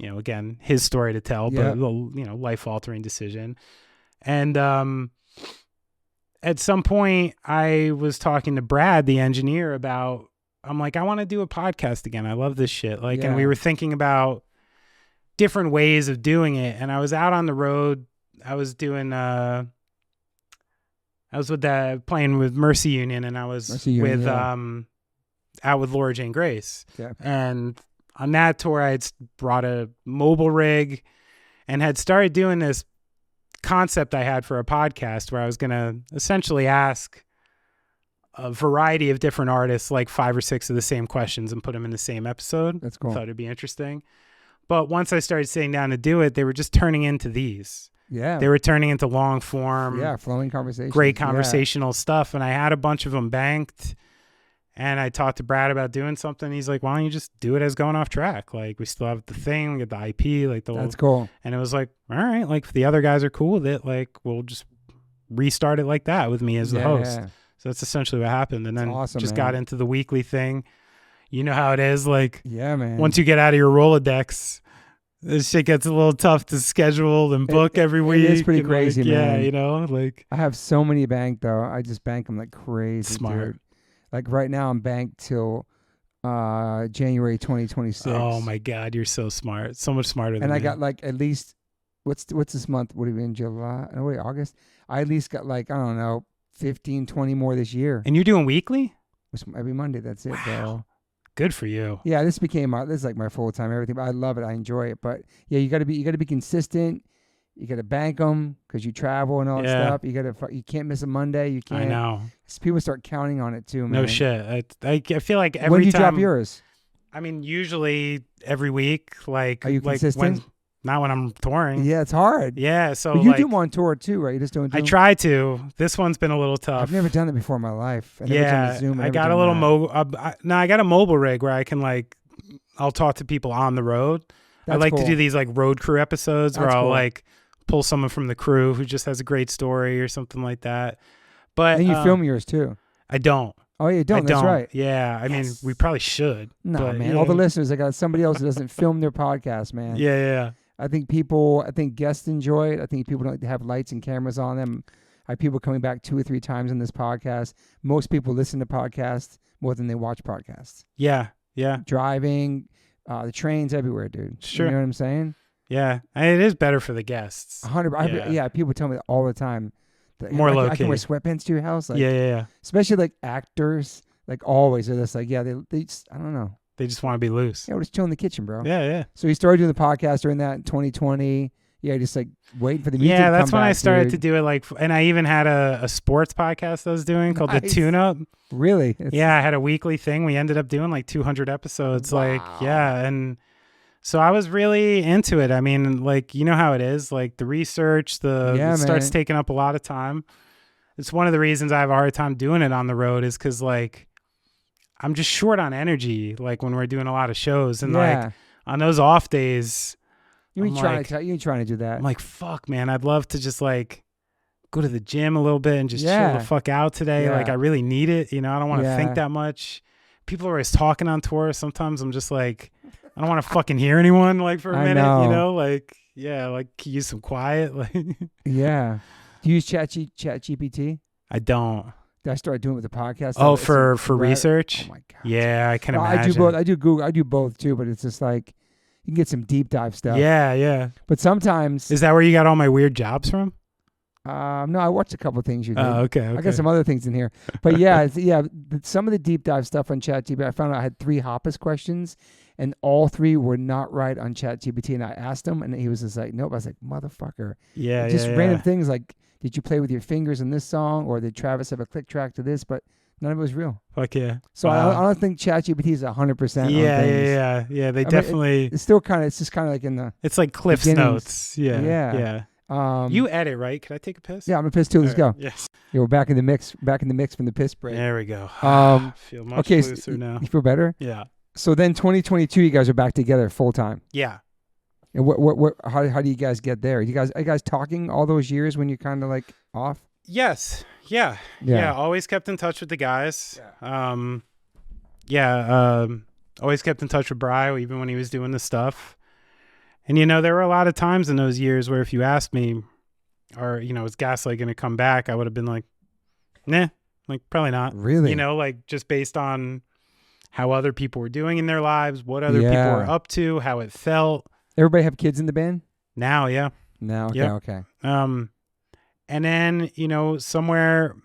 you know, again, his story to tell, Yeah. but, you know, life-altering decision. And at some point, I was talking to Brad, the engineer, about I'm like, I want to do a podcast again. I love this shit. Like, and we Yeah. were thinking about different ways of doing it. And I was out on the road. I was doing, I was with playing with Mercy Union, and I was Mercy Union, with, yeah. out with Laura Jane Grace. Yeah. And on that tour, I had brought a mobile rig and had started doing this concept I had for a podcast where I was going to essentially ask a variety of different artists, like 5 or 6 of the same questions, and put them in the same episode. That's cool. I thought it'd be interesting. But once I started sitting down to do it, they were just turning into these. Yeah. They were turning into long form, Flowing conversations. great conversational stuff. And I had a bunch of them banked. And I talked to Brad about doing something. He's like, why don't you just do it as going off track? Like, we still have the thing, we get the IP, like the That's cool. And it was like, all right, like if the other guys are cool with it, like we'll just restart it like that with me as the host. Yeah. So that's essentially what happened. And then awesome, just man. got into the weekly thing. You know how it is. Like, Yeah, man. once you get out of your Rolodex, this shit gets a little tough to schedule and book every week. It is pretty and crazy, like, man. Yeah, you know, like. I have so many banked though. I just bank them like crazy. Smart. Dude. Like right now, I'm banked till January 2026. Oh my God, you're so smart. So much smarter than And me. I got like at least what's this month? Would have been July? No, wait, August. I at least got like I don't know 15, 20 more this year. And you're doing weekly? It's every Monday. That's it, bro. Good for you. Yeah, this is like my full time everything. But I love it. I enjoy it. But yeah, you got to be consistent. You got to bank them because you travel and all that stuff. You can't miss a Monday. You can't. I know. People start counting on it too, man. No shit. I feel like every when do you time. drop yours? I mean, usually every week. Like, Are you consistent? Not when I'm touring. Yeah, it's hard. Yeah. So But you like, do them on tour too, right? You just don't. Do I them? try to. This one's been a little tough. I've never done it before in my life. Yeah, I got a little I got a mobile rig where I can like, I'll talk to people on the road. I like to do these like road crew episodes where I'll like pull someone from the crew who just has a great story or something like that. But and you film yours too. I don't. Oh, you don't. That's right. Yeah, I mean, we probably should. No, but, man. yeah. All the listeners, I got somebody else who doesn't film their podcast, man. Yeah. I think guests enjoy it. I think people don't like to have lights and cameras on them. I have people coming back 2 or 3 times in this podcast. Most people listen to podcasts more than they watch podcasts. Yeah. Driving, the trains everywhere, dude. Sure. You know what I'm saying? Yeah, and it is better for the guests. 100. Yeah, people tell me that all the time. More low I can wear sweatpants to your house. Like, yeah. Especially like actors, like always. They're just like, they just, I don't know. They just want to be loose. Yeah, we're just chilling in the kitchen, bro. Yeah. So you started doing the podcast during that in 2020. Yeah, just like waiting for the music. Yeah, to that's come when back, I started dude. to do it. Like, and I even had a sports podcast I was doing called The Nice. Tune Up. Really? Yeah, I had a weekly thing. We ended up doing like 200 episodes. Wow. Like, yeah, and so I was really into it. I mean, like, you know how it is. Like the research, it starts man. taking up a lot of time. It's one of the reasons I have a hard time doing it on the road is because like I'm just short on energy. Like when we're doing a lot of shows and like on those off days. You ain't trying to do that. I'm like, fuck, man. I'd love to just like go to the gym a little bit and just chill the fuck out today. Yeah. Like I really need it. You know, I don't want to think Yeah. that much. People are always talking on tour. Sometimes I'm just like, I don't want to fucking hear anyone like for a minute. know. You know, like, yeah, like can you use some quiet. Like, Yeah. Do you use Chat GPT? I don't. I started doing it with the podcast. Oh, for research? Oh my god. Yeah, I can No, imagine. I do both. I do Google. I do both too. But it's just like you can get some deep dive stuff. Yeah. But sometimes, Is that where you got all my weird jobs from? no, I watched a couple of things you did. Oh, okay. I got some other things in here. But yeah, some of the deep dive stuff on ChatGPT, I found out I had 3 Hoppus questions, and all 3 were not right on ChatGPT. And I asked him, and he was just like, nope. I was like, motherfucker. Yeah, Just random things like, did you play with your fingers in this song, or did Travis have a click track to this? But none of it was real. Fuck yeah. So Wow. I don't think ChatGPT is 100% on things. Yeah. They definitely. It's still it's just kind of like in the. It's like Cliff's beginnings. Notes. Yeah. You edit, right? Can I take a piss? Yeah, I'm gonna piss too. Let's go. Yes. Yeah, we're back in the mix. Back in the mix from the piss break. There we go. Feel much Okay, looser now. you feel better? Yeah. So then 2022, you guys are back together full time. Yeah. And what how do you guys get there? Are you guys talking all those years when you're kind of like off? Yes. Yeah. Always kept in touch with the guys. Always kept in touch with Bri even when he was doing the stuff. And there were a lot of times in those years where if you asked me, or is Gaslight going to come back, I would have been like, nah, like probably not. Really? Like just based on how other people were doing in their lives, what other people were up to, how it felt. Everybody have kids in the band? Now, yeah. No, okay, Yep. okay. And then, somewhere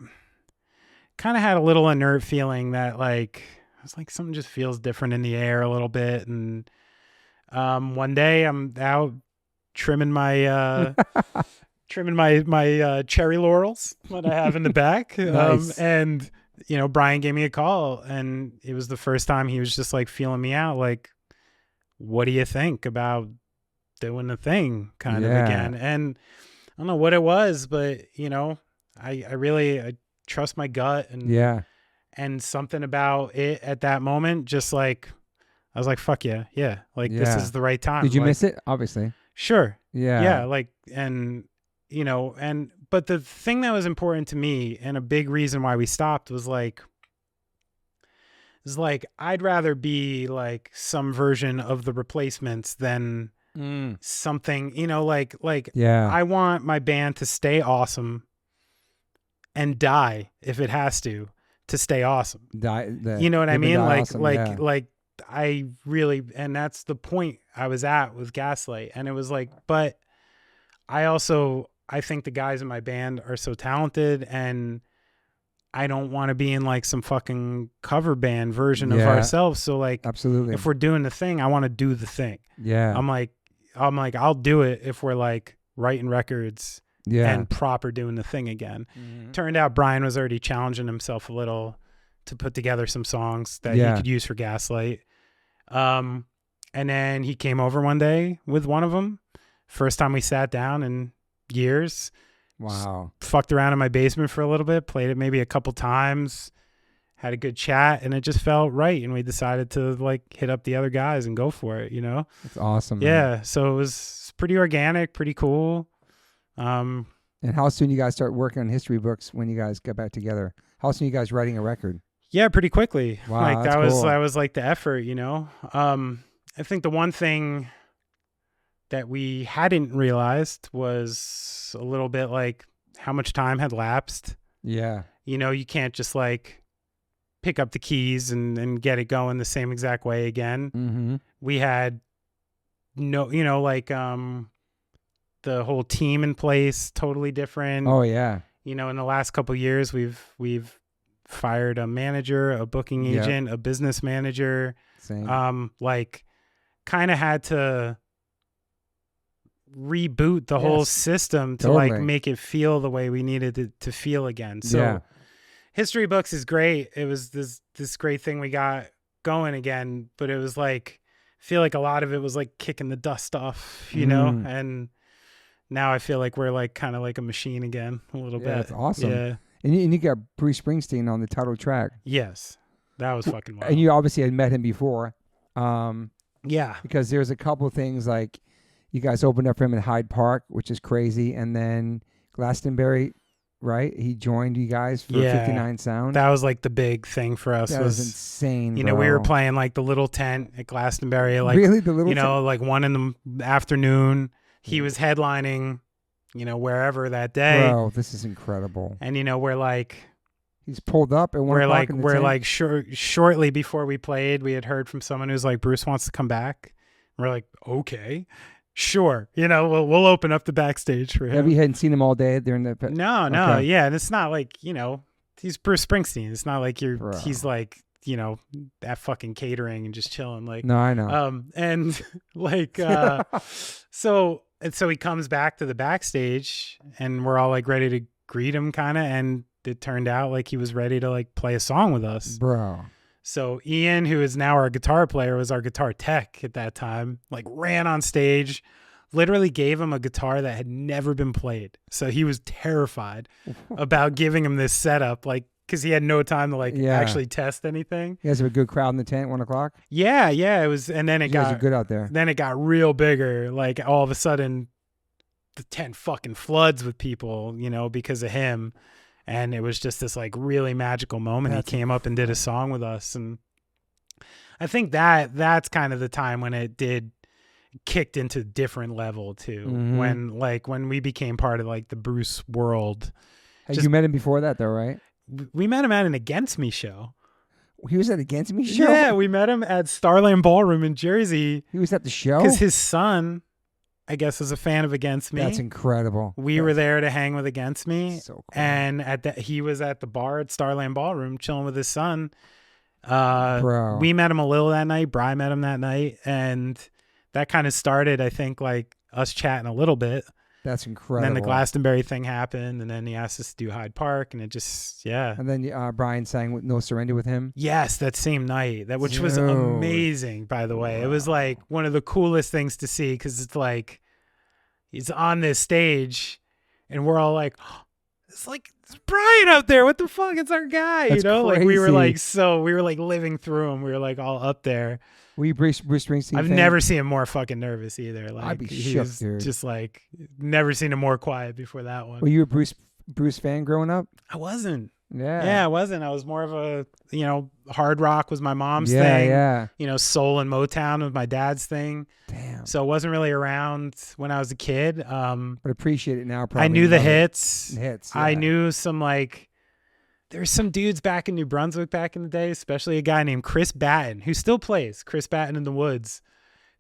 kind of had a little inert feeling that like, I was like, something just feels different in the air a little bit. And one day I'm out trimming my cherry laurels that I have in the back. Nice. And, Brian gave me a call, and it was the first time he was just like feeling me out. Like, what do you think about doing the thing kind of again? And I don't know what it was, but I really trust my gut, and something about it at that moment, just like, I was like, fuck yeah. Like this is the right time. Did you like, miss it? Obviously. Sure. Yeah. Yeah. Like, but the thing that was important to me, and a big reason why we stopped, was like, I'd rather be like some version of the Replacements than something, I want my band to stay awesome and die if it has to stay awesome. You know what I mean? Like I really, and that's the point I was at with Gaslight. And it was like, but I think the guys in my band are so talented, and I don't want to be in like some fucking cover band version of ourselves. So like, absolutely, if we're doing the thing, I want to do the thing. Yeah. I'm like, I'll do it if we're like writing records and proper doing the thing again. Mm-hmm. Turned out Brian was already challenging himself a little to put together some songs that he could use for Gaslight. And then he came over one day with one of them. First time we sat down in years. Wow. Fucked around in my basement for a little bit, played it maybe a couple times, had a good chat, and it just felt right. And we decided to like hit up the other guys and go for it, That's awesome. Yeah. Man. So it was pretty organic, pretty cool. And how soon you guys start working on history books when you guys get back together? How soon you guys writing a record? Yeah, pretty quickly. Wow, like that cool. was like the effort, I think the one thing that we hadn't realized was a little bit like how much time had lapsed. Yeah. You can't just like pick up the keys and get it going the same exact way again. Mm-hmm. We had the whole team in place, totally different. Oh yeah. In the last couple of years, we've fired a manager, a booking agent, a business manager. Same. Like kind of had to reboot the whole system to like make it feel the way we needed it to feel again. So history books is great. It was this great thing we got going again, but it was like, I feel like a lot of it was like kicking the dust off, and now I feel like we're like kind of like a machine again a little bit. That's awesome. Yeah. And you got Bruce Springsteen on the title track. Yes. That was fucking wild. And you obviously had met him before. Yeah. Because there's a couple things like you guys opened up for him in Hyde Park, which is crazy. And then Glastonbury, right? He joined you guys for 59 Sound. That was like the big thing for us. That was insane, bro. We were playing like the little tent at Glastonbury. Like, really? The little tent? Like 1 in the afternoon. He was headlining, wherever that day. Bro, this is incredible. And, we're like... He's pulled up at 1 o'clock in the tent. Like shortly before we played, we had heard from someone who's like, Bruce wants to come back. We're like, okay, sure. We'll open up the backstage for him. Have you hadn't seen him all day during the... No. Okay. Yeah. And it's not like, he's Bruce Springsteen. It's not like he's like, at fucking catering and just chilling. Like, no, I know. And like, so he comes back to the backstage and we're all like ready to greet him kind of. And it turned out like he was ready to like play a song with us. Bro. So Ian, who is now our guitar player, was our guitar tech at that time, like ran on stage, literally gave him a guitar that had never been played. So he was terrified about giving him this setup, like, because he had no time to like actually test anything. You guys have a good crowd in the tent, 1 o'clock? Yeah. It was, and then it you guys are good out there. Then it got real bigger. Like all of a sudden the tent fucking floods with people, because of him. And it was just this like really magical moment. He came up and did a song with us. And I think that's kind of the time when it kicked into a different level too. Mm-hmm. When we became part of like the Bruce world. You met him before that though, right? We met him at an Against Me show. He was at Against Me show? Yeah, we met him at Starland Ballroom in Jersey. He was at the show? Because his son, I guess, was a fan of Against Me. That's incredible. We were there to hang with Against Me. So cool. And he was at the bar at Starland Ballroom chilling with his son. Bro. We met him a little that night. Bri met him that night. And that kind of started, I think, like us chatting a little bit. That's incredible. And then the Glastonbury thing happened, and then he asked us to do Hyde Park, and it just, yeah. And then Brian sang with No Surrender with him. Yes, that same night, which was amazing, by the way. Wow. It was like one of the coolest things to see, because it's like he's on this stage, and we're all like, oh, it's Brian out there. What the fuck? It's our guy. That's crazy. Like we were like living through him. We were like all up there. Were you Bruce Springsteen I've fan? never seen him more fucking nervous either. Like, I'd be shook, dude. Just like, never seen him more quiet before that one. Were you a Bruce fan growing up? I wasn't. Yeah, I wasn't. I was more of a, hard rock was my mom's thing. Yeah. Soul and Motown was my dad's thing. Damn. So I wasn't really around when I was a kid. But appreciate it now. Probably I knew the hits. Yeah. I knew some there's some dudes back in New Brunswick back in the day, especially a guy named Chris Batten, who still plays, Chris Batten in the Woods,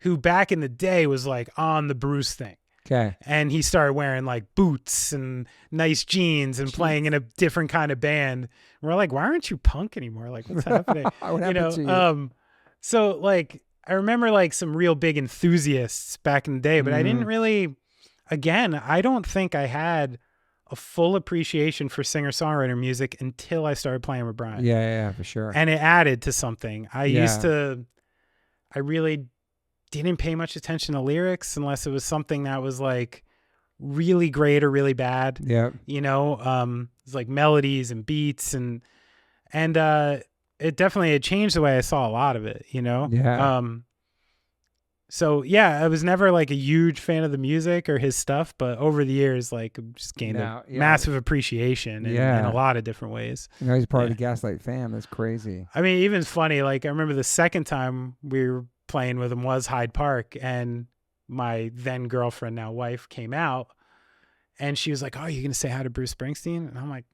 who back in the day was like on the Bruce thing. Okay. And he started wearing like boots and nice jeans and playing in a different kind of band. And we're like, why aren't you punk anymore? Like, what's happening? What happened to you? So like, I remember like some real big enthusiasts back in the day, but I didn't really, again, I don't think I had a full appreciation for singer-songwriter music until I started playing with Brian. Yeah, for sure. And it added to something. I really didn't pay much attention to lyrics unless it was something that was like really great or really bad. Yeah. It's like melodies and beats and it definitely had changed the way I saw a lot of it, Yeah. So yeah, I was never like a huge fan of the music or his stuff, but over the years, like just gained a massive appreciation in a lot of different ways. He's part of the Gaslight fam. That's crazy. I mean, even funny, like I remember the second time we were playing with him was Hyde Park, and my then girlfriend, now wife, came out, and she was like, "Oh, are you gonna say hi to Bruce Springsteen?" And I'm like,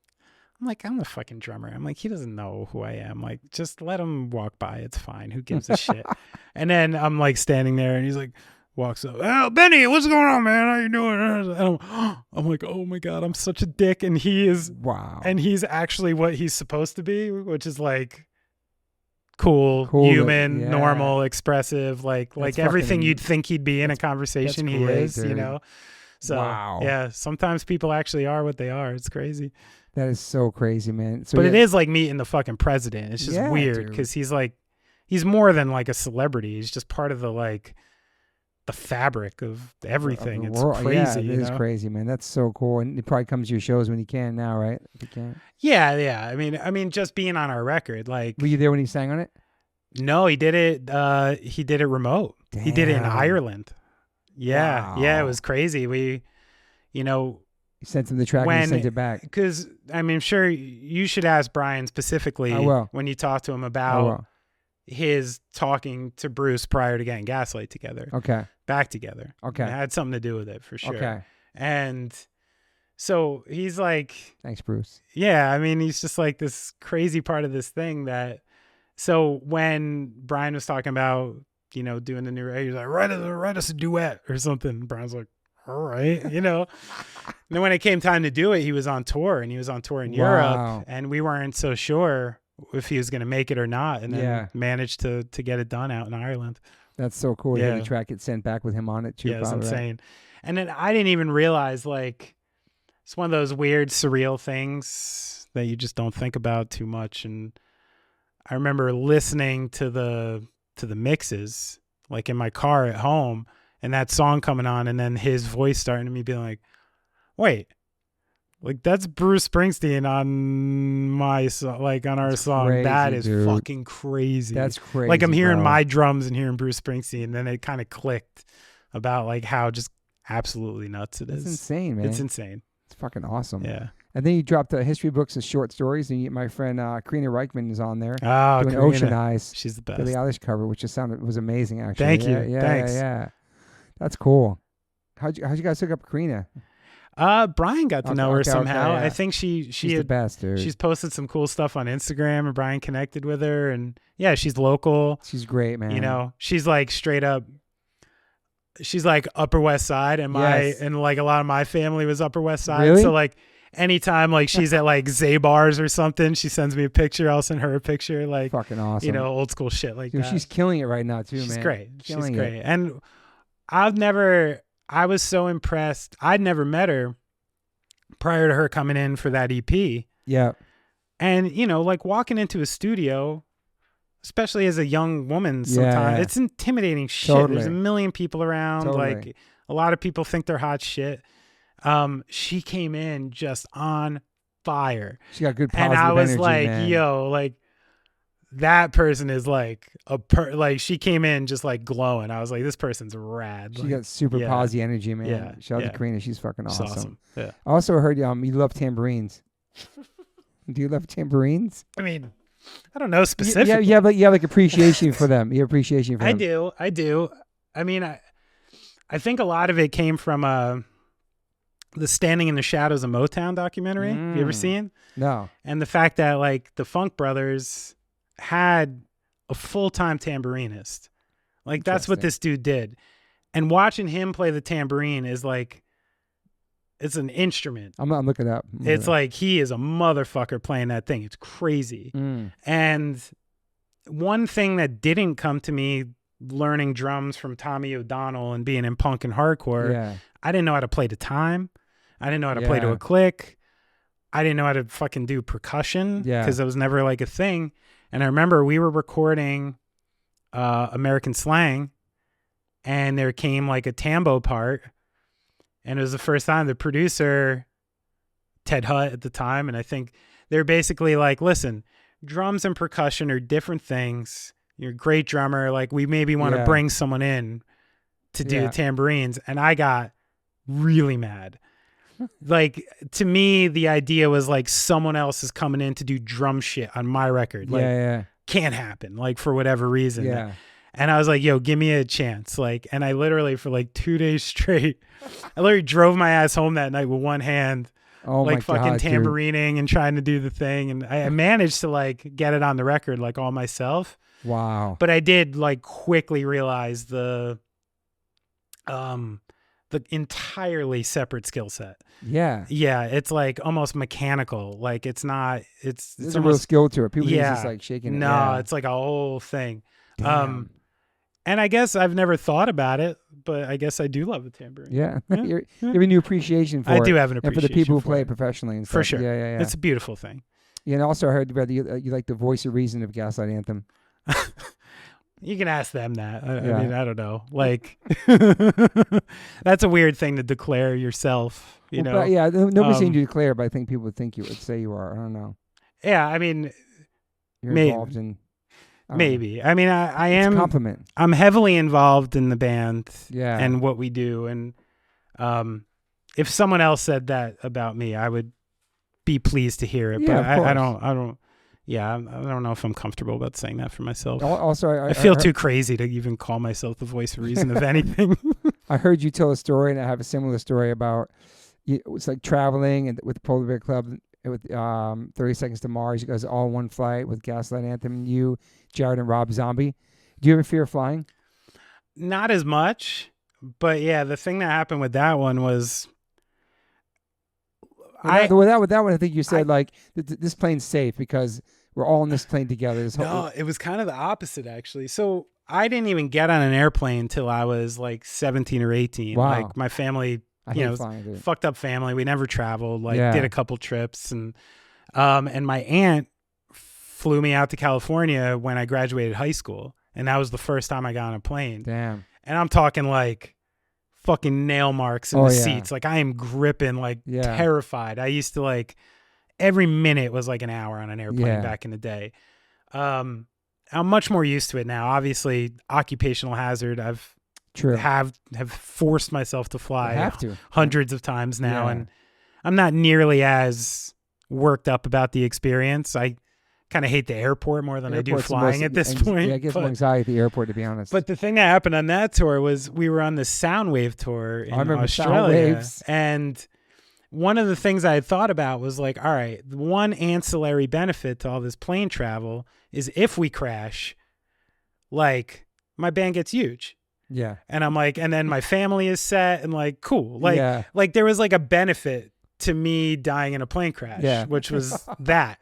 I'm the fucking drummer. I'm like, he doesn't know who I am. Like, just let him walk by. It's fine. Who gives a shit? And then I'm like standing there, and he's like, walks up. Oh, Benny, what's going on, man? How you doing? And I'm like, oh my God, I'm such a dick. And he is. Wow. And he's actually what he's supposed to be, which is like cool human, normal, expressive, like everything you'd think he'd be in a conversation. He is, dude. So yeah, sometimes people actually are what they are. It's crazy. That is so crazy, man. So but it is like meeting the fucking president. It's just weird because he's more than like a celebrity. He's just part of the fabric of everything. It's crazy. Yeah, it is crazy, man. That's so cool. And it probably comes to your shows when you can now, right? If you can. Yeah. I mean, just being on our record, like. Were you there when he sang on it? No, he did it. He did it remote. Damn. He did it in Ireland. Yeah, wow. Yeah, it was crazy. You sent him the track and he sent it back. Because, I mean, I'm sure you should ask Brian specifically when you talk to him about his talking to Bruce prior to getting Gaslight together. Okay. Back together. Okay. It had something to do with it for sure. Okay. And so he's like... Thanks, Bruce. Yeah, I mean, he's just like this crazy part of this thing that... So when Brian was talking about, doing the new... He was like, write us a duet or something. Brian's like, all right, And then when it came time to do it, he was on tour, and he was on tour in Europe, and we weren't so sure if he was going to make it or not, and then managed to get it done out in Ireland. That's so cool. Yeah, the track gets sent back with him on it too. Yeah, it's insane. Right? And then I didn't even realize, like, it's one of those weird, surreal things that you just don't think about too much. And I remember listening to the mixes, like in my car at home, and that song coming on, and then his voice starting to me being like, wait, like that's Bruce Springsteen on my on our song. Crazy, that is dude. Fucking crazy. That's crazy. Like I'm hearing my drums and hearing Bruce Springsteen, and then it kind of clicked about like how just absolutely nuts it is. It's insane, man. It's insane. It's fucking awesome. Yeah. And then you dropped history books and short stories, and my friend Karina Reichman is on there doing Karina. Ocean Eyes. She's the best. Billie Eilish cover, which was amazing, actually. Thank you. Yeah, Thanks. Yeah. That's cool. How'd you guys hook up Karina? Brian got to know her somehow. yeah. I think she's the best, dude. She's posted some cool stuff on Instagram, and Brian connected with her, and yeah, she's local. She's great, man. You know, she's like straight up. She's like Upper West Side, and and like a lot of my family was Upper West Side. Really? So like anytime like she's at like Zabar's or something, she sends me a picture. I'll send her a picture. Like fucking awesome. You know, old school shit like dude, that. She's killing it right now too, she's man. Great. Killing She's great. it. And I was so impressed. I'd never met her prior to her coming in for that EP. Yeah. And, you know, like walking into a studio, especially as a young woman sometimes, it's intimidating shit. Totally. There's a million people around. Totally. Like a lot of people think they're hot shit. She came in just on fire. She got good positive energy. And I was energy, like, man. yo, like that person is like like she came in just like glowing. I was like, this person's rad. She like, got super positive energy, man. Yeah. Shout out to Karina. She's fucking She's awesome. Yeah. I also heard you love tambourines. Do you love tambourines? I mean, I don't know specifically. Yeah, you have like appreciation for them. You have appreciation for them. I do. I mean, I think a lot of it came from the Standing in the Shadows of Motown documentary. Have you ever seen? No. And the fact that like the Funk Brothers had a full-time tambourinist. Like that's what this dude did. And watching him play the tambourine is like, it's an instrument. I'm looking it up. It's like he is a motherfucker playing that thing. It's crazy. And one thing that didn't come to me learning drums from Tommy O'Donnell and being in punk and hardcore, I didn't know how to play to time. I didn't know how to play to a click. I didn't know how to fucking do percussion because it was never like a thing. And I remember we were recording American Slang, and there came like a tambo part. And it was the first time the producer, Ted Hutt at the time, and I think they're basically like, listen, drums and percussion are different things. You're a great drummer. Like, we maybe want to bring someone in to do the tambourines. And I got really mad. Like, to me, the idea was like someone else is coming in to do drum shit on my record. Like, can't happen, like, for whatever reason. Yeah. And I was like, yo, give me a chance. Like, and I literally, for like 2 days straight, I literally drove my ass home that night with one hand, like fucking tambourining and trying to do the thing. And I managed to like get it on the record, like all myself. Wow. But I did like quickly realize the entirely separate skill set. Yeah. Yeah. It's like almost mechanical. Like it's not, it's There's almost a real skill to it. People just like shaking it. No, it's like a whole thing. Damn. And I guess I've never thought about it, but I guess I do love the tambourine. Yeah. You have a new appreciation for it. I do have an appreciation. And for the people who play it professionally and stuff. For sure. Yeah. It's a beautiful thing. Yeah, and also I heard about you like the voice of reason of Gaslight Anthem. You can ask them that. I mean, I don't know. Like, that's a weird thing to declare yourself, you know? But yeah, nobody's saying you declare, but I think people would think you would say you are. I don't know. Yeah, I mean, you're involved in... Maybe. I mean, I am. It's a compliment. I'm heavily involved in the band and what we do. And if someone else said that about me, I would be pleased to hear it. Yeah, but I don't. Yeah, I don't know if I'm comfortable about saying that for myself. Also, I feel too crazy to even call myself the voice of reason of anything. I heard you tell a story, and I have a similar story about it's like traveling and with the Polar Bear Club with 30 Seconds to Mars. You guys all on one flight with Gaslight Anthem, and you, Jared, and Rob Zombie. Do you ever fear flying? Not as much, but yeah, the thing that happened with that one was. With that one, I think you said this plane's safe because we're all in this plane together. No, it was kind of the opposite, actually. So I didn't even get on an airplane till I was like 17 or 18. Wow. Like my family, flying, fucked up family. We never traveled. Did a couple trips, and my aunt flew me out to California when I graduated high school, and that was the first time I got on a plane. Damn. And I'm talking like fucking nail marks in the seats. Like I am gripping, terrified. I used to every minute was like an hour on an airplane back in the day. I'm much more used to it now. Obviously, occupational hazard. Have forced myself to fly hundreds of times now, and I'm not nearly as worked up about the experience. I kind of hate the airport more than I do flying at this point. Yeah, I get more anxiety at the airport, to be honest. But the thing that happened on that tour was we were on the Soundwave tour in Australia, and one of the things I had thought about was like, all right, one ancillary benefit to all this plane travel is if we crash, like my band gets huge. Yeah. And I'm like, and then my family is set and like, cool. Like, Yeah. like there was like a benefit to me dying in a plane crash, which was that.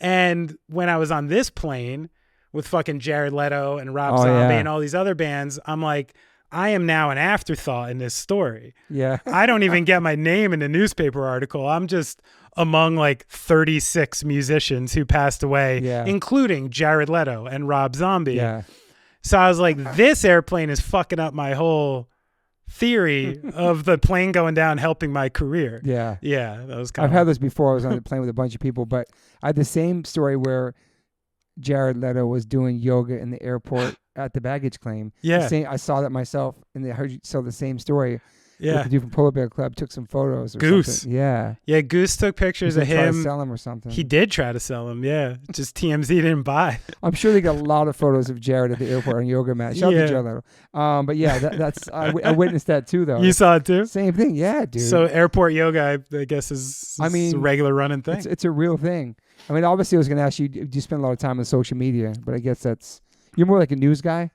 And when I was on this plane with fucking Jared Leto and Rob Zombie and all these other bands, I'm like, I am now an afterthought in this story. Yeah. I don't even get my name in the newspaper article. I'm just among like 36 musicians who passed away, including Jared Leto and Rob Zombie. Yeah. So I was like, this airplane is fucking up my whole theory of the plane going down helping my career. Yeah. Yeah. That was I've had this before. I was on the plane with a bunch of people, but I had the same story where Jared Leto was doing yoga in the airport at the baggage claim. Yeah. I saw that myself, and I heard you tell the same story. Yeah. The dude from Polar Bear Club took some photos or Goose. something. Yeah. Yeah, Goose took pictures of Try to him. sell him or something. He did try to sell him, yeah. Just TMZ didn't buy. I'm sure they got a lot of photos of Jared at the airport on yoga mat. Shout out to Jared Leto. But yeah, that's I witnessed that too, though. You saw it too? Same thing, yeah, dude. So airport yoga, I guess, is a regular running thing. It's a real thing. I mean, obviously, I was going to ask you, do you spend a lot of time on social media? But I guess you're more like a news guy.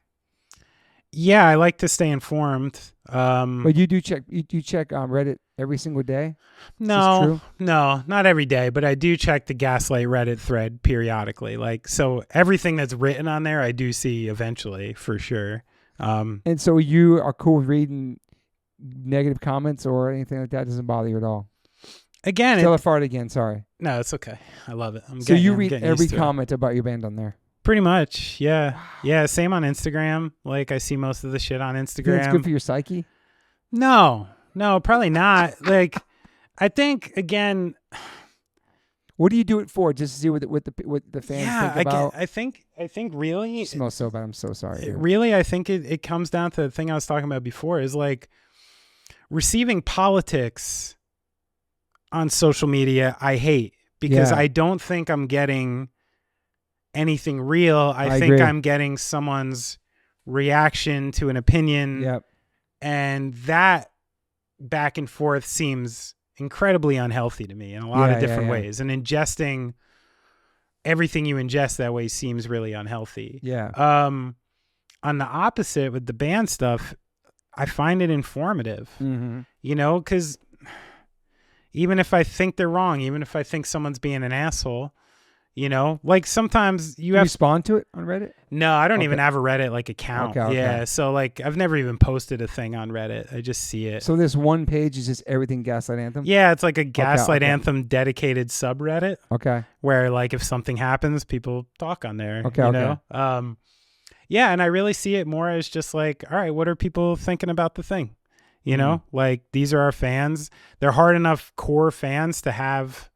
Yeah, I like to stay informed. But you check Reddit every single day? No, not every day, but I do check the Gaslight Reddit thread periodically. Like, so everything that's written on there, I do see eventually, for sure. And so you are cool with reading negative comments or anything like that? Doesn't bother you at all? Again, tell it fart again. Sorry. No, it's okay. I love it. So you read every comment about your band on there? Pretty much, yeah. Yeah, same on Instagram. Like, I see most of the shit on Instagram. You think it's good for your psyche? No, probably not. Like, I think, again... What do you do it for? Just to see what the fans think about? I think really... It smells so bad. I'm so sorry. Really, I think it comes down to the thing I was talking about before, is like, receiving politics on social media, I hate. Because I don't think I'm getting anything real. I think agree. I'm getting someone's reaction to an opinion. Yep. And that back and forth seems incredibly unhealthy to me in a lot of different ways. And ingesting everything you ingest that way seems really unhealthy. Yeah. On the opposite with the band stuff, I find it informative. Mm-hmm. You know, because even if I think they're wrong, even if I think someone's being an asshole, you know, like sometimes you respond to it on Reddit? No, I don't even have a Reddit like account. Okay. Yeah. So like I've never even posted a thing on Reddit. I just see it. So this one page is just everything Gaslight Anthem? Yeah, it's like a Gaslight Anthem dedicated subreddit. Okay. Where like if something happens, people talk on there. Okay. You know? Yeah, and I really see it more as just like, all right, what are people thinking about the thing? You know, like these are our fans. They're hard enough core fans to have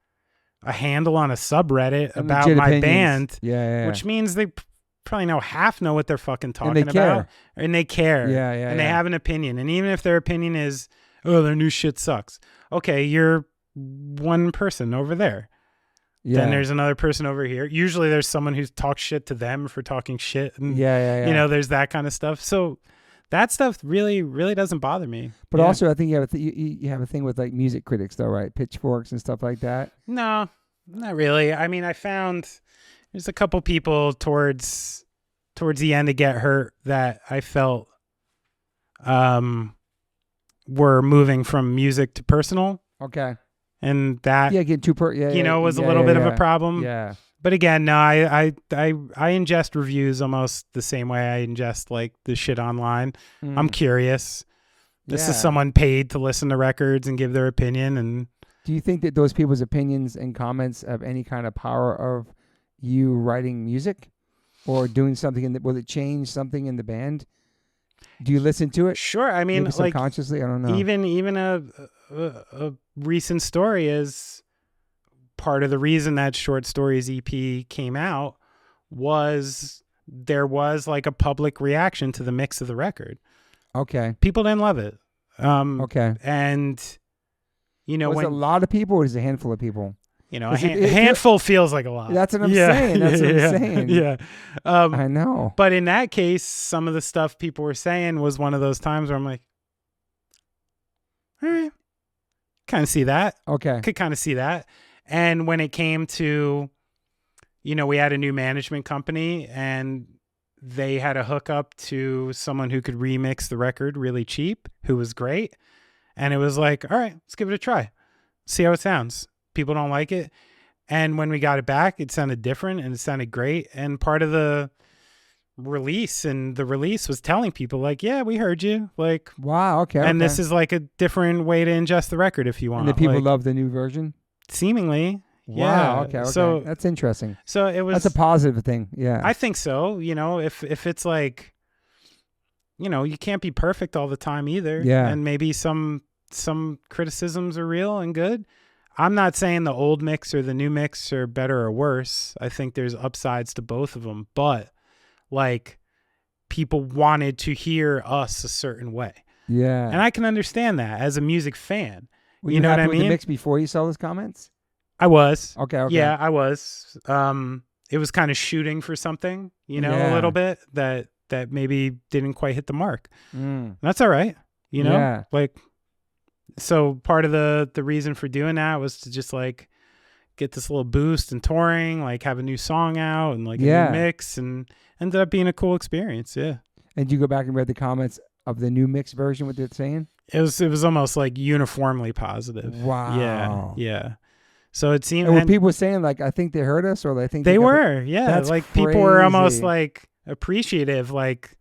a handle on a subreddit and about my opinions. band, which means they probably know what they're fucking talking and they about. Care. And they care. Yeah. And they have an opinion. And even if their opinion is, oh, their new shit sucks. Okay, you're one person over there. Yeah. Then there's another person over here. Usually there's someone who talks shit to them for talking shit. And, you know, there's that kind of stuff. So that stuff really, really doesn't bother me. But also, I think you have a thing with like music critics, though, right? Pitchforks and stuff like that. No, not really. I mean, I found there's a couple people towards the end to Get Hurt that I felt were moving from music to personal. Okay. And that getting too was a little bit of a problem. Yeah. But again, no, I ingest reviews almost the same way I ingest like the shit online. I'm curious. This is someone paid to listen to records and give their opinion. And do you think that those people's opinions and comments have any kind of power of you writing music or doing something will it change something in the band? Do you listen to it? Sure. I mean, maybe subconsciously, I don't know. Even a recent story is part of the reason that Short Stories EP came out was there was like a public reaction to the mix of the record. Okay. People didn't love it. Okay. And, you know, was it a lot of people or is it a handful of people? You know, a handful feels like a lot. That's what I'm saying. That's what I'm saying. Yeah. I know. But in that case, some of the stuff people were saying was one of those times where I'm like, all right. kind of see that. Okay. Could kind of see that. And when it came to, we had a new management company and they had a hookup to someone who could remix the record really cheap, who was great. And it was like, all right, let's give it a try. See how it sounds. People don't like it. And when we got it back, it sounded different and it sounded great. And part of the release was telling people like, yeah, we heard you. Like, wow. Okay. And this is like a different way to ingest the record if you want. And the people like, love the new version? Seemingly. Wow. Yeah. Okay. So that's interesting. So it was. That's a positive thing. Yeah. I think so. If it's like, you can't be perfect all the time either. Yeah. And maybe some criticisms are real and good. I'm not saying the old mix or the new mix are better or worse. I think there's upsides to both of them, but like people wanted to hear us a certain way. Yeah. And I can understand that as a music fan. Were you know what I happy with mean? the mix before you saw those comments? I was. Okay. Yeah, I was. It was kind of shooting for something, Yeah. a little bit that maybe didn't quite hit the mark. Mm. That's all right. Yeah. Like, so part of the reason for doing that was to just like get this little boost in touring, like have a new song out and like a new mix, and ended up being a cool experience. Yeah. And you go back and read the comments of the new mix version, what they're saying? It was almost like uniformly positive. Wow. Yeah. So it seemed. And were people saying like, I think they heard us, or they think they were? Yeah. That's like people were almost crazy. like appreciative, like,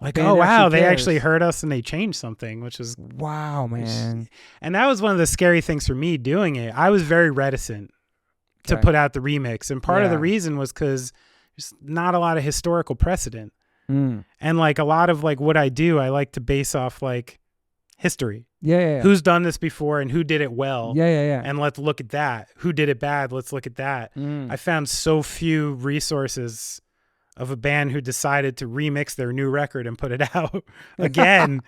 band oh wow, actually they cares. actually heard us and they changed something, which was wow, man. And that was one of the scary things for me doing it. I was very reticent to put out the remix, and part of the reason was because there's not a lot of historical precedent, and like a lot of like what I do, I like to base off like history. Yeah. Who's done this before and who did it well? Yeah. And let's look at that. Who did it bad? Let's look at that. I found so few resources of a band who decided to remix their new record and put it out again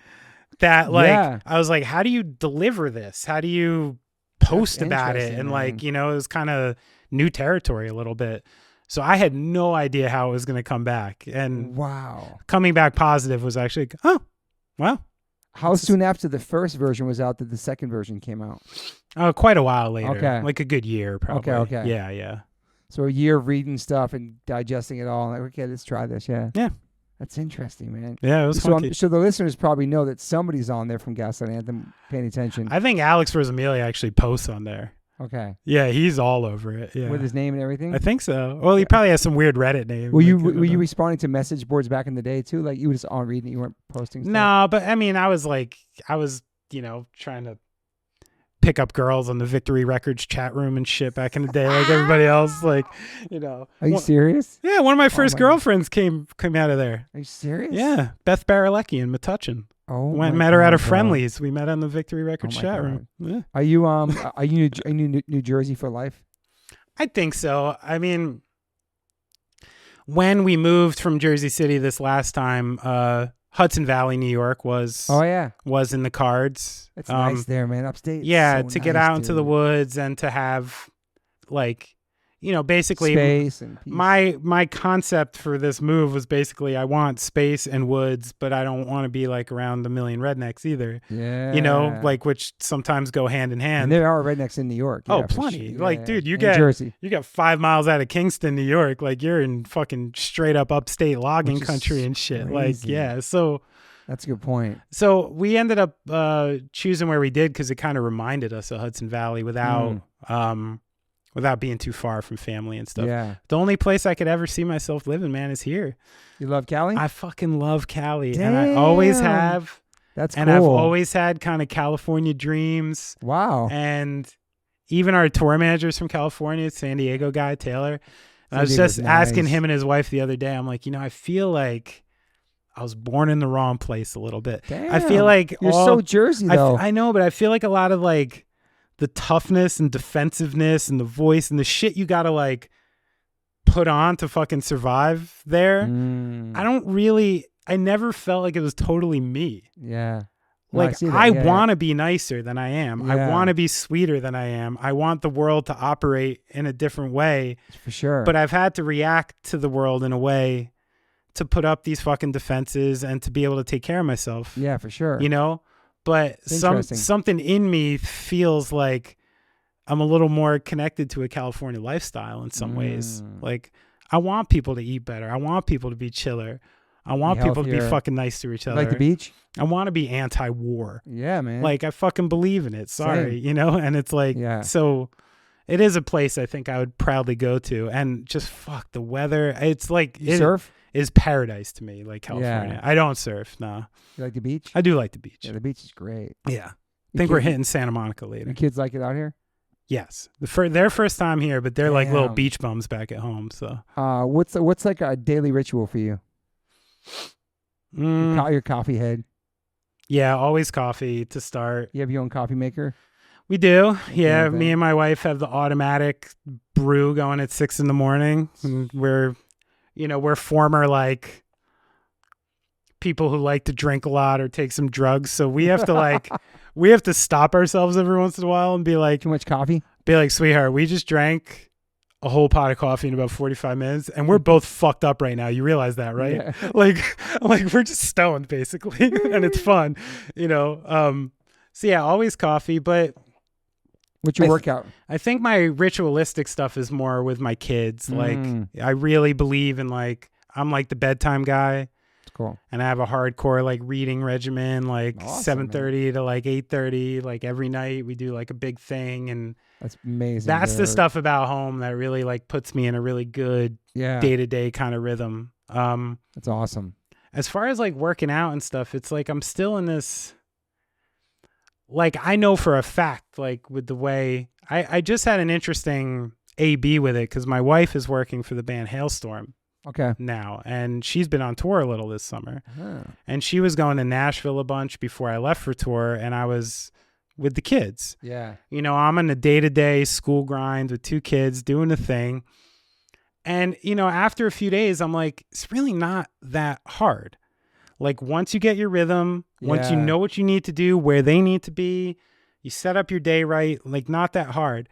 that like I was like, how do you deliver this? How do you post about it? And like, it was kind of new territory a little bit. So I had no idea how it was going to come back. And coming back positive was actually, oh, wow. How soon after the first version was out did the second version came out? Oh, quite a while later. Okay. Like a good year, probably. Okay. Yeah. So a year of reading stuff and digesting it all. Like, okay, let's try this. Yeah. That's interesting, man. Yeah, it was funky. So the listeners probably know that somebody's on there from Gaslight Anthem paying attention. I think Alex Rosamilia actually posts on there. Okay. Yeah, he's all over it. Yeah. With his name and everything? I think so. Well, he probably has some weird Reddit name. Were you responding to message boards back in the day too? Like you were just on reading, you weren't posting stuff? No, but I mean, I was trying to pick up girls on the Victory Records chat room and shit back in the day, like everybody else. Like, Are you serious? Yeah, one of my first girlfriends came out of there. Are you serious? Yeah, Beth Baralecki in Metuchen. Oh, met her at a Friendlies. We met on the Victory Records chat room. Yeah. Are you New Jersey for life? I think so. I mean, when we moved from Jersey City this last time, Hudson Valley, New York was in the cards. It's nice there, man. Upstate. Yeah, so to nice, get out dude. into the woods and to have like, basically space and peace. My concept for this move was basically I want space and woods, but I don't want to be like around a million rednecks either. Yeah. Like which sometimes go hand in hand. And there are rednecks in New York. Oh, plenty. Sure. Like, dude, you Jersey. got 5 miles out of Kingston, New York. Like you're in fucking straight up upstate logging country and shit. Crazy. Like, yeah. So that's a good point. So we ended up choosing where we did because it kind of reminded us of Hudson Valley without being too far from family and stuff. Yeah. The only place I could ever see myself living, man, is here. You love Cali? I fucking love Cali. Damn. And I always have. That's and cool. I've always had kind of California dreams. Wow. And even our tour managers from California, San Diego guy, Taylor. I was just asking him and his wife the other day. I'm like, I feel like I was born in the wrong place a little bit. Damn. I feel like you're so Jersey though. I know, but I feel like a lot of like the toughness and defensiveness and the voice and the shit you gotta like put on to fucking survive there. I never felt like it was totally me. Yeah. Like I want to be nicer than I am. Yeah. I want to be sweeter than I am. I want the world to operate in a different way. For sure. But I've had to react to the world in a way to put up these fucking defenses and to be able to take care of myself. Yeah, for sure. But Interesting. something in me feels like I'm a little more connected to a California lifestyle in some ways. Like, I want people to eat better. I want people to be chiller. I want people to be fucking nice to each other. Like the beach? I want to be anti-war. Yeah, man. Like, I fucking believe in it. Sorry, Same. you know? And it's like, so it is a place I think I would proudly go to. And just fuck the weather. It's like, You surf? Is paradise to me, like California. I don't surf, nah. You like the beach? I do like the beach. Yeah, the beach is great. Yeah. I think we're hitting Santa Monica later. Your kids like it out here? Yes. Their first time here, but they're like little beach bums back at home. So what's like a daily ritual for you? Your coffee head. Yeah, always coffee to start. You have your own coffee maker? We do. Yeah, me and my wife have the automatic brew going at 6 a.m. And we're former like people who like to drink a lot or take some drugs. So we have to stop ourselves every once in a while and be like, too much coffee? Be like, sweetheart, we just drank a whole pot of coffee in about 45 minutes and we're both fucked up right now. You realize that, right? Yeah. Like we're just stoned basically and it's fun, So yeah, always coffee, but what's your workout? I think my ritualistic stuff is more with my kids. Like I really believe in like, I'm like the bedtime guy. Cool. And I have a hardcore like reading regimen, like 7:30 to like 8:30. Like every night we do like a big thing, and that's amazing. That's the stuff about home that really like puts me in a really good day-to-day kind of rhythm. That's awesome. As far as like working out and stuff, it's like I'm still in this. Like I know for a fact, like with the way I just had an interesting A/B with it because my wife is working for the band Hailstorm. Okay. Now, and she's been on tour a little this summer, and she was going to Nashville a bunch before I left for tour, and I was with the kids. Yeah. I'm on a day-to-day school grind with 2 kids doing the thing, and after a few days, I'm like, it's really not that hard. Like once you get your rhythm, once you know what you need to do, where they need to be, you set up your day right, like not that hard.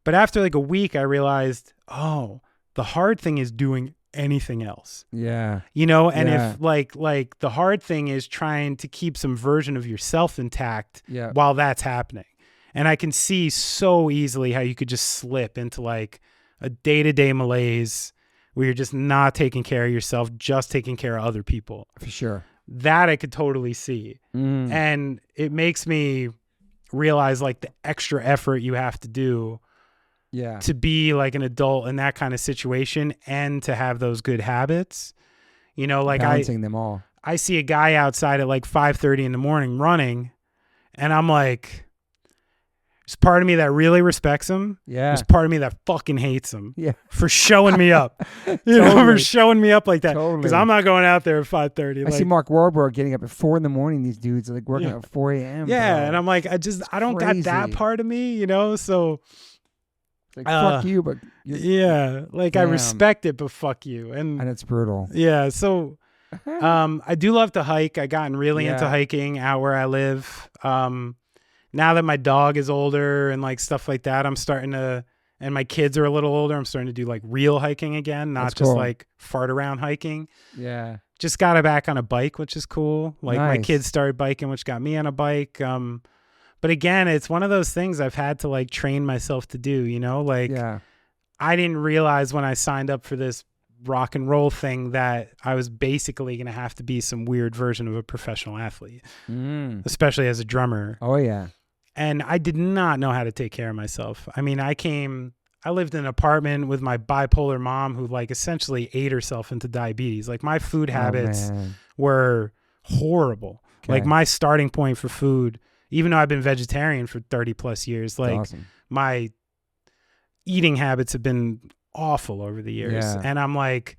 But after like a week, I realized, the hard thing is doing anything else. Yeah. If like the hard thing is trying to keep some version of yourself intact while that's happening. And I can see so easily how you could just slip into like a day-to-day malaise where you're just not taking care of yourself, just taking care of other people. For sure. That I could totally see. And it makes me realize like the extra effort you have to do to be like an adult in that kind of situation and to have those good habits, like balancing them all. I see a guy outside at like 5:30 in the morning running and I'm like, there's part of me that really respects him. Yeah. There's part of me that fucking hates him for showing me up, for showing me up like that. Cause I'm not going out there at 5:30. I see Mark Wahlberg getting up at 4 a.m. These dudes are like working at 4 a.m. Yeah. Bro. And I'm like, I don't got that part of me, so like fuck you, but I respect it, but fuck you, and it's brutal. Yeah, so I do love to hike. I gotten really into hiking out where I live. Now that my dog is older and like stuff like that, I'm starting to, and my kids are a little older, I'm starting to do like real hiking again, not just like fart around hiking. Yeah, just got back on a bike, which is cool. Like my kids started biking, which got me on a bike. But again, it's one of those things I've had to like train myself to do, I didn't realize when I signed up for this rock and roll thing that I was basically going to have to be some weird version of a professional athlete, especially as a drummer. Oh yeah. And I did not know how to take care of myself. I mean, I lived in an apartment with my bipolar mom who like essentially ate herself into diabetes. Like my food habits were horrible. Okay. Like my starting point for food, even though I've been vegetarian for 30 plus years, like my eating habits have been awful over the years. Yeah. And I'm like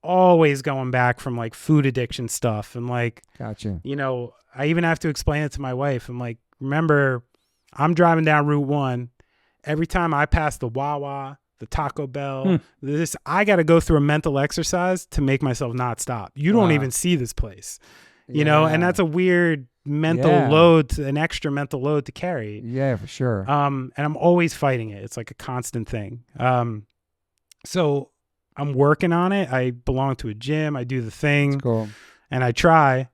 always going back from like food addiction stuff. And like, gotcha. I even have to explain it to my wife. I'm like, remember, I'm driving down Route 1. Every time I pass the Wawa, the Taco Bell, I got to go through a mental exercise to make myself not stop. You don't even see this place, and that's a weird mental load, an extra mental load to carry. Yeah, for sure. And I'm always fighting it. It's like a constant thing. So I'm working on it. I belong to a gym. I do the thing. That's cool. And I try.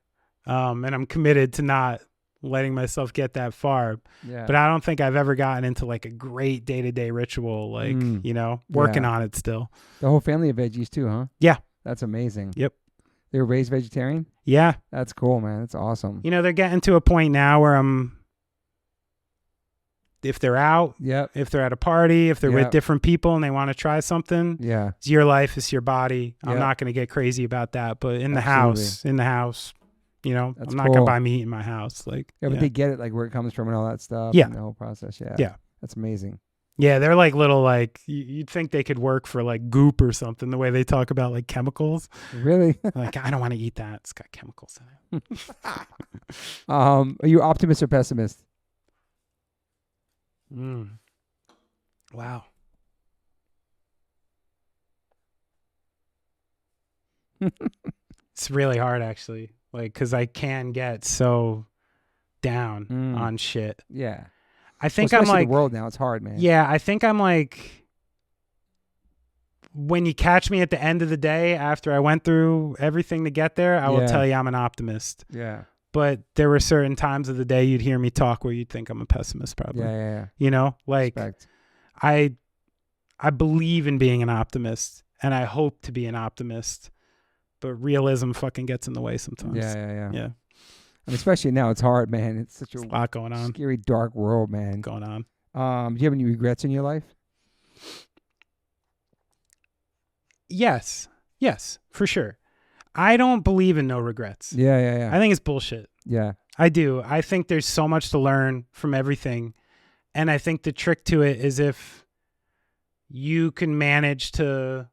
And I'm committed to not letting myself get that far. Yeah. But I don't think I've ever gotten into like a great day-to-day ritual, like, working on it still. The whole family of veggies too, huh? Yeah. That's amazing. Yep. They were raised vegetarian? Yeah. That's cool, man. That's awesome. They're getting to a point now where if they're out, if they're at a party, if they're with different people and they want to try something, it's your life, it's your body. I'm not going to get crazy about that. But in the house, I'm not going to buy meat in my house. Like, but they get it, like where it comes from and all that stuff. Yeah. And the whole process. Yeah. Yeah. That's amazing. Yeah. They're like little, like, you'd think they could work for like Goop or something, the way they talk about like chemicals. Really? Like, I don't want to eat that. It's got chemicals in it. Are you optimist or pessimist? Wow. It's really hard, actually. Like, because I can get so down on shit. Yeah. I think I'm like the world now. It's hard, man. Yeah, I think I'm like, when you catch me at the end of the day after I went through everything to get there, I will tell you I'm an optimist. Yeah. But there were certain times of the day you'd hear me talk where you'd think I'm a pessimist, probably. Yeah. Like, Respect. I believe in being an optimist, and I hope to be an optimist, but realism fucking gets in the way sometimes. Yeah. And especially now, it's hard, man. It's such a lot going on. Scary, dark world, man. Going on. Do you have any regrets in your life? Yes, for sure. I don't believe in no regrets. Yeah. I think it's bullshit. Yeah. I do. I think there's so much to learn from everything. And I think the trick to it is if you can manage to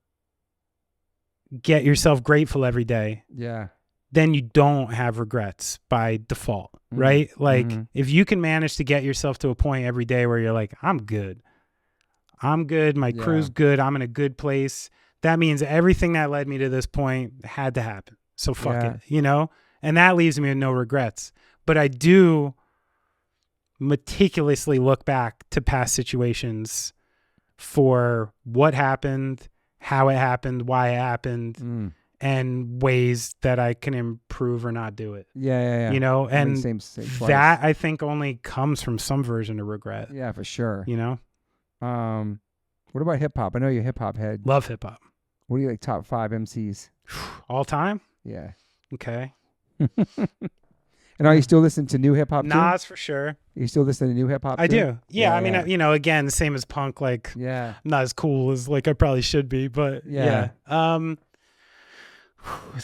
get yourself grateful every day. Yeah. Then you don't have regrets by default, right? Like, if you can manage to get yourself to a point every day where you're like, I'm good. My crew's good. I'm in a good place. That means everything that led me to this point had to happen. So fuck it, And that leaves me with no regrets. But I do meticulously look back to past situations for what happened, how it happened, why it happened, and ways that I can improve or not do it. Yeah. And same that I think only comes from some version of regret. Yeah, for sure. What about hip hop? I know you're a hip hop head. Love hip hop. What are you like top 5 MCs? All time? Yeah. Okay. And are you still listening to new hip hop? Nas for sure. You still listen to new hip hop? I do. Yeah. I mean, again, the same as punk. Like, I'm not as cool as like I probably should be, but yeah.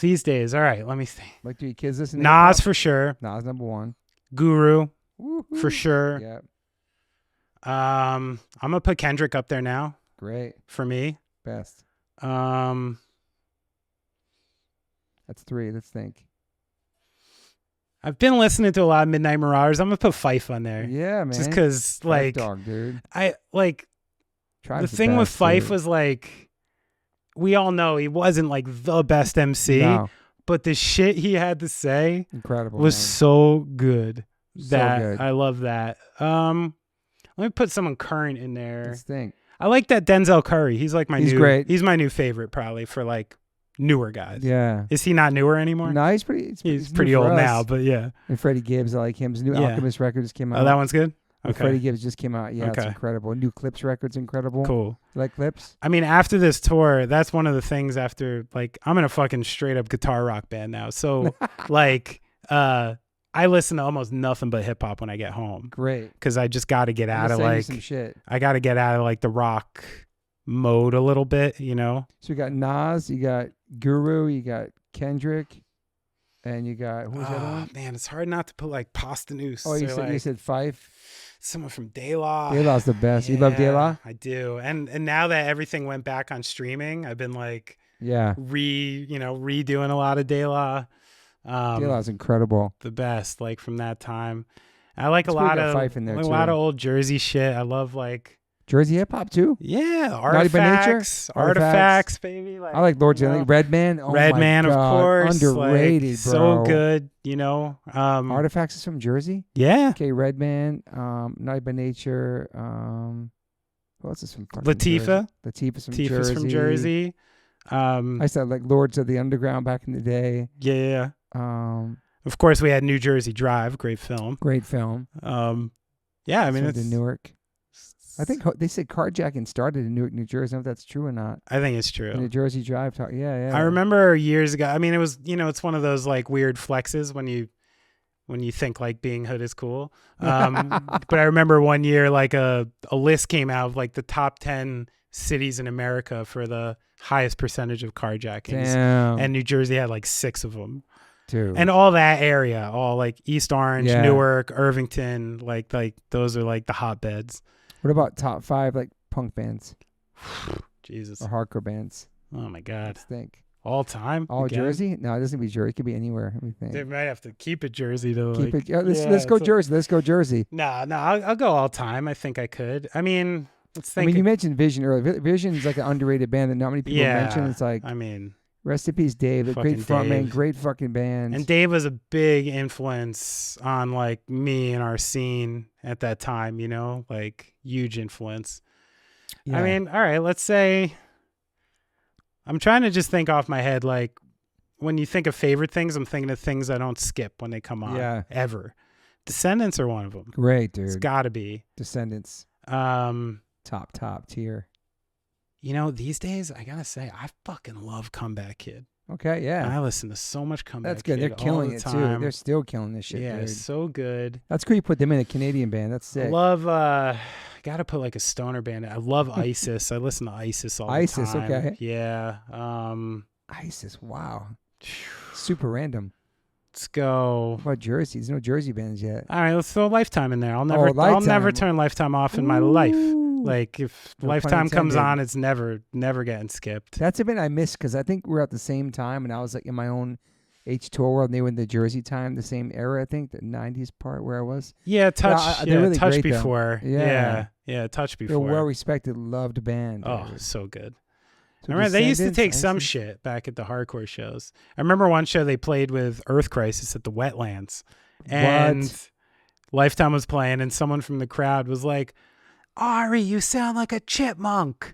These days, all right. Let me think. Like, do your kids listen? To Nas for sure. Nas number 1. Guru for sure. Yeah. I'm gonna put Kendrick up there now. Great. For me. Best. That's 3. Let's think. I've been listening to a lot of Midnight Marauders. I'm gonna put Phife on there. Yeah, man. Just because, like, dog, dude. I like. The thing with Phife was like, we all know he wasn't like the best MC, but the shit he had to say, incredible, was so good that good. I love that. Let me put someone current in there. Let's think. I like that Denzel Curry. He's like great. He's my new favorite probably for like newer guys. Yeah. Is he not newer anymore? No, he's pretty old now, but yeah. And Freddie Gibbs, I like him. His new Alchemist record just came out. Oh, that one's good? Okay. Freddie Gibbs just came out. Yeah, it's incredible. New Clips record's incredible. Cool. You like Clips? I mean, after this tour, that's one of the things after, like, I'm in a fucking straight up guitar rock band now. So, like, I listen to almost nothing but hip hop when I get home. Great. Because I just got to get out of like, some shit. I got to get out of like the rock mode a little bit, you know? So you got Nas, you got Guru, you got Kendrick, and you got, who's the other one? Man, it's hard not to put like Posdnuos. Oh, you said Phife? Someone from De La. De La's the best. You love De La? I do. And now that everything went back on streaming, I've been like redoing a lot of De La. De La's incredible. The best, like from that time. I like a lot of old Jersey shit. I love like Jersey hip hop too. Yeah, artifacts, baby. Like, I like Lord Jay. Redman. Oh Redman, of course. Underrated, like, bro. So good, you know. Artifacts is from Jersey. Yeah. Okay, Redman. Naughty by Nature. Who else is from Latifah? Jersey? Latifah's from Jersey. I used to like Lords of the Underground back in the day. Yeah. Of course, we had New Jersey Drive, great film. Great film. Yeah, I mean, it's in Newark. I think they said carjacking started in Newark, New Jersey. I don't know if that's true or not. I think it's true. New Jersey Drive. Yeah. I remember years ago. I mean, it was, it's one of those like weird flexes when you think like being hood is cool. But I remember one year like a list came out of like the top 10 cities in America for the highest percentage of carjackings. Damn. And New Jersey had like 6 of them. Dude. And all that area, all like East Orange, Yeah. Newark, Irvington, like those are like the hotbeds. What about top 5 like punk bands Jesus. or hardcore bands? Oh my God. Let's think. All time? All Again? Jersey? No, it doesn't be Jersey. It could be anywhere. Let me think. They might have to keep it Jersey though. Keep like, it. Let's go Jersey. Let's go Jersey. No, I'll go all time. I think I could. I mean, let's think. I mean, you mentioned Vision earlier. Vision's like an underrated band that not many people mention. It's like, I mean, rest in peace, Dave. A great frontman, great fucking band. And Dave was a big influence on like me and our scene at that time, like huge influence. Yeah. I mean, all right, let's say I'm trying to just think off my head, like when you think of favorite things, I'm thinking of things I don't skip when they come on. Yeah. Ever. Descendants are one of them. Great, dude. It's gotta be. Descendants. Top tier. These days, I gotta say, I fucking love Comeback Kid. Okay, yeah. I listen to so much Comeback Kid. That's good. They're killing it, too. They're still killing this shit, yeah, dude. So good. That's cool you put them in a Canadian band. That's sick. I love, gotta put like a stoner band. I love ISIS. I listen to ISIS all the time. ISIS, okay. Yeah. ISIS, wow. Super random. Let's go. What about Jersey? There's no Jersey bands yet. All right, let's throw Lifetime in there. I'll never turn Lifetime off in my life. Like if Lifetime comes on, it's never getting skipped. That's a band I missed because I think we're at the same time, and I was like in my own H2O world, and they were in the Jersey time, the same era. I think the '90s part where I was. Yeah, Touch. They're really Touch great, before. Yeah, Touch before. They're well respected, loved band. Oh, so good. So I remember they used to take some shit back at the hardcore shows. I remember one show they played with Earth Crisis at the Wetlands, and Lifetime was playing, and someone from the crowd was like, "Ari, you sound like a chipmunk."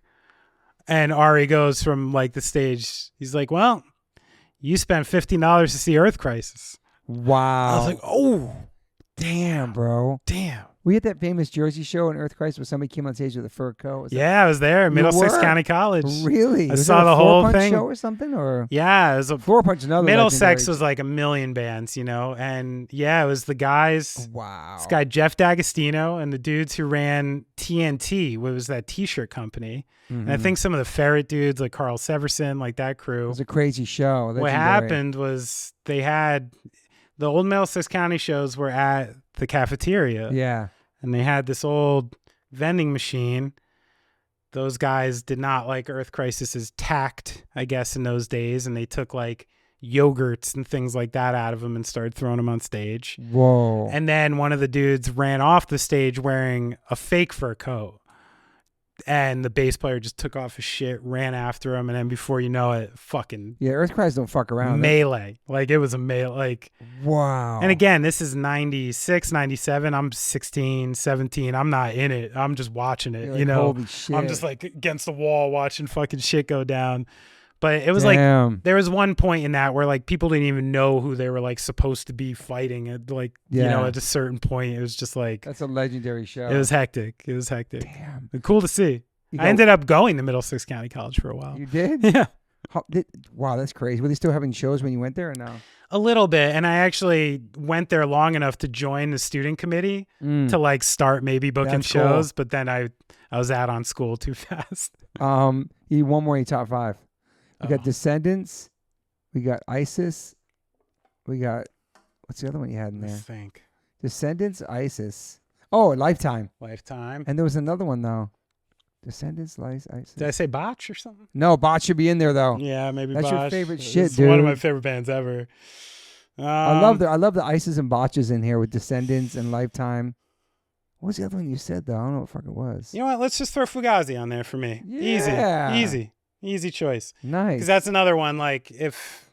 And Ari goes from like the stage. He's like, "Well, you spent $15 to see Earth Crisis." Wow. I was like, "Oh, damn, bro. Damn." We had that famous Jersey show in Earth Crisis where somebody came on stage with a fur coat. I was there at Middlesex County College. Really? I saw the whole thing. Show or something? Or yeah, it was a Four Punch. Another Middlesex was like a million bands, and yeah, it was the guys. Wow. This guy Jeff D'Agostino and the dudes who ran TNT, what was that T-shirt company, and I think some of the Ferret dudes like Carl Severson, like that crew. It was a crazy show. Legendary. What happened was they had the old Middlesex County shows were at the cafeteria. Yeah. And they had this old vending machine. Those guys did not like Earth Crisis's tact, I guess, in those days. And they took like yogurts and things like that out of them and started throwing them on stage. Whoa. And then one of the dudes ran off the stage wearing a fake fur coat. And the bass player just took off his shit, ran after him, and then before you know it, fucking Earth Cries don't fuck around. Melee. Like it was a melee. Like wow. And again, this is 96, 97. I'm 16, 17. I'm not in it. I'm just watching it. Like, holy shit. I'm just like against the wall watching fucking shit go down. But it was Damn. like there was one point in that where like people didn't even know who they were like supposed to be fighting at like at a certain point. It was just like that's a legendary show. It was hectic. Damn. Cool to see. I ended up going to Middlesex County College for a while. You did? Yeah. Wow, that's crazy. Were they still having shows when you went there or no? A little bit, and I actually went there long enough to join the student committee to like start maybe booking shows, but then I was out on school too fast. You need one more in your top 5. We got Descendants. We got ISIS. We got what's the other one you had in there? I think Descendants, ISIS. Oh, Lifetime. And there was another one though. Descendants, ISIS. Did I say Botch or something? No, Botch should be in there though. Yeah, maybe that's Botch. Your favorite It's shit, dude. One of my favorite bands ever. I love the ISIS and Botches in here with Descendants and Lifetime. What was the other one you said though? I don't know what the fuck it was. You know what? Let's just throw Fugazi on there for me. Yeah. Easy choice. Nice. Because that's another one. Like if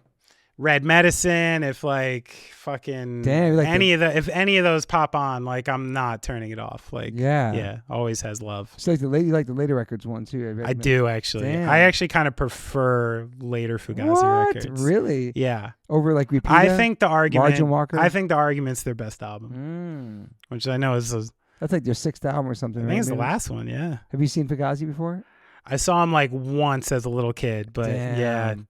Red Medicine, if like fucking if any of those pop on, like I'm not turning it off. Like always has love. So like you like the later records one too. I do actually. Damn. I actually kind of prefer later Fugazi records. Really? Yeah. Over like Repeat. I think the argument's their best album, which I know is that's like their 6th album or something. I think it's the last one. Yeah. Have you seen Fugazi before? I saw him like once as a little kid, but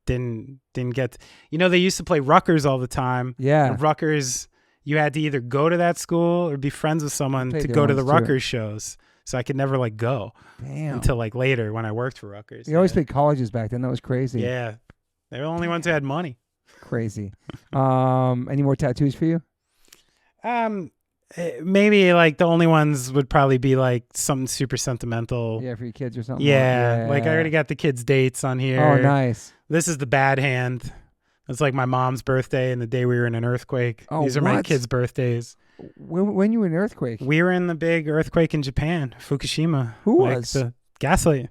didn't get. They used to play Rutgers all the time. Yeah, and Rutgers, you had to either go to that school or be friends with someone to go to the Rutgers shows. So I could never like go until like later when I worked for Rutgers. You always played colleges back then. That was crazy. Yeah, they were the only ones who had money. Crazy. Any more tattoos for you? Maybe like the only ones would probably be like something super sentimental. Yeah, for your kids or something. Yeah, like I already got the kids' dates on here. Oh, nice. This is the bad hand. It's like my mom's birthday and the day we were in an earthquake. Oh, these are my kids' birthdays. When you were in an earthquake? We were in the big earthquake in Japan, Fukushima. Who was? The Gaslight.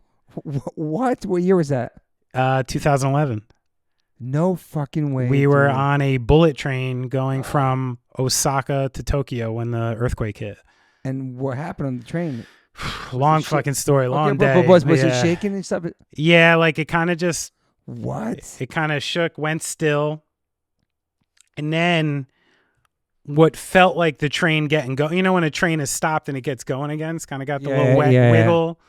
What? What year was that? 2011. No fucking way. We were on a bullet train going from Osaka to Tokyo when the earthquake hit. And what happened on the train? Long fucking story, long day. But was it shaking and stuff? Yeah, like it kind of just... What? It kind of shook, went still. And then what felt like the train getting going. You know when a train is stopped and it gets going again? It's kind of got the little wet wiggle.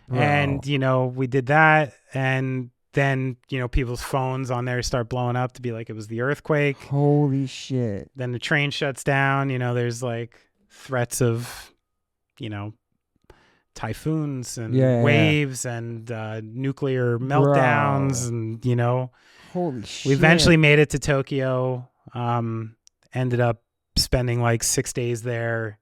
Bro. And, we did that. And then, people's phones on there start blowing up to be like it was the earthquake. Holy shit. Then the train shuts down. There's like threats of, typhoons and waves and nuclear meltdowns. And, holy shit. We eventually made it to Tokyo. Ended up spending like 6 days there.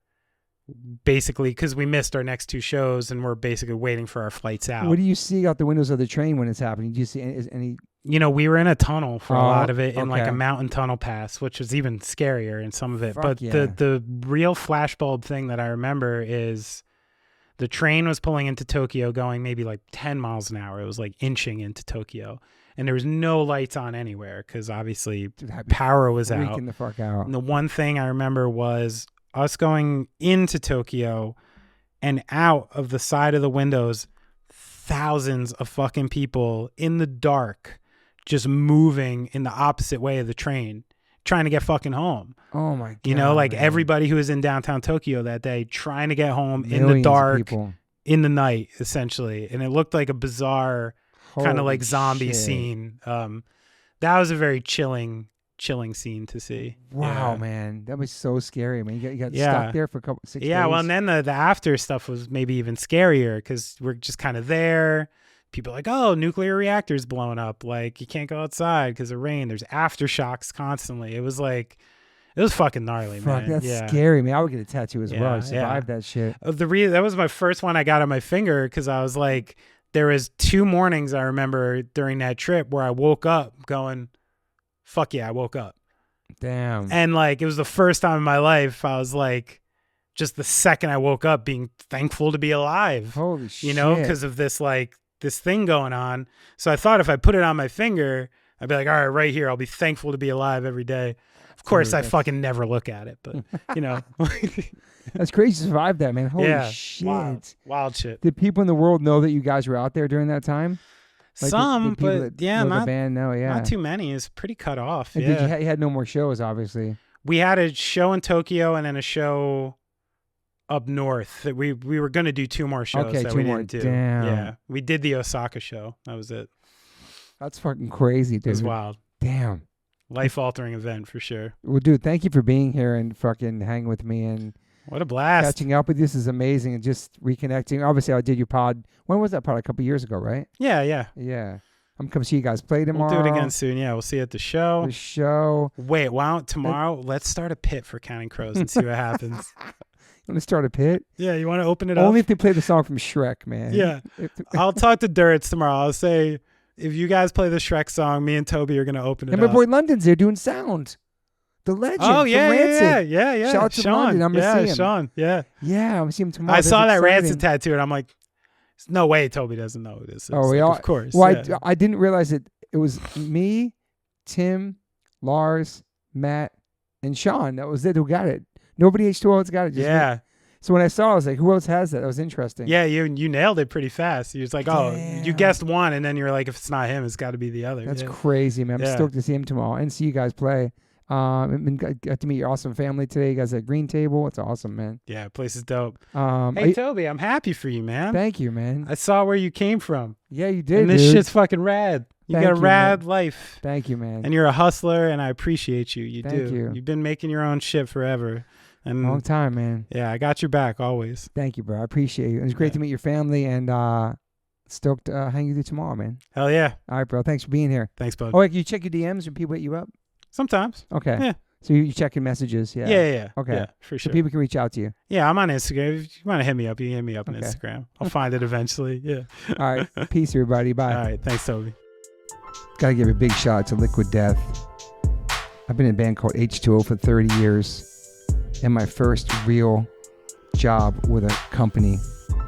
Basically, because we missed our next 2 shows and we're basically waiting for our flights out. What do you see out the windows of the train when it's happening? Do you see any? We were in a tunnel for a lot of it, in like a mountain tunnel pass, which was even scarier in some of it. But the real flashbulb thing that I remember is the train was pulling into Tokyo going maybe like 10 miles an hour. It was like inching into Tokyo. And there was no lights on anywhere because obviously power was out. Freaking the fuck out. And the one thing I remember was us going into Tokyo and out of the side of the windows, thousands of fucking people in the dark just moving in the opposite way of the train, trying to get fucking home. Oh my God. Everybody who was in downtown Tokyo that day trying to get home in the dark, in the night, essentially. And it looked like a bizarre kind of like zombie scene. That was a very chilling scene to see. Wow, man, that was so scary, man. You got stuck there for 6 days. Well, and then the after stuff was maybe even scarier because we're just kind of there. People are like, oh, nuclear reactors blowing up. Like you can't go outside because of rain. There's aftershocks constantly. It was fucking gnarly, man. That's scary, man. I would get a tattoo as well. I survived that shit. That was my first one I got on my finger because I was like, there was 2 mornings I remember during that trip where I woke up going, fuck yeah, I woke up. Damn. And like, it was the first time in my life I was like, just the second I woke up being thankful to be alive. Holy shit. Because of this, like, this thing going on. So I thought if I put it on my finger, I'd be like, all right, right here, I'll be thankful to be alive every day. Of course, I fucking never look at it, but, That's crazy to survive that, man. Holy shit. Wild shit. Did people in the world know that you guys were out there during that time? Like some, but not the band. No, not too many. It's pretty cut off. And yeah. You had no more shows, obviously. We had a show in Tokyo and then a show up north. That we were going to do 2 more shows that we didn't do. Damn. Yeah, we did the Osaka show. That was it. That's fucking crazy, dude. It was wild. Damn. Life-altering event for sure. Well, dude, thank you for being here and fucking hanging with me and what a blast. Catching up with you. This is amazing and just reconnecting. Obviously, I did your pod. When was that pod? A couple years ago, right? Yeah. I'm coming to see you guys play tomorrow. We'll do it again soon. Yeah, we'll see you at the show. Wait, why don't tomorrow? Let's start a pit for Counting Crows and see what happens. You want to start a pit? Yeah, you want to open it up? Only if they play the song from Shrek, man. Yeah. I'll talk to Duritz tomorrow. I'll say, if you guys play the Shrek song, me and Toby are going to open it up. And my boy London's there doing sound. The legend. Oh, yeah, from Rancid. Yeah. Shout out to Sean. London. I'm going to see him. Sean. Yeah. Yeah, I'm going to see him tomorrow. I saw that Rancid tattoo and I'm like, there's no way Toby doesn't know who this is. Oh, like, of course. Well, I didn't realize it was me, Tim, Lars, Matt, and Sean. That was it who got it. Nobody H2O else got it. Just Yeah. me. So when I saw it, I was like, who else has that? That was interesting. Yeah, you nailed it pretty fast. You was like, oh, Damn. you guessed one, and then you're like, if it's not him, it's got to be the other. That's crazy, man. I'm stoked to see him tomorrow and see you guys play. And got to meet your awesome family today. You guys at Green Table. It's awesome, man. Yeah, place is dope. Hey, Toby, I'm happy for you, man. Thank you, man. I saw where you came from. Yeah, you did, And this dude. shit's fucking rad. You got a rad life. Thank you, man. And you're a hustler, and I appreciate you. Thank you. You've been making your own shit forever. And long time, man. Yeah, I got your back always. Thank you, bro. I appreciate you. It was great to meet your family, and stoked to hang with you tomorrow, man. Hell yeah. All right, bro. Thanks for being here. Thanks, bud. Oh, wait, you check your DMs when people hit you up? Sometimes. Okay. Yeah. So you check your messages? Yeah. Yeah. Okay. Yeah, for sure. So people can reach out to you. Yeah, I'm on Instagram. If you want to hit me up, you can hit me up on Okay. Instagram. I'll find it eventually. Yeah. All right. Peace, everybody. Bye. All right. Thanks, Toby. Gotta give a big shout out to Liquid Death. I've been in a band called H2O for 30 years. And my first real job with a company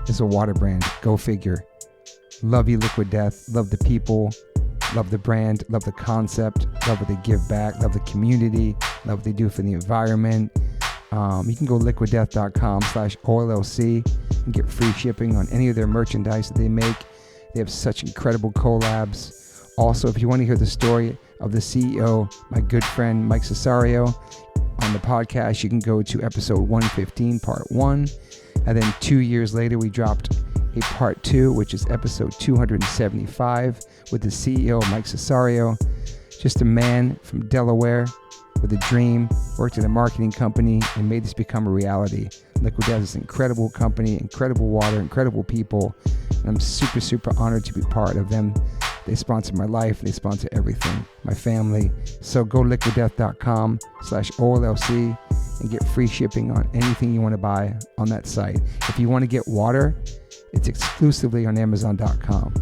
is a water brand. Go figure. Love you, Liquid Death. Love the people. Love the brand. Love the concept. Love what they give back. Love the community. Love what they do for the environment. You can go liquiddeath.com/OLLC and get free shipping on any of their merchandise that they make. They have such incredible collabs. Also, if you want to hear the story of the CEO, my good friend Mike Cesario, on the podcast, you can go to episode 115, part 1. And then 2 years later, we dropped a part 2, which is episode 275 with the CEO, Mike Cesario. Just a man from Delaware with a dream, worked at a marketing company, and made this become a reality. Liquid Death is an incredible company, incredible water, incredible people. And I'm super, super honored to be part of them. They sponsor my life. They sponsor everything, my family. So go liquiddeath.com/OLLC and get free shipping on anything you want to buy on that site. If you want to get water, it's exclusively on Amazon.com.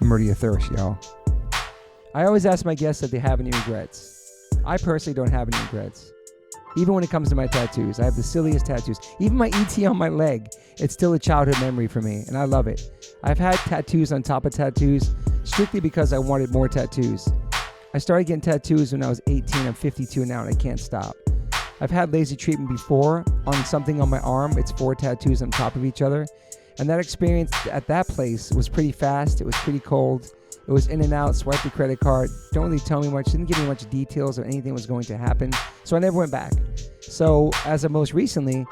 Murder your thirst, y'all. I always ask my guests if they have any regrets. I personally don't have any regrets. Even when it comes to my tattoos, I have the silliest tattoos. Even my ET on my leg, it's still a childhood memory for me, and I love it. I've had tattoos on top of tattoos strictly because I wanted more tattoos. I started getting tattoos when I was 18. I'm 52 now, and I can't stop. I've had laser treatment before on something on my arm. It's 4 tattoos on top of each other. And that experience at that place was pretty fast. It was pretty cold. It was in and out, swipe the credit card. Don't really tell me much, didn't give me much details of anything was going to happen. So I never went back. So as of most recently,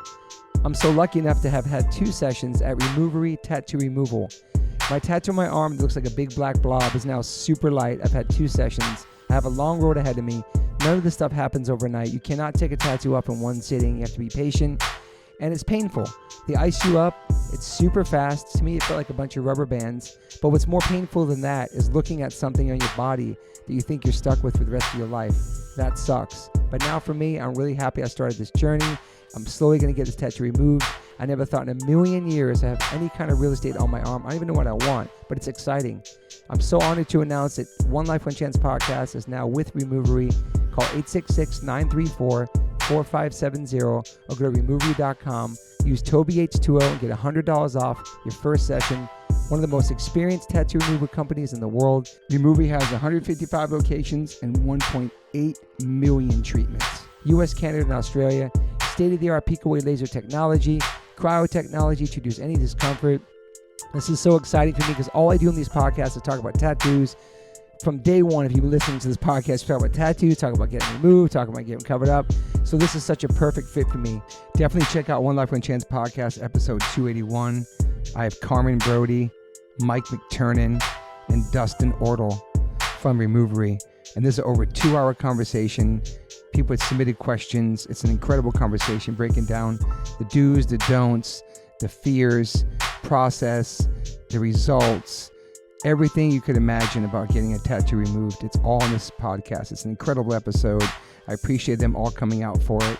I'm so lucky enough to have had 2 sessions at Removery Tattoo Removal. My tattoo on my arm that looks like a big black blob is now super light. I've had 2 sessions. I have a long road ahead of me. None of this stuff happens overnight. You cannot take a tattoo up in one sitting. You have to be patient. And it's painful. They ice you up. It's super fast. To me, it felt like a bunch of rubber bands. But what's more painful than that is looking at something on your body that you think you're stuck with for the rest of your life. That sucks. But now for me, I'm really happy I started this journey. I'm slowly going to get this tattoo removed. I never thought in a million years I have any kind of real estate on my arm. I don't even know what I want, but it's exciting. I'm so honored to announce that One Life, One Chance podcast is now with Removery. Call 866-934-4570 or go to removery.com. Use TobyH2O and get $100 off your first session. One of the most experienced tattoo removal companies in the world. Removery has 155 locations and 1.8 million treatments. US, Canada, and Australia. State-of-the-art peak-away laser technology, cryo-technology to reduce any discomfort. This is so exciting for me because all I do in these podcasts is talk about tattoos. From day one, if you've been listening to this podcast, we talk about tattoos, talk about getting removed, talk about getting covered up. So this is such a perfect fit for me. Definitely check out One Life, One Chance podcast, episode 281. I have Carmen Brody, Mike McTurnan, and Dustin Ortle from Removery. And this is over 2-hour conversation. People had submitted questions. It's an incredible conversation breaking down the do's, the don'ts, the fears, process, the results, everything you could imagine about getting a tattoo removed. It's all in this podcast. It's an incredible episode. I appreciate them all coming out for it.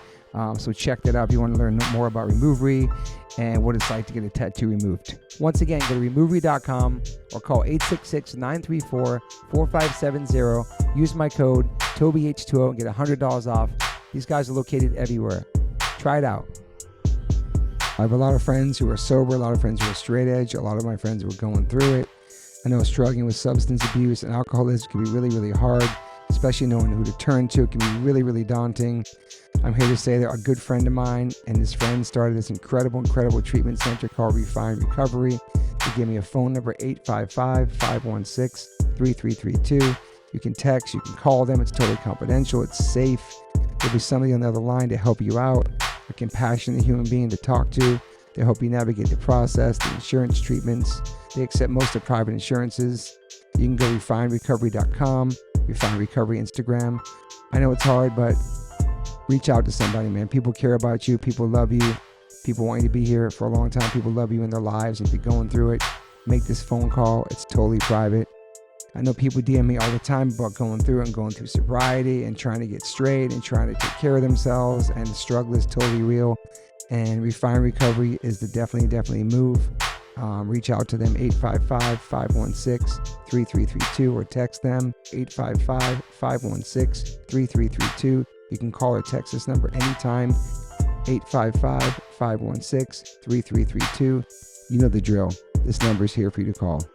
So check that out if you want to learn more about Removery and what it's like to get a tattoo removed. Once again, go to removery.com or call 866-934-4570. Use my code TobyH2O and get $100 off. These guys are located everywhere. Try it out. I have a lot of friends who are sober, a lot of friends who are straight edge, a lot of my friends who are going through it. I know struggling with substance abuse and alcoholism can be really, really hard. especially knowing who to turn to. It can be really, really daunting. I'm here to say that a good friend of mine and his friend started this incredible treatment center called Refine Recovery. They gave me a phone number, 855-516-3332. You can text, you can call them. It's totally confidential. It's safe. There'll be somebody on the other line to help you out, a compassionate human being to talk to. They help you navigate the process, the insurance treatments. They accept most of private insurances. You can go refinerecovery.com, Refine Recovery Instagram. I know it's hard, but reach out to somebody, man. People care about you. People love you. People want you to be here for a long time. People love you in their lives. If you're going through it, make this phone call. It's totally private. I know people DM me all the time about going through it and going through sobriety and trying to get straight and trying to take care of themselves, and the struggle is totally real. And Refine Recovery is the definitely move. Reach out to them, 855-516-3332, or text them, 855-516-3332. You can call or text this number anytime, 855-516-3332. You know the drill. This number is here for you to call.